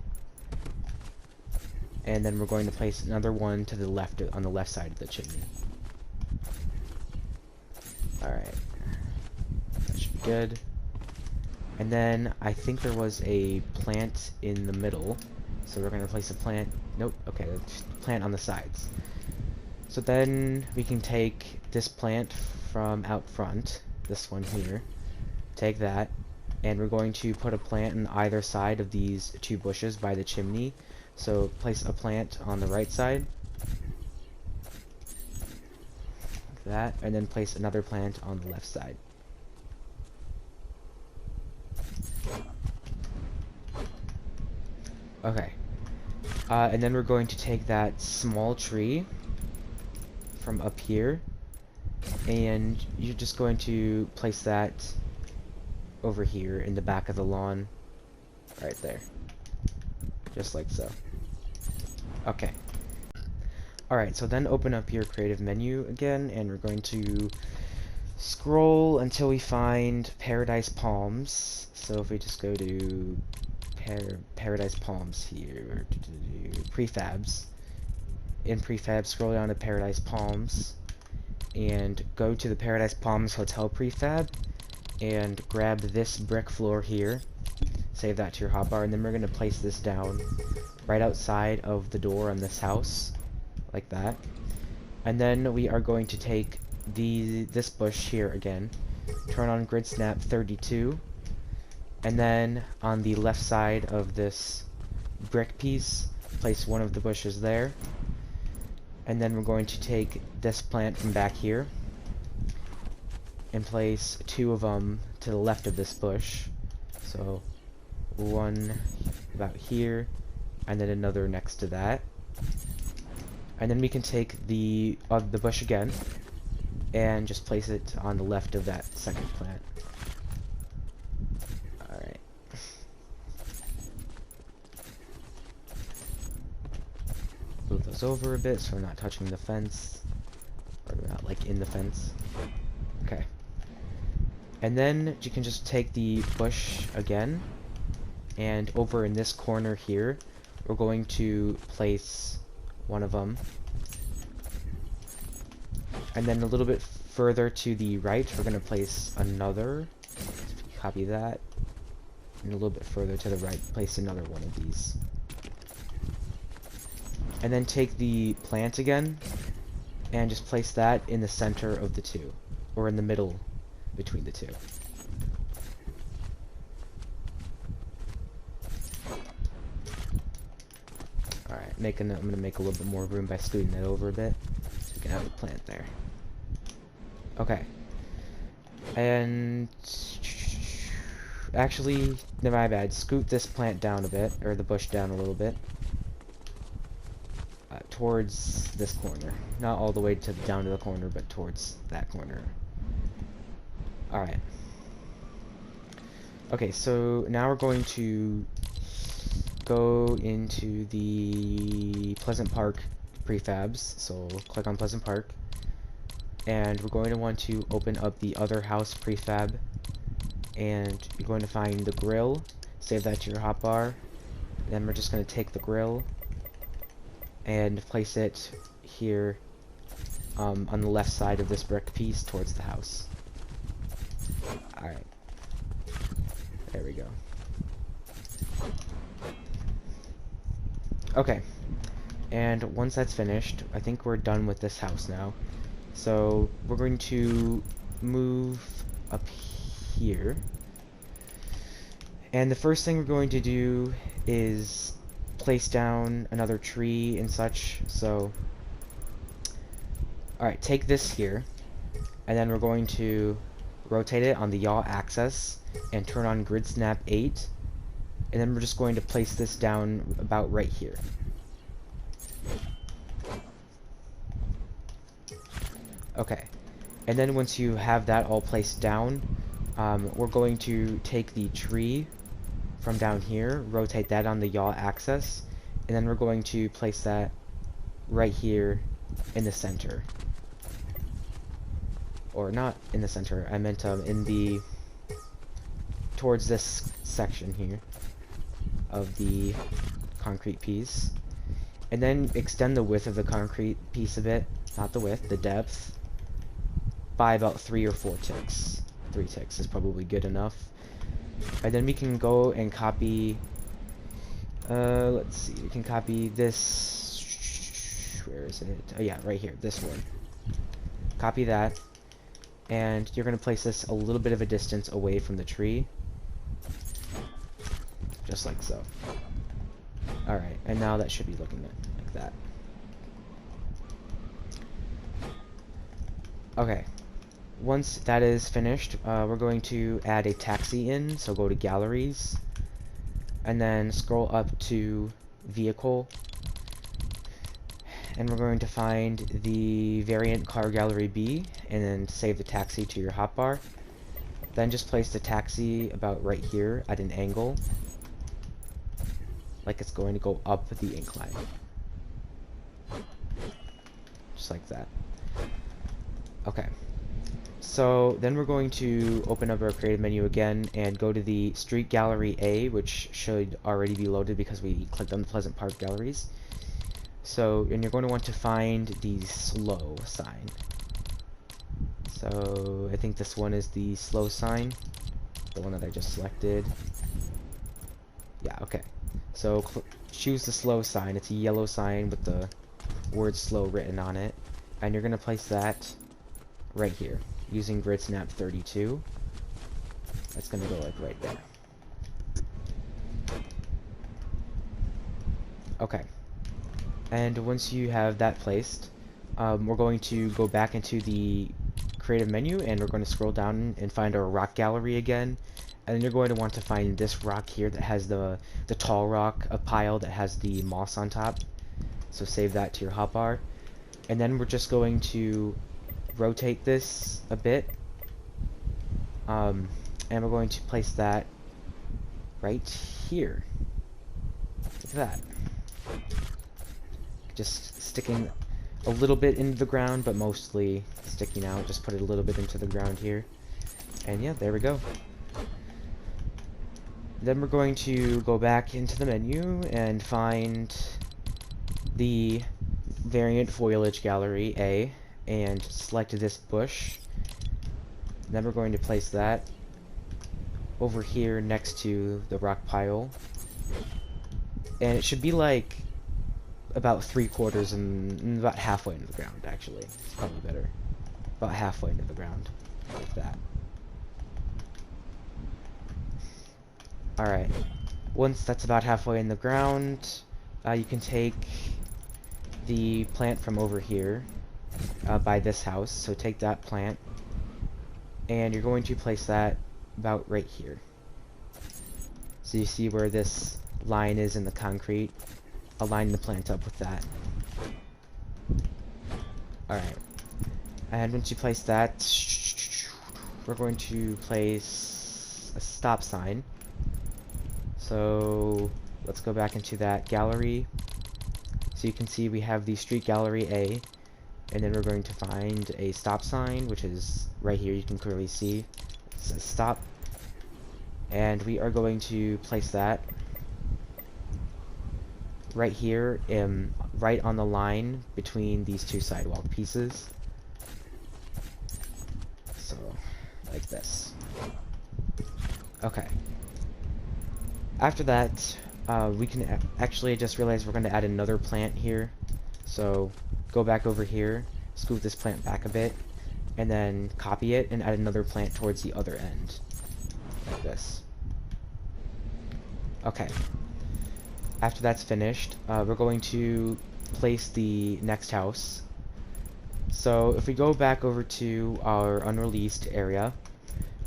and then we're going to place another one to the left, on the left side of the chimney. Alright, that should be good. And then I think there was a plant in the middle, so we're going to place a plant. Nope, okay, plant on the sides. So then we can take this plant from out front, this one here, take that, and we're going to put a plant on either side of these two bushes by the chimney. So place a plant on the right side, like that, and then place another plant on the left side. Okay, and then we're going to take that small tree from up here, and you're just going to place that over here in the back of the lawn, right there, just like so. Okay. Alright, so then open up your creative menu again, and we're going to scroll until we find Paradise Palms. So if we just go to Paradise Palms here, prefabs, in prefab, scroll down to Paradise Palms, and go to the Paradise Palms Hotel prefab, and grab this brick floor here, save that to your hotbar, and then we're going to place this down right outside of the door on this house, like that. And then we are going to take this bush here again, turn on grid snap 32, and then on the left side of this brick piece, place one of the bushes there. And then we're going to take this plant from back here and place two of them to the left of this bush. So one about here, and then another next to that. And then we can take the bush again and just place it on the left of that second plant. Alright. Move those over a bit so we're not touching the fence. Or not like in the fence. Okay. And then you can just take the bush again, and over in this corner here, we're going to place one of them. And then a little bit further to the right, we're going to place another. Copy that. And a little bit further to the right, place another one of these. And then take the plant again, and just place that in the center of the two, or in the middle between the two. Alright, I'm going to make a little bit more room by scooting it over a bit, so we can have the plant there. Okay. And actually, no, my bad. Scoot this plant down a bit, or the bush down a little bit, towards this corner. Not all the way down to the corner, but towards that corner. Alright. Okay, so now we're going to go into the Pleasant Park prefabs. So click on Pleasant Park, and we're going to want to open up the other house prefab, and you're going to find the grill, save that to your hotbar. Then we're just going to take the grill and place it here on the left side of this brick piece towards the house. Alright. There we go. Okay. And once that's finished, I think we're done with this house now. So we're going to move up here. And the first thing we're going to do is place down another tree and such. So, alright, take this here, and then we're going to rotate it on the yaw axis and turn on grid snap 8, and then we're just going to place this down about right here. Okay, and then once you have that all placed down, we're going to take the tree from down here, rotate that on the yaw axis, and then we're going to place that right here in the center. Or not in the center, I meant in the towards this section here of the concrete piece. And then extend the width of the concrete piece a bit, not the width, the depth, by about 3 or 4 ticks. 3 ticks is probably good enough. And then we can go and copy, let's see, we can copy this, where is it? Oh yeah, right here, this one. Copy that, and you're going to place this a little bit of a distance away from the tree. Just like so. Alright, and now that should be looking like that. Okay. Once that is finished, we're going to add a taxi in, so go to Galleries, and then scroll up to Vehicle, and we're going to find the variant Car Gallery B, and then save the taxi to your hotbar. Then just place the taxi about right here at an angle, like it's going to go up the incline. Just like that. Okay. So then we're going to open up our creative menu again and go to the Street Gallery A, which should already be loaded because we clicked on the Pleasant Park galleries. So, and you're going to want to find the slow sign. So I think this one is the slow sign, the one that I just selected. Yeah, okay. So choose the slow sign. It's a yellow sign with the word slow written on it, and you're going to place that right here using grid snap 32. That's going to go like right there. Okay, And once you have that placed, we're going to go back into the creative menu and we're going to scroll down and find our rock gallery again. And then you're going to want to find this rock here that has the tall rock, a pile that has the moss on top. So save that to your hotbar. And then we're just going to rotate this a bit. And we're going to place that right here. Like that. Just sticking a little bit into the ground, but mostly sticking out. Just put it a little bit into the ground here. And yeah, there we go. Then we're going to go back into the menu and find the variant foliage gallery A and select this bush. Then we're going to place that over here next to the rock pile. And it should be like about 3/4 and about halfway into the ground, actually. It's probably better. About halfway into the ground. Like that. Alright. Once that's about halfway in the ground, you can take the plant from over here by this house. So take that plant. And you're going to place that about right here. So you see where this line is in the concrete? Align the plant up with that. Alright. And once you place that, we're going to place a stop sign. So let's go back into that gallery. So you can see we have the street gallery A. And then we're going to find a stop sign, which is right here. You can clearly see it says stop. And we are going to place that right here, right on the line between these two sidewalk pieces. So, like this. Okay. After that, we can actually, I just realized we're going to add another plant here. So, go back over here, scoot this plant back a bit, and then copy it and add another plant towards the other end. Like this. Okay. After that's finished, we're going to place the next house. So if we go back over to our unreleased area,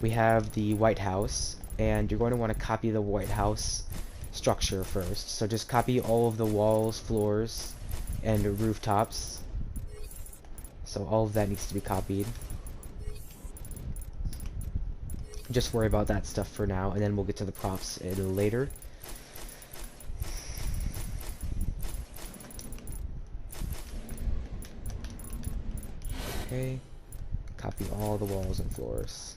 we have the White House, and you're going to want to copy the White House structure first. So just copy all of the walls, floors, and rooftops. So all of that needs to be copied. Just worry about that stuff for now, and then we'll get to the props a little later. Okay, copy all the walls and floors.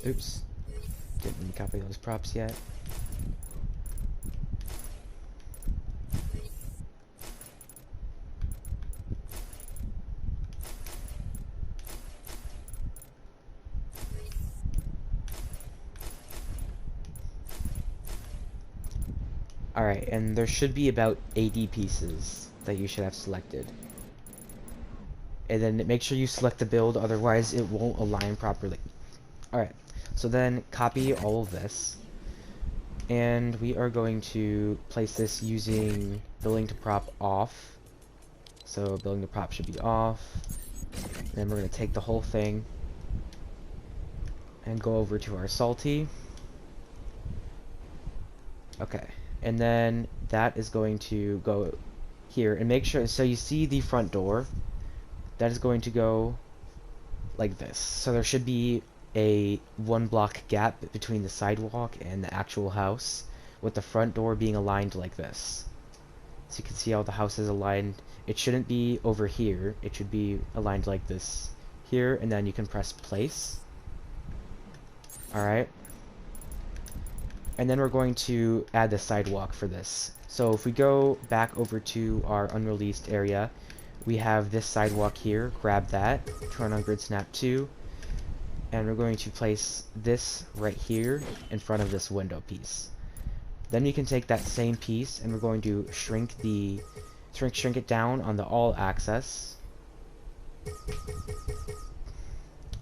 Oops, didn't copy those props yet. Alright, and there should be about 80 pieces that you should have selected. And then make sure you select the build, otherwise it won't align properly. Alright, so then copy all of this. And we are going to place this using building to prop off. So building to prop should be off. And then we're going to take the whole thing and go over to our salty. Okay. And then that is going to go here, and make sure, so you see the front door, that is going to go like this. So there should be a 1-block gap between the sidewalk and the actual house, with the front door being aligned like this. So you can see how the house is aligned. It shouldn't be over here, it should be aligned like this here, and then you can press place. Alright. And then we're going to add the sidewalk for this. So if we go back over to our unreleased area, we have this sidewalk here. Grab that, turn on grid snap 2, and we're going to place this right here in front of this window piece. Then we can take that same piece and we're going to shrink the shrink it down on the all access.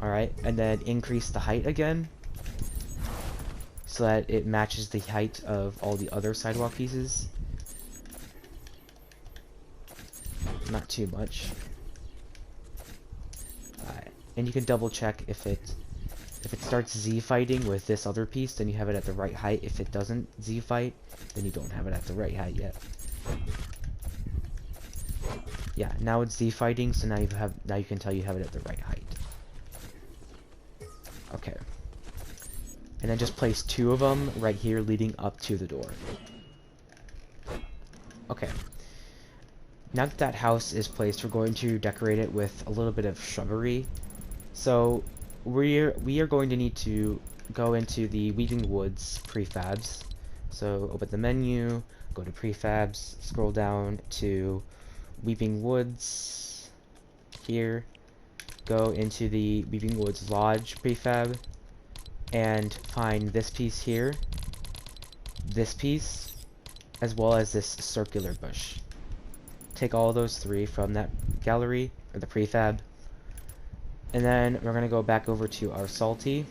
Alright, and then increase the height again, so that it matches the height of all the other sidewalk pieces. Not too much. Alright, and you can double check if it starts Z fighting with this other piece, then you have it at the right height. If it doesn't Z fight, then you don't have it at the right height yet. Yeah, now it's Z fighting, so now you can tell you have it at the right height. Okay. And then just place 2 of them right here leading up to the door. Okay. Now that that house is placed, we're going to decorate it with a little bit of shrubbery. So we are going to need to go into the Weaving Woods prefabs. So open the menu, go to prefabs, scroll down to Weaving Woods here, go into the Weaving Woods Lodge prefab, and find this piece here, this piece, as well as this circular bush. Take all those 3 from that gallery, or the prefab, and then we're going to go back over to our salty,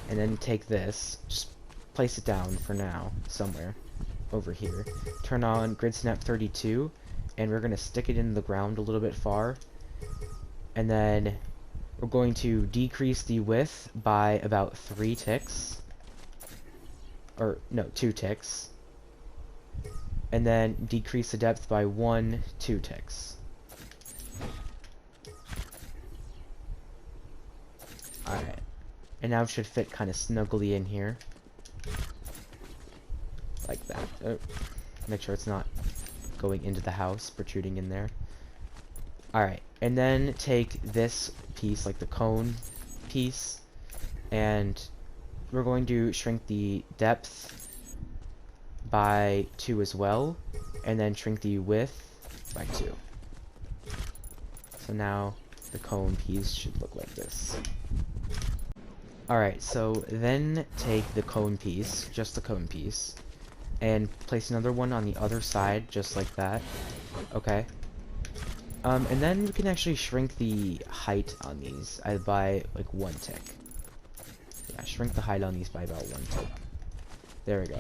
and then take this, just place it down for now, somewhere over here. Turn on Grid Snap 32, and we're going to stick it in the ground a little bit far, and then we're going to decrease the width by about 3 ticks, or no, 2 ticks, and then decrease the depth by 2 ticks. Alright, and now it should fit kind of snugly in here, like that. Oh, make sure it's not going into the house, protruding in there. Alright, and then take this piece, like the cone piece, and we're going to shrink the depth by 2 as well, and then shrink the width by 2. So now the cone piece should look like this. Alright, so then take the cone piece, just the cone piece, and place another one on the other side, just like that. Okay. And then we can actually shrink the height on these by like 1 tick. Yeah, shrink the height on these by about 1 tick. There we go.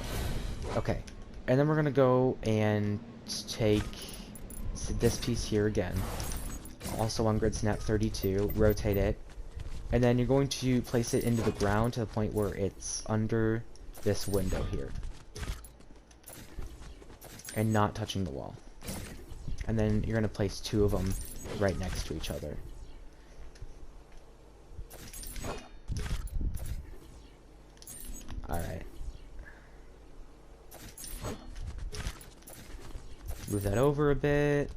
Okay. And then we're gonna go and take this piece here again, also on Grid Snap 32, rotate it, and then you're going to place it into the ground to the point where it's under this window here, and not touching the wall. And then you're going to place 2 of them right next to each other. Alright. Move that over a bit.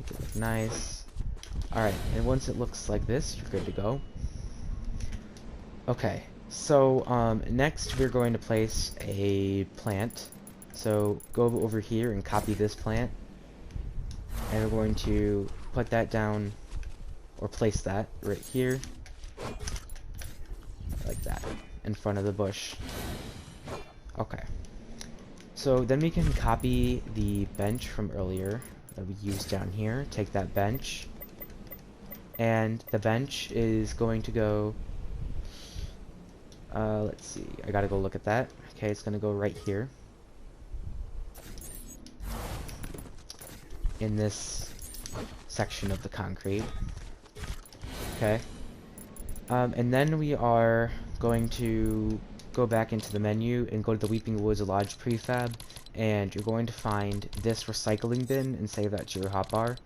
Make it look nice. Alright, and once it looks like this, you're good to go. Okay, so next we're going to place a plant. So go over here and copy this plant, and we're going to put that down, or place that right here, like that, in front of the bush. Okay. So then we can copy the bench from earlier that we used down here, take that bench, and the bench is going to go, let's see, I gotta go look at that. Okay, it's gonna go right here, in this section of the concrete. Okay. And then we are going to go back into the menu and go to the Weeping Woods Lodge prefab, and you're going to find this recycling bin and save that to your hotbar.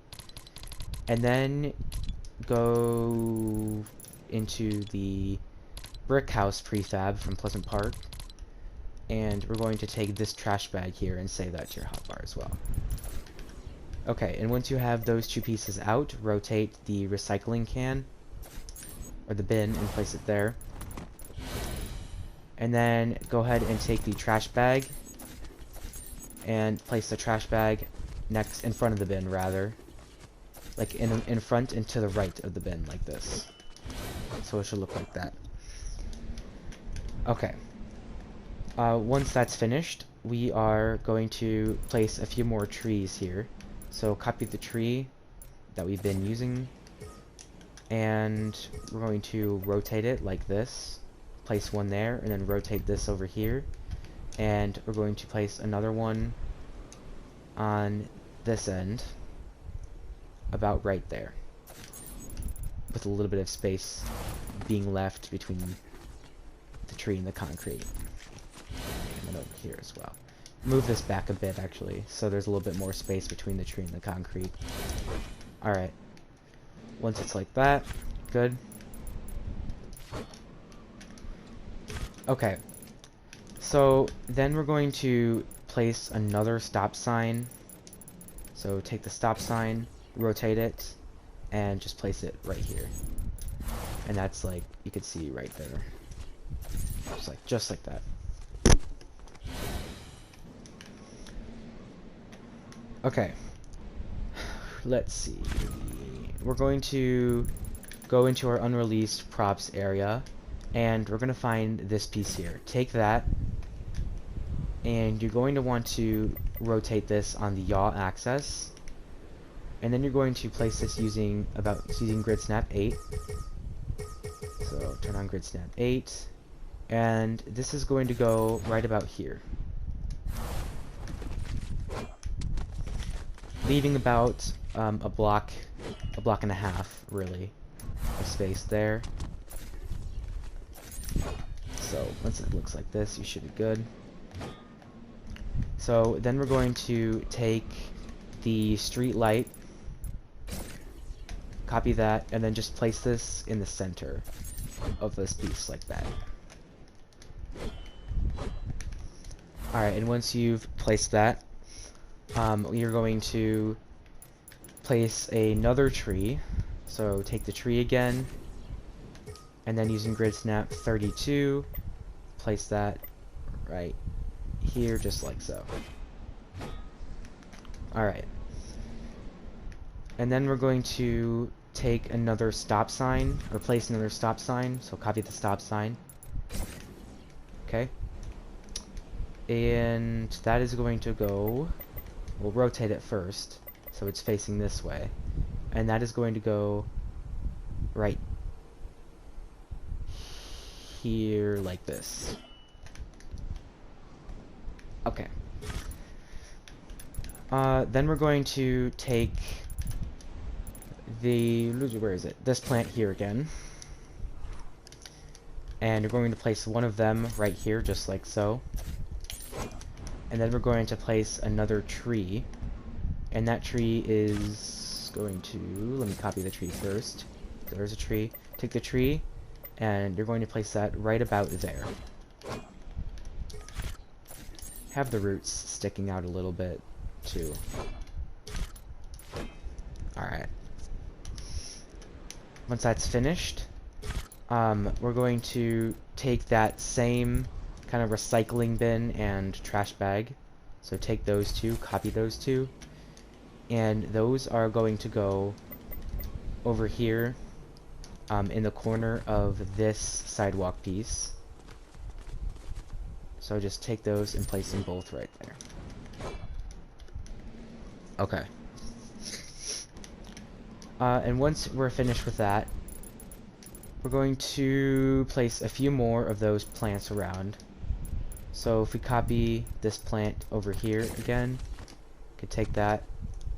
And then go into the brick house prefab from Pleasant Park, and we're going to take this trash bag here and save that to your hotbar as well. Okay, and once you have those 2 pieces out, rotate the recycling can, or the bin, and place it there. And then go ahead and take the trash bag, and place the trash bag next, in front of the bin, rather. Like in front and to the right of the bin, like this. So it should look like that. Okay. Once that's finished, we are going to place a few more trees here. So copy the tree that we've been using, and we're going to rotate it like this. Place one there, and then rotate this over here. And we're going to place another one on this end, about right there, with a little bit of space being left between the tree and the concrete. And then over here as well. Move this back a bit, actually, so there's a little bit more space between the tree and the concrete. Alright. Once it's like that, good. Okay. So, then we're going to place another stop sign. So, take the stop sign, rotate it, and just place it right here. And that's like, you can see right there. Just like that. Okay. Let's see. We're going to go into our unreleased props area, and we're going to find this piece here. Take that, and you're going to want to rotate this on the yaw axis, and then you're going to place this using grid snap 8. So turn on grid snap 8, and this is going to go right about here, leaving about a block and a half, really, of space there. So once it looks like this, you should be good. So then we're going to take the street light, copy that, and then just place this in the center of this piece like that. Alright, and once you've placed that, you're going to place another tree. So take the tree again, and then using grid snap 32, place that right here, just like so. Alright. And then we're going to take another stop sign, or place another stop sign, so copy the stop sign. Okay. And that is going to go, we'll rotate it first, so it's facing this way. And that is going to go right here, like this. Okay. Then we're going to take where is it? This plant here again. And we're going to place one of them right here, just like so. And then we're going to place another tree. And that tree is going to, let me copy the tree first. There's a tree. Take the tree, and you're going to place that right about there. Have the roots sticking out a little bit, too. Alright. Once that's finished, we're going to take that same kind of recycling bin and trash bag. So take those two, copy those two, and those are going to go over here in the corner of this sidewalk piece. So just take those and place them both right there. Okay. And once we're finished with that, we're going to place a few more of those plants around. So if we copy this plant over here again, we could take that,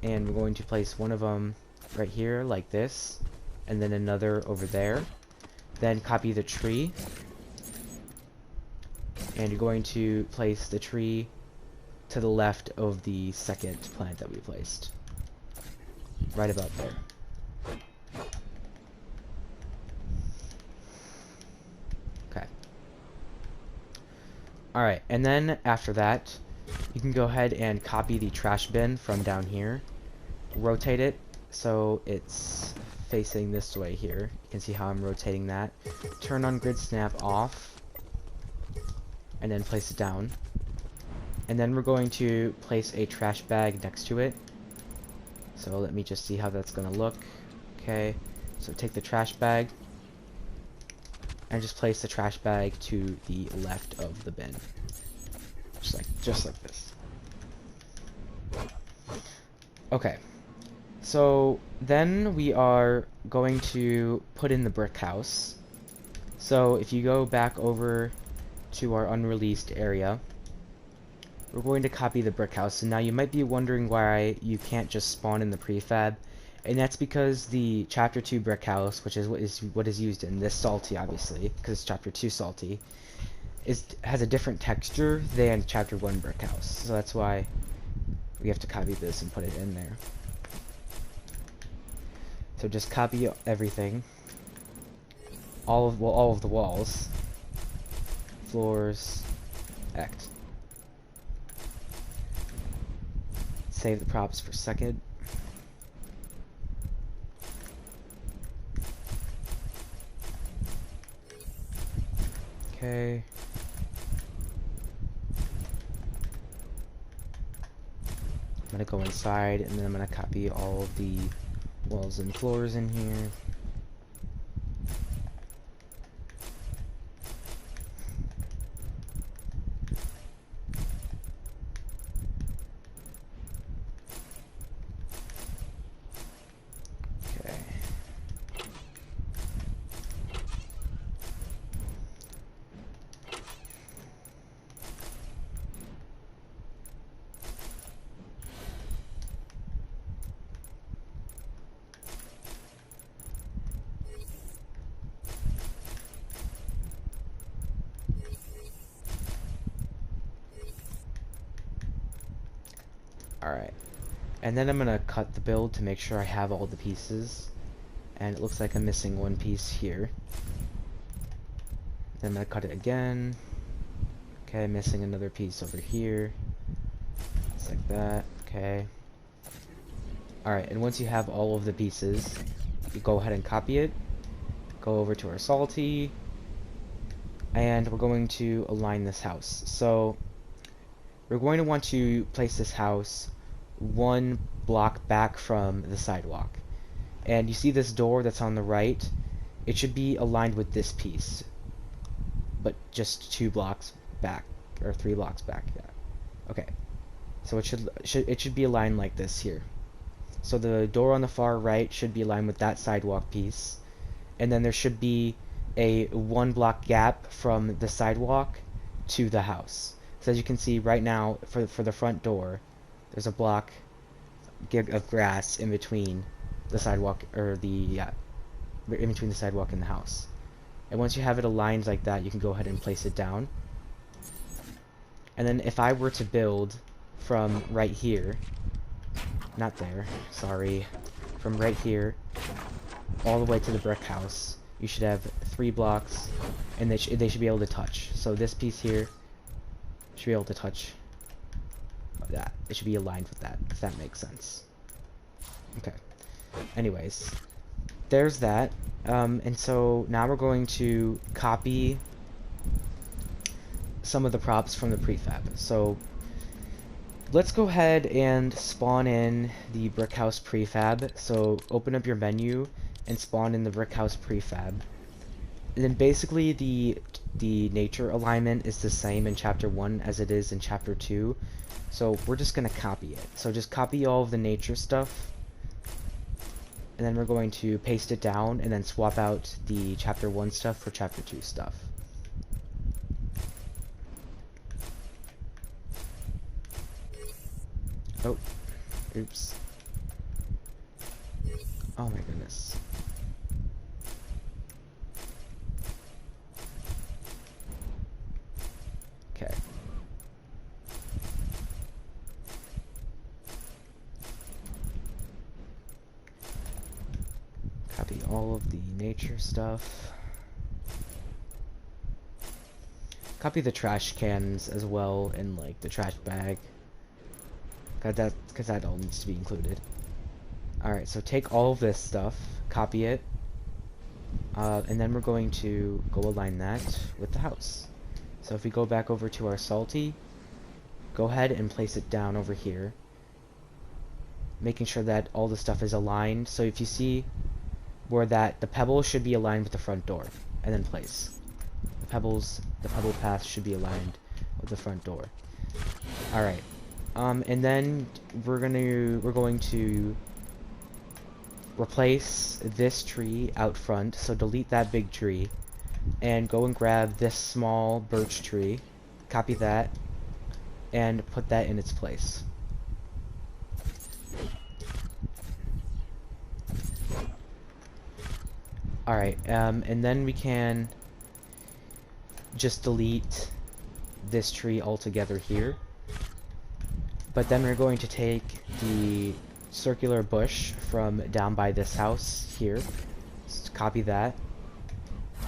and we're going to place one of them right here like this, and then another over there. Then copy the tree, and you're going to place the tree to the left of the second plant that we placed, right about there. Okay. Alright, and then after that, you can go ahead and copy the trash bin from down here, rotate it so it's facing this way here. You can see how I'm rotating that. Turn on grid snap off, and then place it down. And then we're going to place a trash bag next to it. So let me just see how that's going to look. Okay, so take the trash bag, and just place the trash bag to the left of the bin. just like this. Okay, so then we are going to put in the brick house. So if you go back over to our unreleased area, we're going to copy the brick house. And now you might be wondering why you can't just spawn in the prefab, and that's because the Chapter 2 brick house, which is what is used in this salty, obviously, because it's Chapter 2 salty, has a different texture than Chapter 1 brick house. So that's why we have to copy this and put it in there. So just copy everything, all of the walls, floors, act. Save the props for a second. Okay. I'm gonna go inside, and then I'm gonna copy all of the walls and floors in here. Okay. Alright, and then I'm gonna cut the build to make sure I have all the pieces, and it looks like I'm missing one piece here. Then I'm gonna cut it again. Okay, missing another piece over here. Just like that. Okay. Alright, and once you have all of the pieces, you go ahead and copy it. Go over to our salty, and we're going to align this house. So we're going to want to place this house one block back from the sidewalk. And you see this door that's on the right? It should be aligned with this piece, but just 2 blocks back, or 3 blocks back. Yeah. Okay. So it should be aligned like this here. So the door on the far right should be aligned with that sidewalk piece, and then there should be a 1 block gap from the sidewalk to the house. So as you can see right now, for the front door, there's a block of grass in between the sidewalk, or in between the sidewalk and the house. And once you have it aligned like that, you can go ahead and place it down. And then if I were to build from right here, not there, sorry, from right here all the way to the brick house, you should have 3 blocks, and they should be able to touch. So this piece here should be able to touch that. It should be aligned with that, if that makes sense. Okay. Anyways, there's that. And so now we're going to copy some of the props from the prefab. So let's go ahead and spawn in the brick house prefab. So open up your menu and spawn in the brick house prefab. And then basically the nature alignment is the same in Chapter 1 as it is in Chapter 2. So we're just going to copy it. So just copy all of the nature stuff, and then we're going to paste it down and then swap out the Chapter 1 stuff for Chapter 2 stuff. Oh, oops. Oh my goodness. Okay. Copy all of the nature stuff. Copy the trash cans as well, and like the trash bag. Because that all needs to be included. Alright, so take all of this stuff, copy it, and then we're going to go align that with the house. So if we go back over to our salty, go ahead and place it down over here, making sure that all the stuff is aligned. So if you see where the pebble should be aligned with the front door, and then place. The pebble path should be aligned with the front door. Alright. And then we're going to replace this tree out front, so delete that big tree, and go and grab this small birch tree, copy that, and put that in its place. Alright, and then we can just delete this tree altogether here. But then we're going to take the circular bush from down by this house here, just copy that,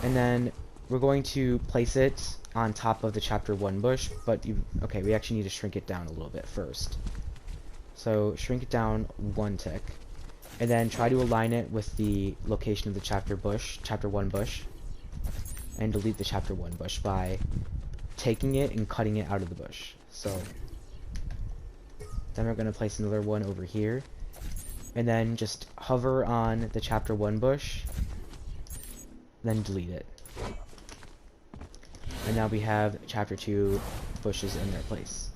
and then we're going to place it on top of the chapter 1 bush, but okay, we actually need to shrink it down a little bit first. So shrink it down 1 tick, and then try to align it with the location of the chapter 1 bush, and delete the chapter 1 bush by taking it and cutting it out of the bush. So then we're going to place another one over here, and then just hover on the chapter 1 bush, then delete it. And now we have chapter 2 bushes in their place.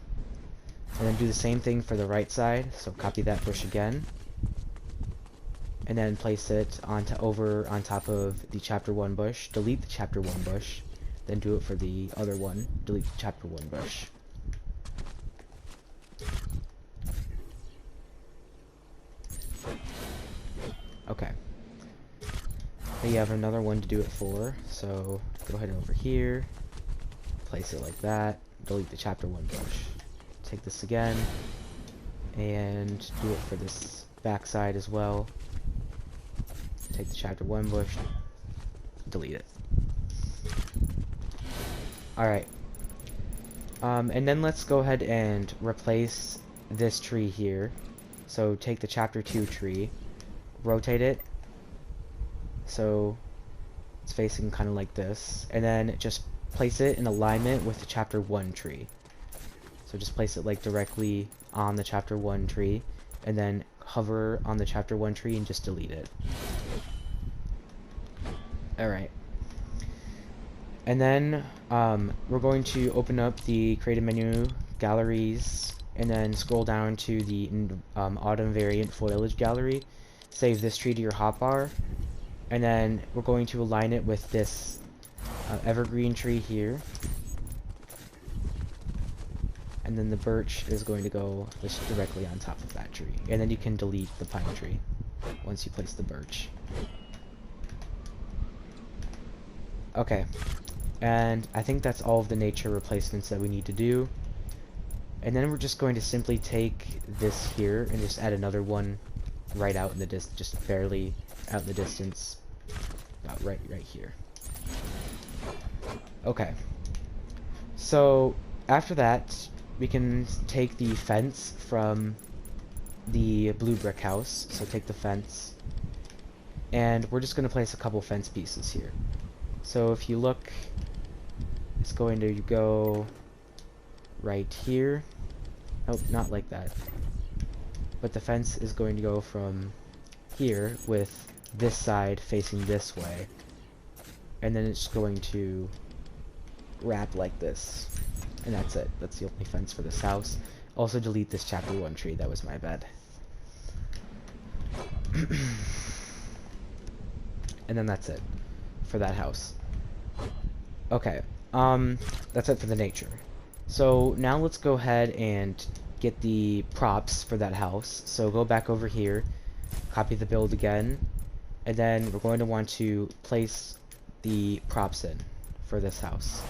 And then do the same thing for the right side, so copy that bush again, and then place it on top of the chapter 1 bush, delete the chapter 1 bush, then do it for the other one, delete the chapter 1 bush. Okay. Now you have another one to do it for, so go ahead and over here, place it like that, delete the chapter 1 bush. Take this again, and do it for this back side as well. Take the chapter 1 bush, delete it. Alright. And then let's go ahead and replace this tree here. So take the chapter 2 tree, rotate it so it's facing kind of like this, and then just place it in alignment with the chapter 1 tree. So just place it like directly on the chapter 1 tree, and then hover on the chapter 1 tree and just delete it. Alright. And then we're going to open up the creative menu, galleries, and then scroll down to the autumn variant foliage gallery. Save this tree to your hotbar, and then we're going to align it with this evergreen tree here. And then the birch is going to go just directly on top of that tree. And then you can delete the pine tree once you place the birch. Okay. And I think that's all of the nature replacements that we need to do. And then we're just going to simply take this here and just add another one right out in the distance, just barely out in the distance, about right here. Okay. So after that, we can take the fence from the blue brick house. So take the fence, and we're just going to place a couple fence pieces here. So if you look, it's going to go right here. Nope, not like that. But the fence is going to go from here with this side facing this way. And then it's going to wrap like this. And that's it. That's the only fence for this house. Also delete this chapter 1 tree. That was my bad. And then that's it for that house. Okay. That's it for the nature. So now let's go ahead and get the props for that house. So go back over here, copy the build again, and then we're going to want to place the props in for this house.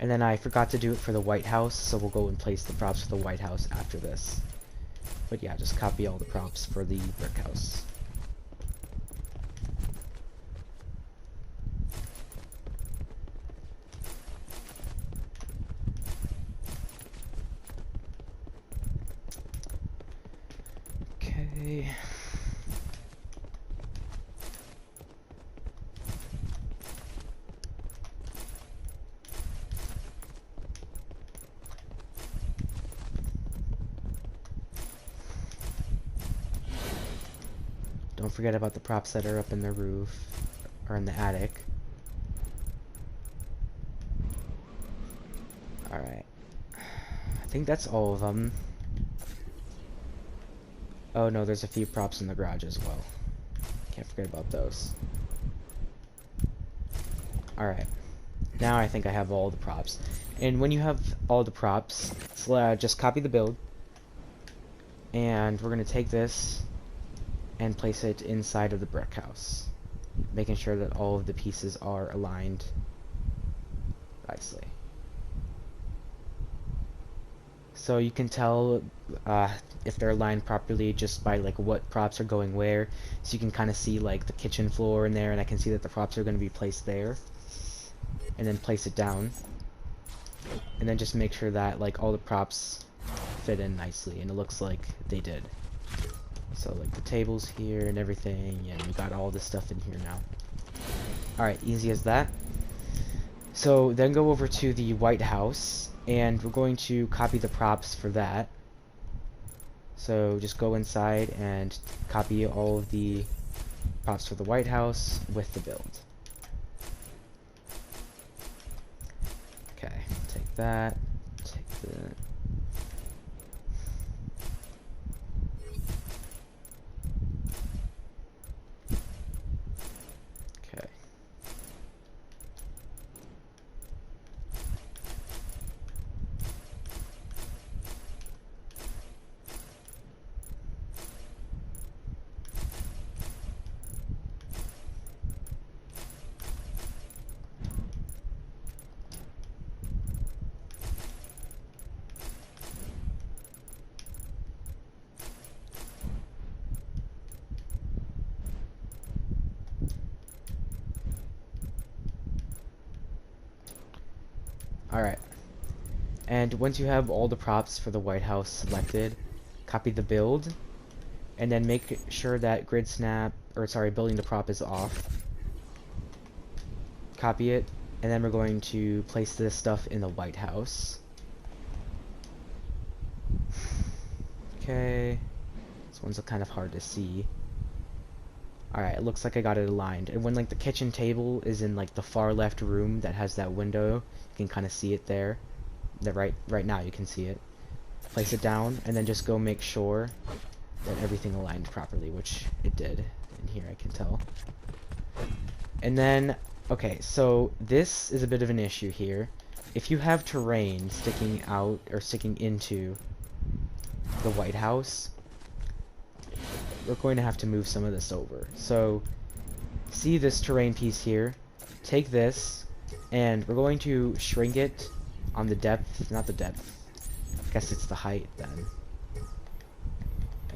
And then I forgot to do it for the White House, so we'll go and place the props for the White House after this. But yeah, just copy all the props for the brick house. Okay. Don't forget about the props that are up in the roof or in the attic. think that's all of them. Oh no, there's a few props in the garage as well. Can't forget about those. Alright. Now I think I have all the props. And when you have all the props, just copy the build. And we're going to take this and place it inside of the brick house. Making sure that all of the pieces are aligned nicely. So you can tell if they're aligned properly just by like what props are going where. So you can kind of see like the kitchen floor in there, and I can see that the props are going to be placed there. And then place it down. And then just make sure that like all the props fit in nicely, and it looks like they did. So like the tables here and everything, and we got all this stuff in here now. Alright, easy as that. So then go over to the White House, and we're going to copy the props for that. So just go inside and copy all of the props for the White House with the build. Okay, take that, take the... Okay. Alright, and once you have all the props for the White House selected, copy the build, and then make sure that building the prop is off. Copy it, and then we're going to place this stuff in the White House. Okay, this one's kind of hard to see. Alright, it looks like I got it aligned. And when like the kitchen table is in like the far left room that has that window, you can kind of see it there. Right now you can see it. Place it down, and then just go make sure that everything aligned properly, which it did. In here I can tell. And then, okay, so this is a bit of an issue here. If you have terrain sticking out or sticking into the White House, we're going to have to move some of this over. So see this terrain piece here, take this, and we're going to shrink it on the depth, not the depth, I guess it's the height then.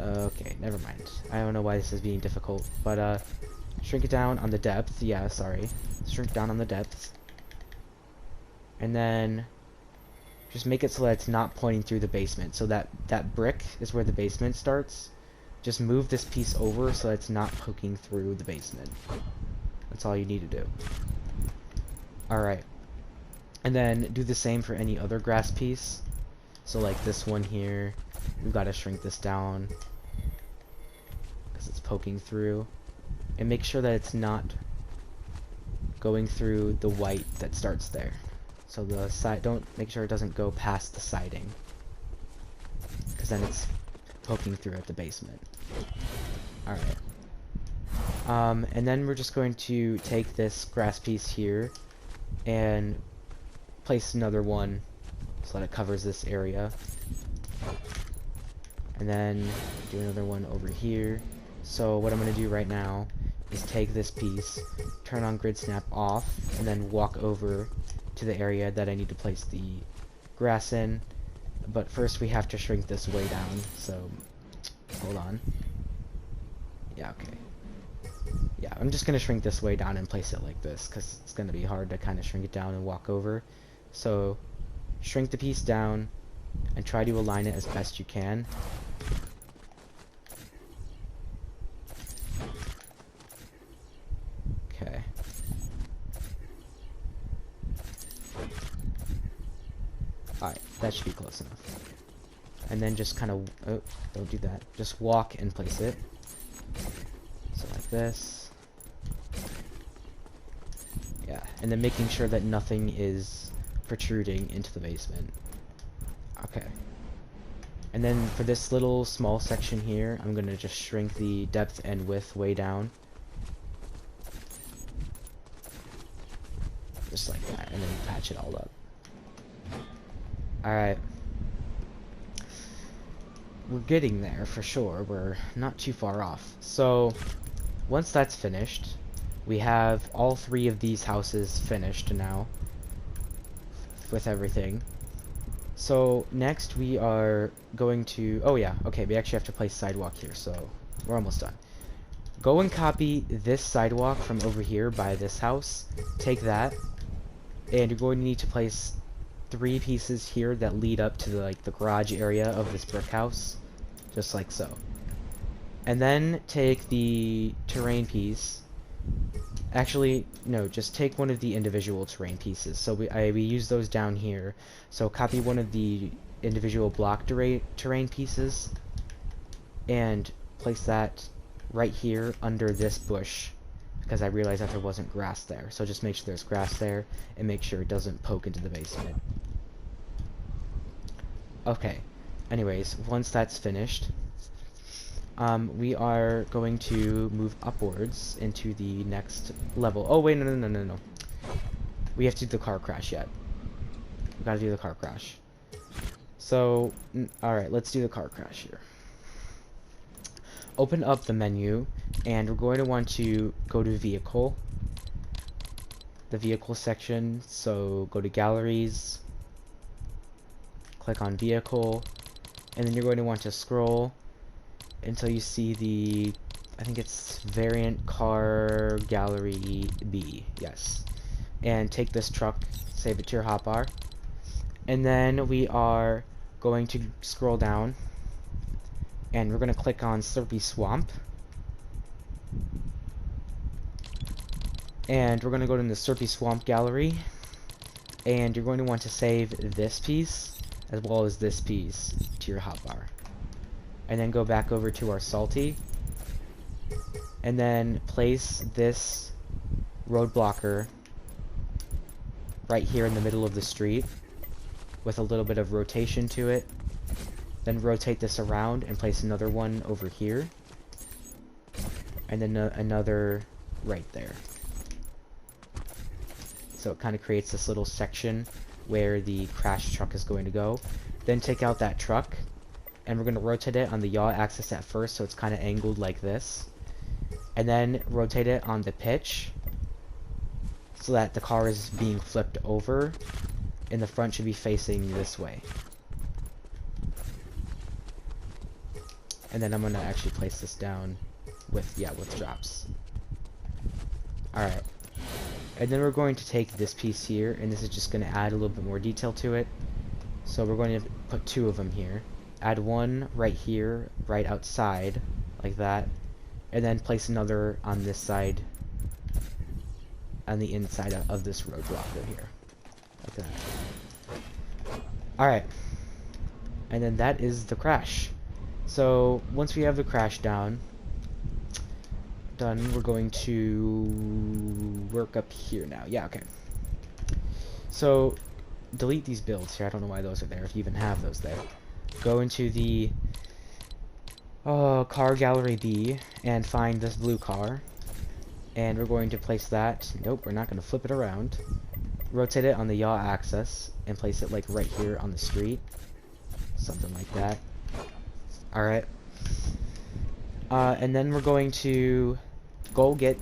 Okay, never mind. I don't know why this is being difficult, but shrink it down on the depth, yeah, sorry. Shrink down on the depth. And then just make it so that it's not pointing through the basement, so that brick is where the basement starts. Just move this piece over so that it's not poking through the basement. That's all you need to do. Alright. And then do the same for any other grass piece. So like this one here, we've got to shrink this down because it's poking through. And make sure that it's not going through the white that starts there. So the side, make sure it doesn't go past the siding, because then it's poking through at the basement. Alright. And then we're just going to take this grass piece here and place another one so that it covers this area. And then do another one over here. So what I'm going to do right now is take this piece, turn on grid snap off, and then walk over to the area that I need to place the grass in. But first we have to shrink this way down, so hold on. Yeah, okay. Yeah, I'm just going to shrink this way down and place it like this, because it's going to be hard to kind of shrink it down and walk over. So shrink the piece down and try to align it as best you can. Okay. Alright, that should be close enough. And then just kind of, oh, don't do that. Just walk and place it. So like this. Yeah, and then making sure that nothing is protruding into the basement. Okay. And then for this little small section here, I'm gonna just shrink the depth and width way down. Just like that, and then patch it all up. Alright. We're getting there for sure. We're not too far off. So, once that's finished, we have all 3 of these houses finished now with everything. So next we are going to, oh yeah, okay, we actually have to place sidewalk here, so we're almost done. Go and copy this sidewalk from over here by this house, take that, and you're going to need to place 3 pieces here that lead up to the garage area of this brick house, just like so. And then take the terrain piece. Actually, no, just take one of the individual terrain pieces. So we use those down here. So copy one of the individual block terrain pieces and place that right here under this bush, because I realized that there wasn't grass there. So just make sure there's grass there and make sure it doesn't poke into the basement. Okay, anyways, once that's finished, we are going to move upwards into the next level. Oh wait, no. We have to do the car crash yet. We gotta do the car crash. So, alright, let's do the car crash here. Open up the menu, and we're going to want to go to vehicle. The vehicle section, so go to galleries, click on vehicle, and then you're going to want to scroll until you see the, I think it's variant car gallery B, yes. And take this truck, save it to your hotbar. And then we are going to scroll down, and we're going to click on Slurpy Swamp. And we're going to go to the Slurpy Swamp gallery, and you're going to want to save this piece, as well as this piece, to your hotbar. And then go back over to our salty, and then place this road blocker right here in the middle of the street with a little bit of rotation to it. Then rotate this around and place another one over here, and then another right there. So it kind of creates this little section where the crash truck is going to go. Then take out that truck, and we're going to rotate it on the yaw axis at first, so it's kind of angled like this. And then rotate it on the pitch so that the car is being flipped over, and the front should be facing this way. And then I'm going to actually place this down with drops. Alright. And then we're going to take this piece here, and this is just going to add a little bit more detail to it. So we're going to put 2 of them here. Add one right here, right outside, like that, and then place another on this side, on the inside of this road blocker here, like that. Alright, and then that is the crash. So once we have the crash done, we're going to work up here now. Yeah, okay. So delete these builds here. I don't know why those are there, if you even have those there. Go into the car gallery B and find this blue car, and we're going to place that. Nope, we're not going to flip it around. Rotate it on the yaw axis and place it like right here on the street, something like that. Alright, and then we're going to go get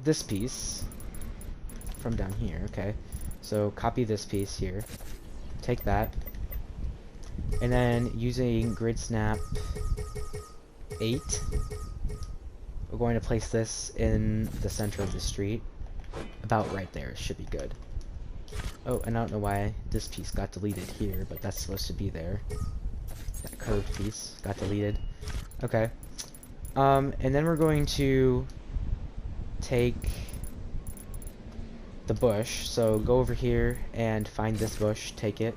this piece from down here. Okay, so copy this piece here, take that, and then using grid snap 8, we're going to place this in the center of the street, about right there. It should be good. Oh, and I don't know why this piece got deleted here, but that's supposed to be there. That curved piece got deleted. Okay. And then we're going to take the bush. So go over here and find this bush, take it,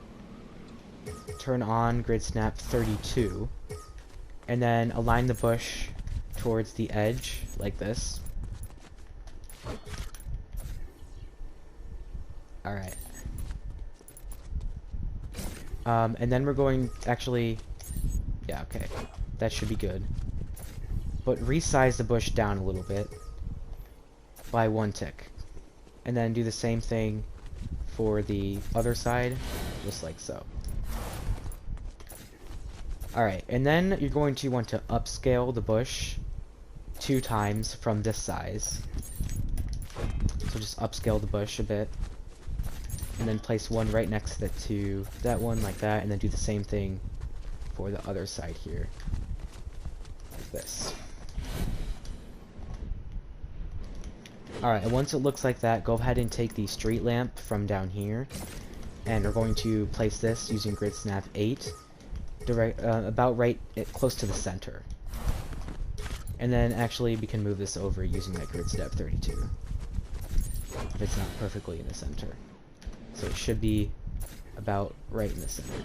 turn on grid snap 32, and then align the bush towards the edge like this. Alright. And then we're going, actually, yeah, okay, that should be good. But resize the bush down a little bit by 1 tick. And then do the same thing for the other side, just like so. Alright, and then you're going to want to upscale the bush 2 times from this size. So just upscale the bush a bit. And then place one right next to that one, like that, and then do the same thing for the other side here. Like this. Alright, and once it looks like that, go ahead and take the street lamp from down here. And we're going to place this using grid snap 8. About close to the center. And then actually we can move this over using that grid snap 32. If it's not perfectly in the center. So it should be about right in the center.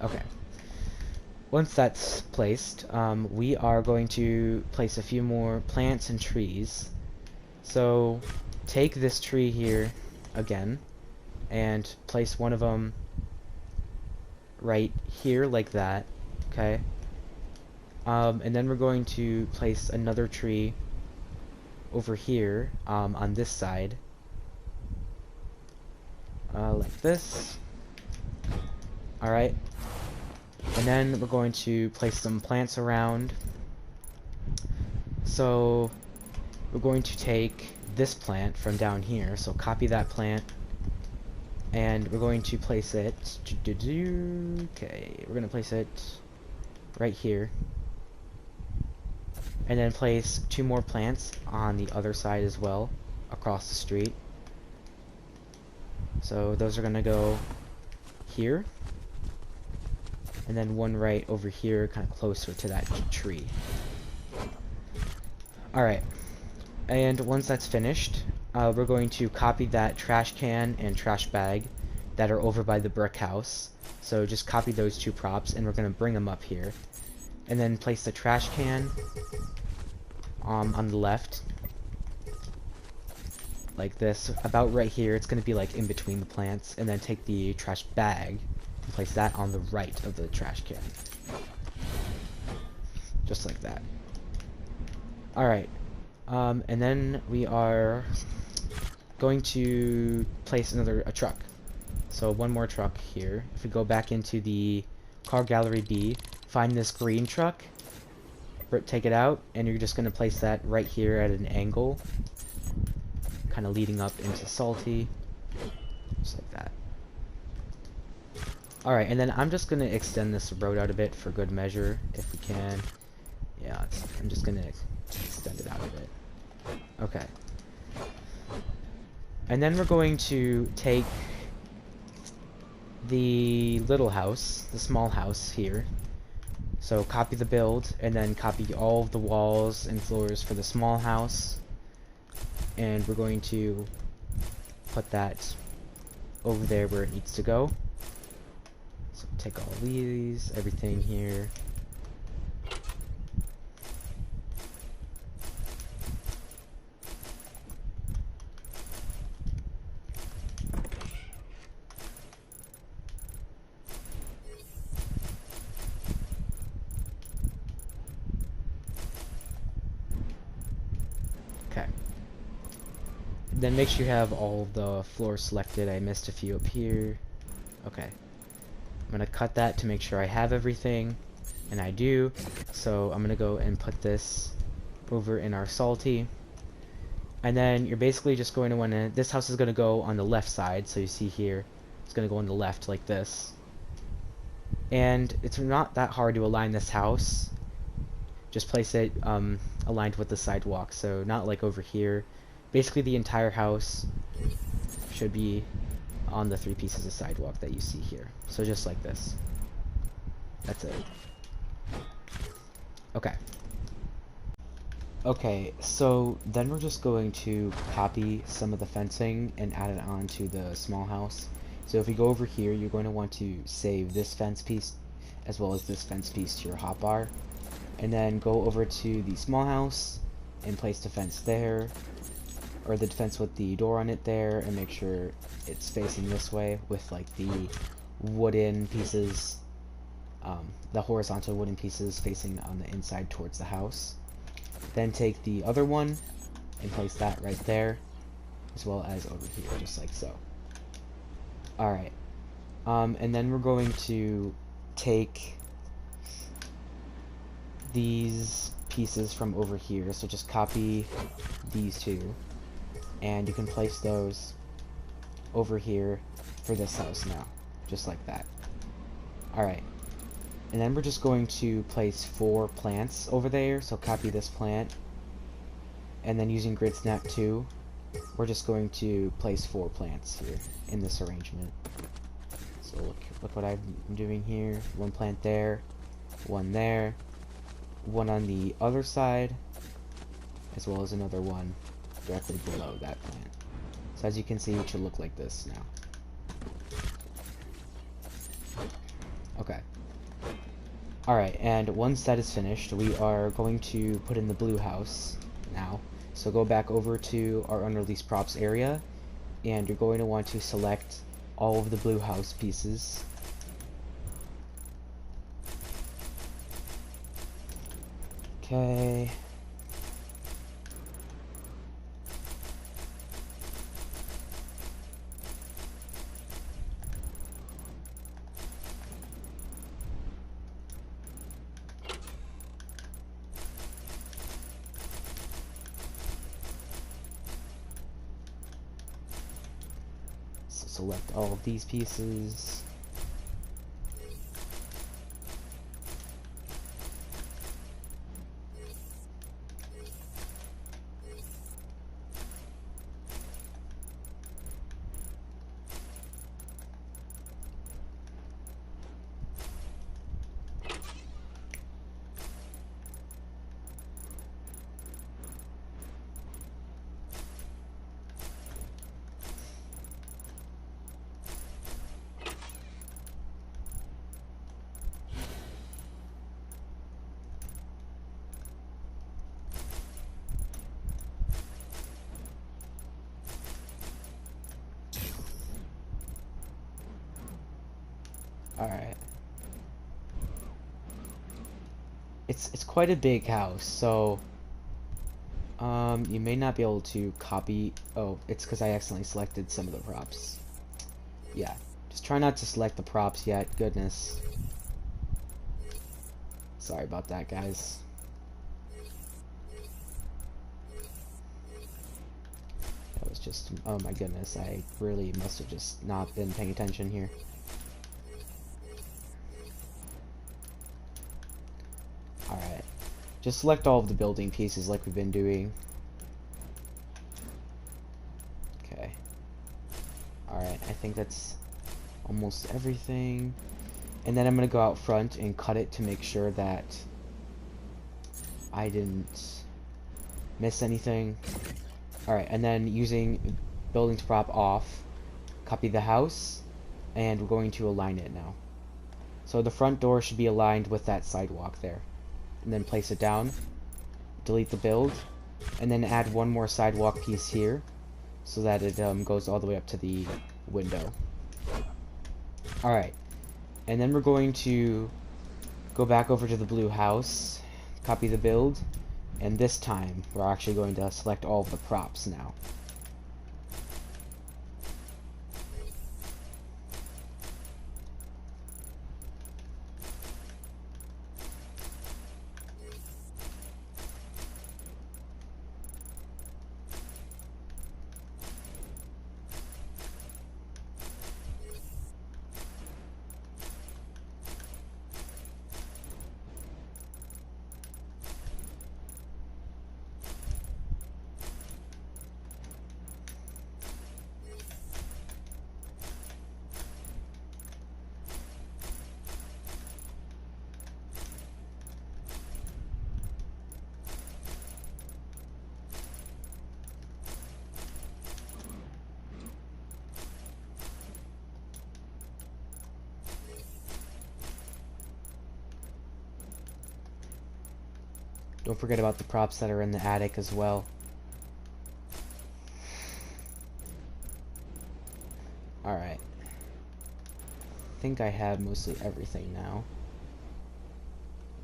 Okay. Once that's placed, we are going to place a few more plants and trees. So take this tree here again and place one of them right here like that, okay? And then we're going to place another tree over here on this side, like this. Alright. And then we're going to place some plants around. So we're going to take this plant from down here, so copy that plant, and we're going to place it, okay, we're going to place it right here, and then place 2 more plants on the other side as well, across the street. So those are going to go here, and then one right over here, kind of closer to that tree. Alright, and once that's finished, we're going to copy that trash can and trash bag that are over by the brick house. So just copy those 2 props, and we're going to bring them up here. And then place the trash can on the left, like this, about right here. It's going to be like in between the plants. And then take the trash bag and place that on the right of the trash can. Just like that. Alright. And then we are going to place a truck. So one more truck here. If we go back into the car gallery B, find this green truck, take it out, and you're just going to place that right here at an angle, kind of leading up into Salty, just like that. Alright, and then I'm just going to extend this road out a bit for good measure, if we can. Yeah, I'm just going to extend it out a bit. Okay. And then we're going to take the little house, the small house here. So copy the build, and then copy all of the walls and floors for the small house. And we're going to put that over there where it needs to go. So take all these, everything here. Okay. Then make sure you have all the floors selected. I missed a few up here. Okay. I'm gonna cut that to make sure I have everything, and I do. So I'm gonna go and put this over in our Salty. And then you're basically just going to want to, this house is going to go on the left side, so you see here, it's going to go on the left like this. And it's not that hard to align this house. Just place it aligned with the sidewalk, so not like over here. Basically the entire house should be on the 3 pieces of sidewalk that you see here. So just like this. That's it. Okay. Okay, so then we're just going to copy some of the fencing and add it onto the small house. So if we go over here, you're going to want to save this fence piece as well as this fence piece to your hotbar. And then go over to the small house and place the fence there. or the defense with the door on it there, and make sure it's facing this way with like the wooden pieces, the horizontal wooden pieces facing on the inside towards the house. Then take the other one and place that right there, as well as over here, just like so. Alright, and then we're going to take these pieces from over here, so just copy these two, and you can place those over here for this house now, just like that. Alright, and then we're just going to place 4 plants over there, so copy this plant, and then using grid snap 2, we're just going to place 4 plants here in this arrangement. So look what I'm doing here. 1 plant there, 1 there, 1 on the other side, as well as another one directly below that plant. So as you can see, it should look like this now. Okay. Alright, and once that is finished, we are going to put in the blue house now. So go back over to our unreleased props area, and you're going to want to select all of the blue house pieces. Okay. Select all of these pieces. Alright. It's quite a big house, so you may not be able to copy. Oh, it's because I accidentally selected some of the props. Yeah, just try not to select the props yet. Goodness. Sorry about that, guys. That was just, oh my goodness, I really must have just not been paying attention here. Alright, just select all of the building pieces like we've been doing. Okay. Alright, I think that's almost everything. And then I'm going to go out front and cut it to make sure that I didn't miss anything. Alright, and then using building to prop off, copy the house, and we're going to align it now. So the front door should be aligned with that sidewalk there. And then place it down, delete the build, and then add 1 more sidewalk piece here, so that it goes all the way up to the window. Alright, and then we're going to go back over to the blue house, copy the build, and this time we're actually going to select all of the props now. Don't forget about the props that are in the attic as well. think I have mostly everything now.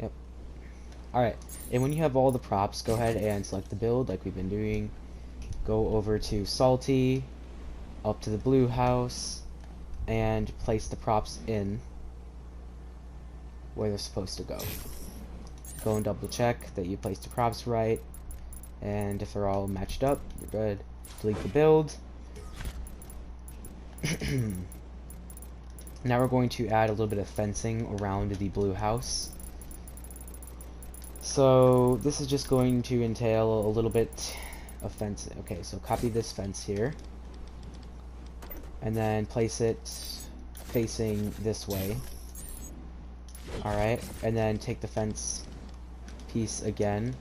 Yep. Alright, and when you have all the props, go ahead and select the build like we've been doing. Go over to Salty, up to the blue house, and place the props in where they're supposed to go. Go and double check that you placed the props right, and if they're all matched up, you're good. Delete the build. Now we're going to add a little bit of fencing around the blue house. So this is just going to entail a little bit of fencing. Okay, so copy this fence here, and then place it facing this way. Alright, and then take the fence piece again,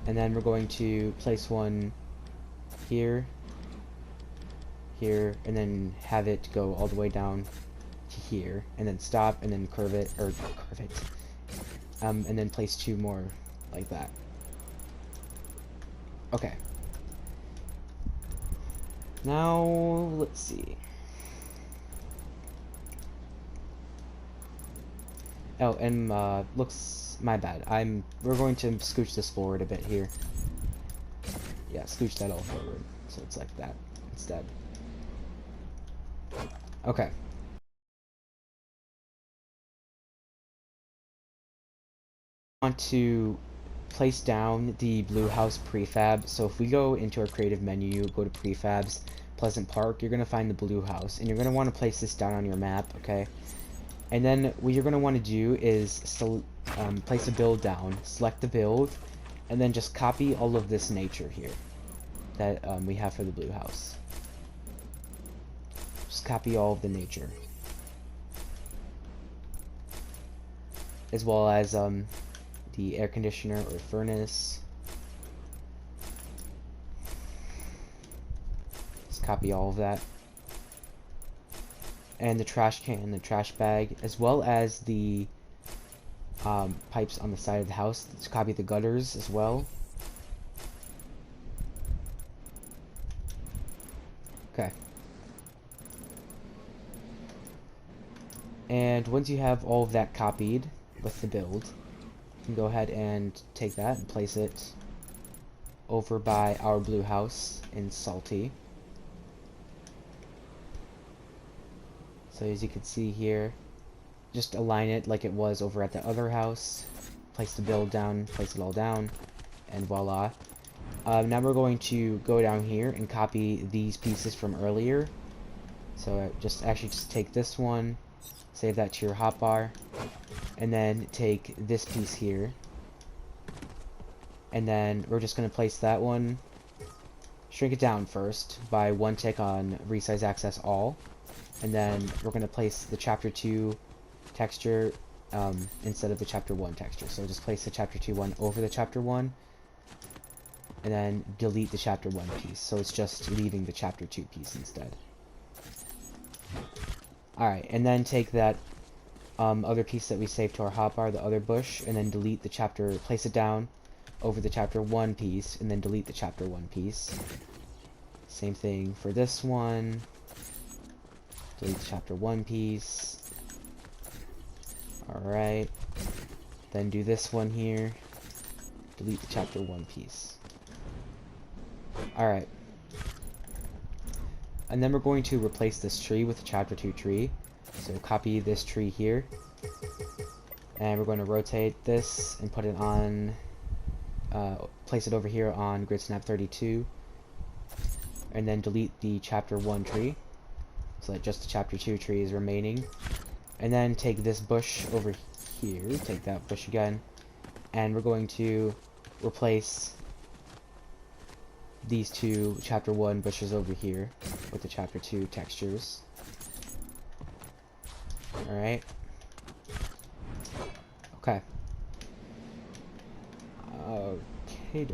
and then we're going to place one here, here, and then have it go all the way down to here, and then stop, and then curve it, or curve it, and then place two more like that. Okay. Now, let's see. Oh, and looks, my bad. We're going to scooch this forward a bit here. Yeah, scooch that all forward, so it's like that instead. Okay. Want to place down the blue house prefab. So if we go into our creative menu, go to prefabs, Pleasant Park, you're gonna find the blue house, and you're gonna want to place this down on your map. Okay. And then what you're going to want to do is place a build down, select the build, and then just copy all of this nature here that we have for the blue house. Just copy all of the nature. As well as the air conditioner or furnace. Just copy all of that. And the trash can, the trash bag, as well as the pipes on the side of the house. Let's copy the gutters as well. Okay. And once you have all of that copied with the build, you can go ahead and take that and place it over by our blue house in Salty. So as you can see here, just align it like it was over at the other house. Place the build down, place it all down, and voila. Now we're going to go down here and copy these pieces from earlier. So just take this one, save that to your hotbar, and then take this piece here. And then we're just going to place that one, shrink it down first by one tick on resize access all. And then we're going to place the chapter 2 texture instead of the chapter 1 texture. So just place the chapter 2 one over the chapter 1, and then delete the chapter 1 piece. So it's just leaving the chapter 2 piece instead. Alright, and then take that other piece that we saved to our hotbar, the other bush, and then delete the chapter, place it down over the chapter 1 piece, and then delete the chapter 1 piece. Same thing for this one. Delete the chapter 1 piece. Alright. Then do this one here. Delete the chapter 1 piece. Alright. And then we're going to replace this tree with the chapter 2 tree. So copy this tree here. And we're going to rotate this and put it on, place it over here on grid snap 32. And then delete the chapter 1 tree, so that just the chapter 2 tree is remaining. And then take this bush over here, take that bush again, and we're going to replace these two chapter 1 bushes over here with the chapter 2 textures. Alright. Okay. Okay.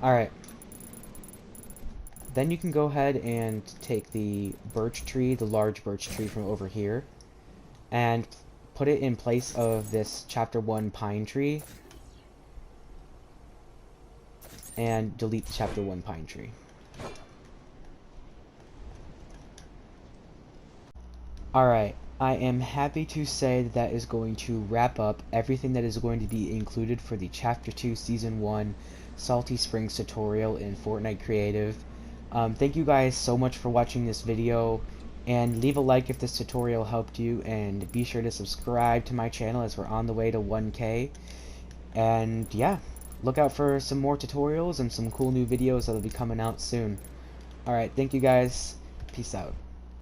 Alright. Then you can go ahead and take the birch tree, the large birch tree from over here, and put it in place of this chapter 1 pine tree, and delete the chapter 1 pine tree. Alright, I am happy to say that that is going to wrap up everything that is going to be included for the Chapter 2 Season 1 Salty Springs tutorial in Fortnite Creative. Thank you guys so much for watching this video, and leave a like if this tutorial helped you, and be sure to subscribe to my channel as we're on the way to 1K. And yeah, look out for some more tutorials and some cool new videos that'll be coming out soon. Alright, thank you guys. Peace out.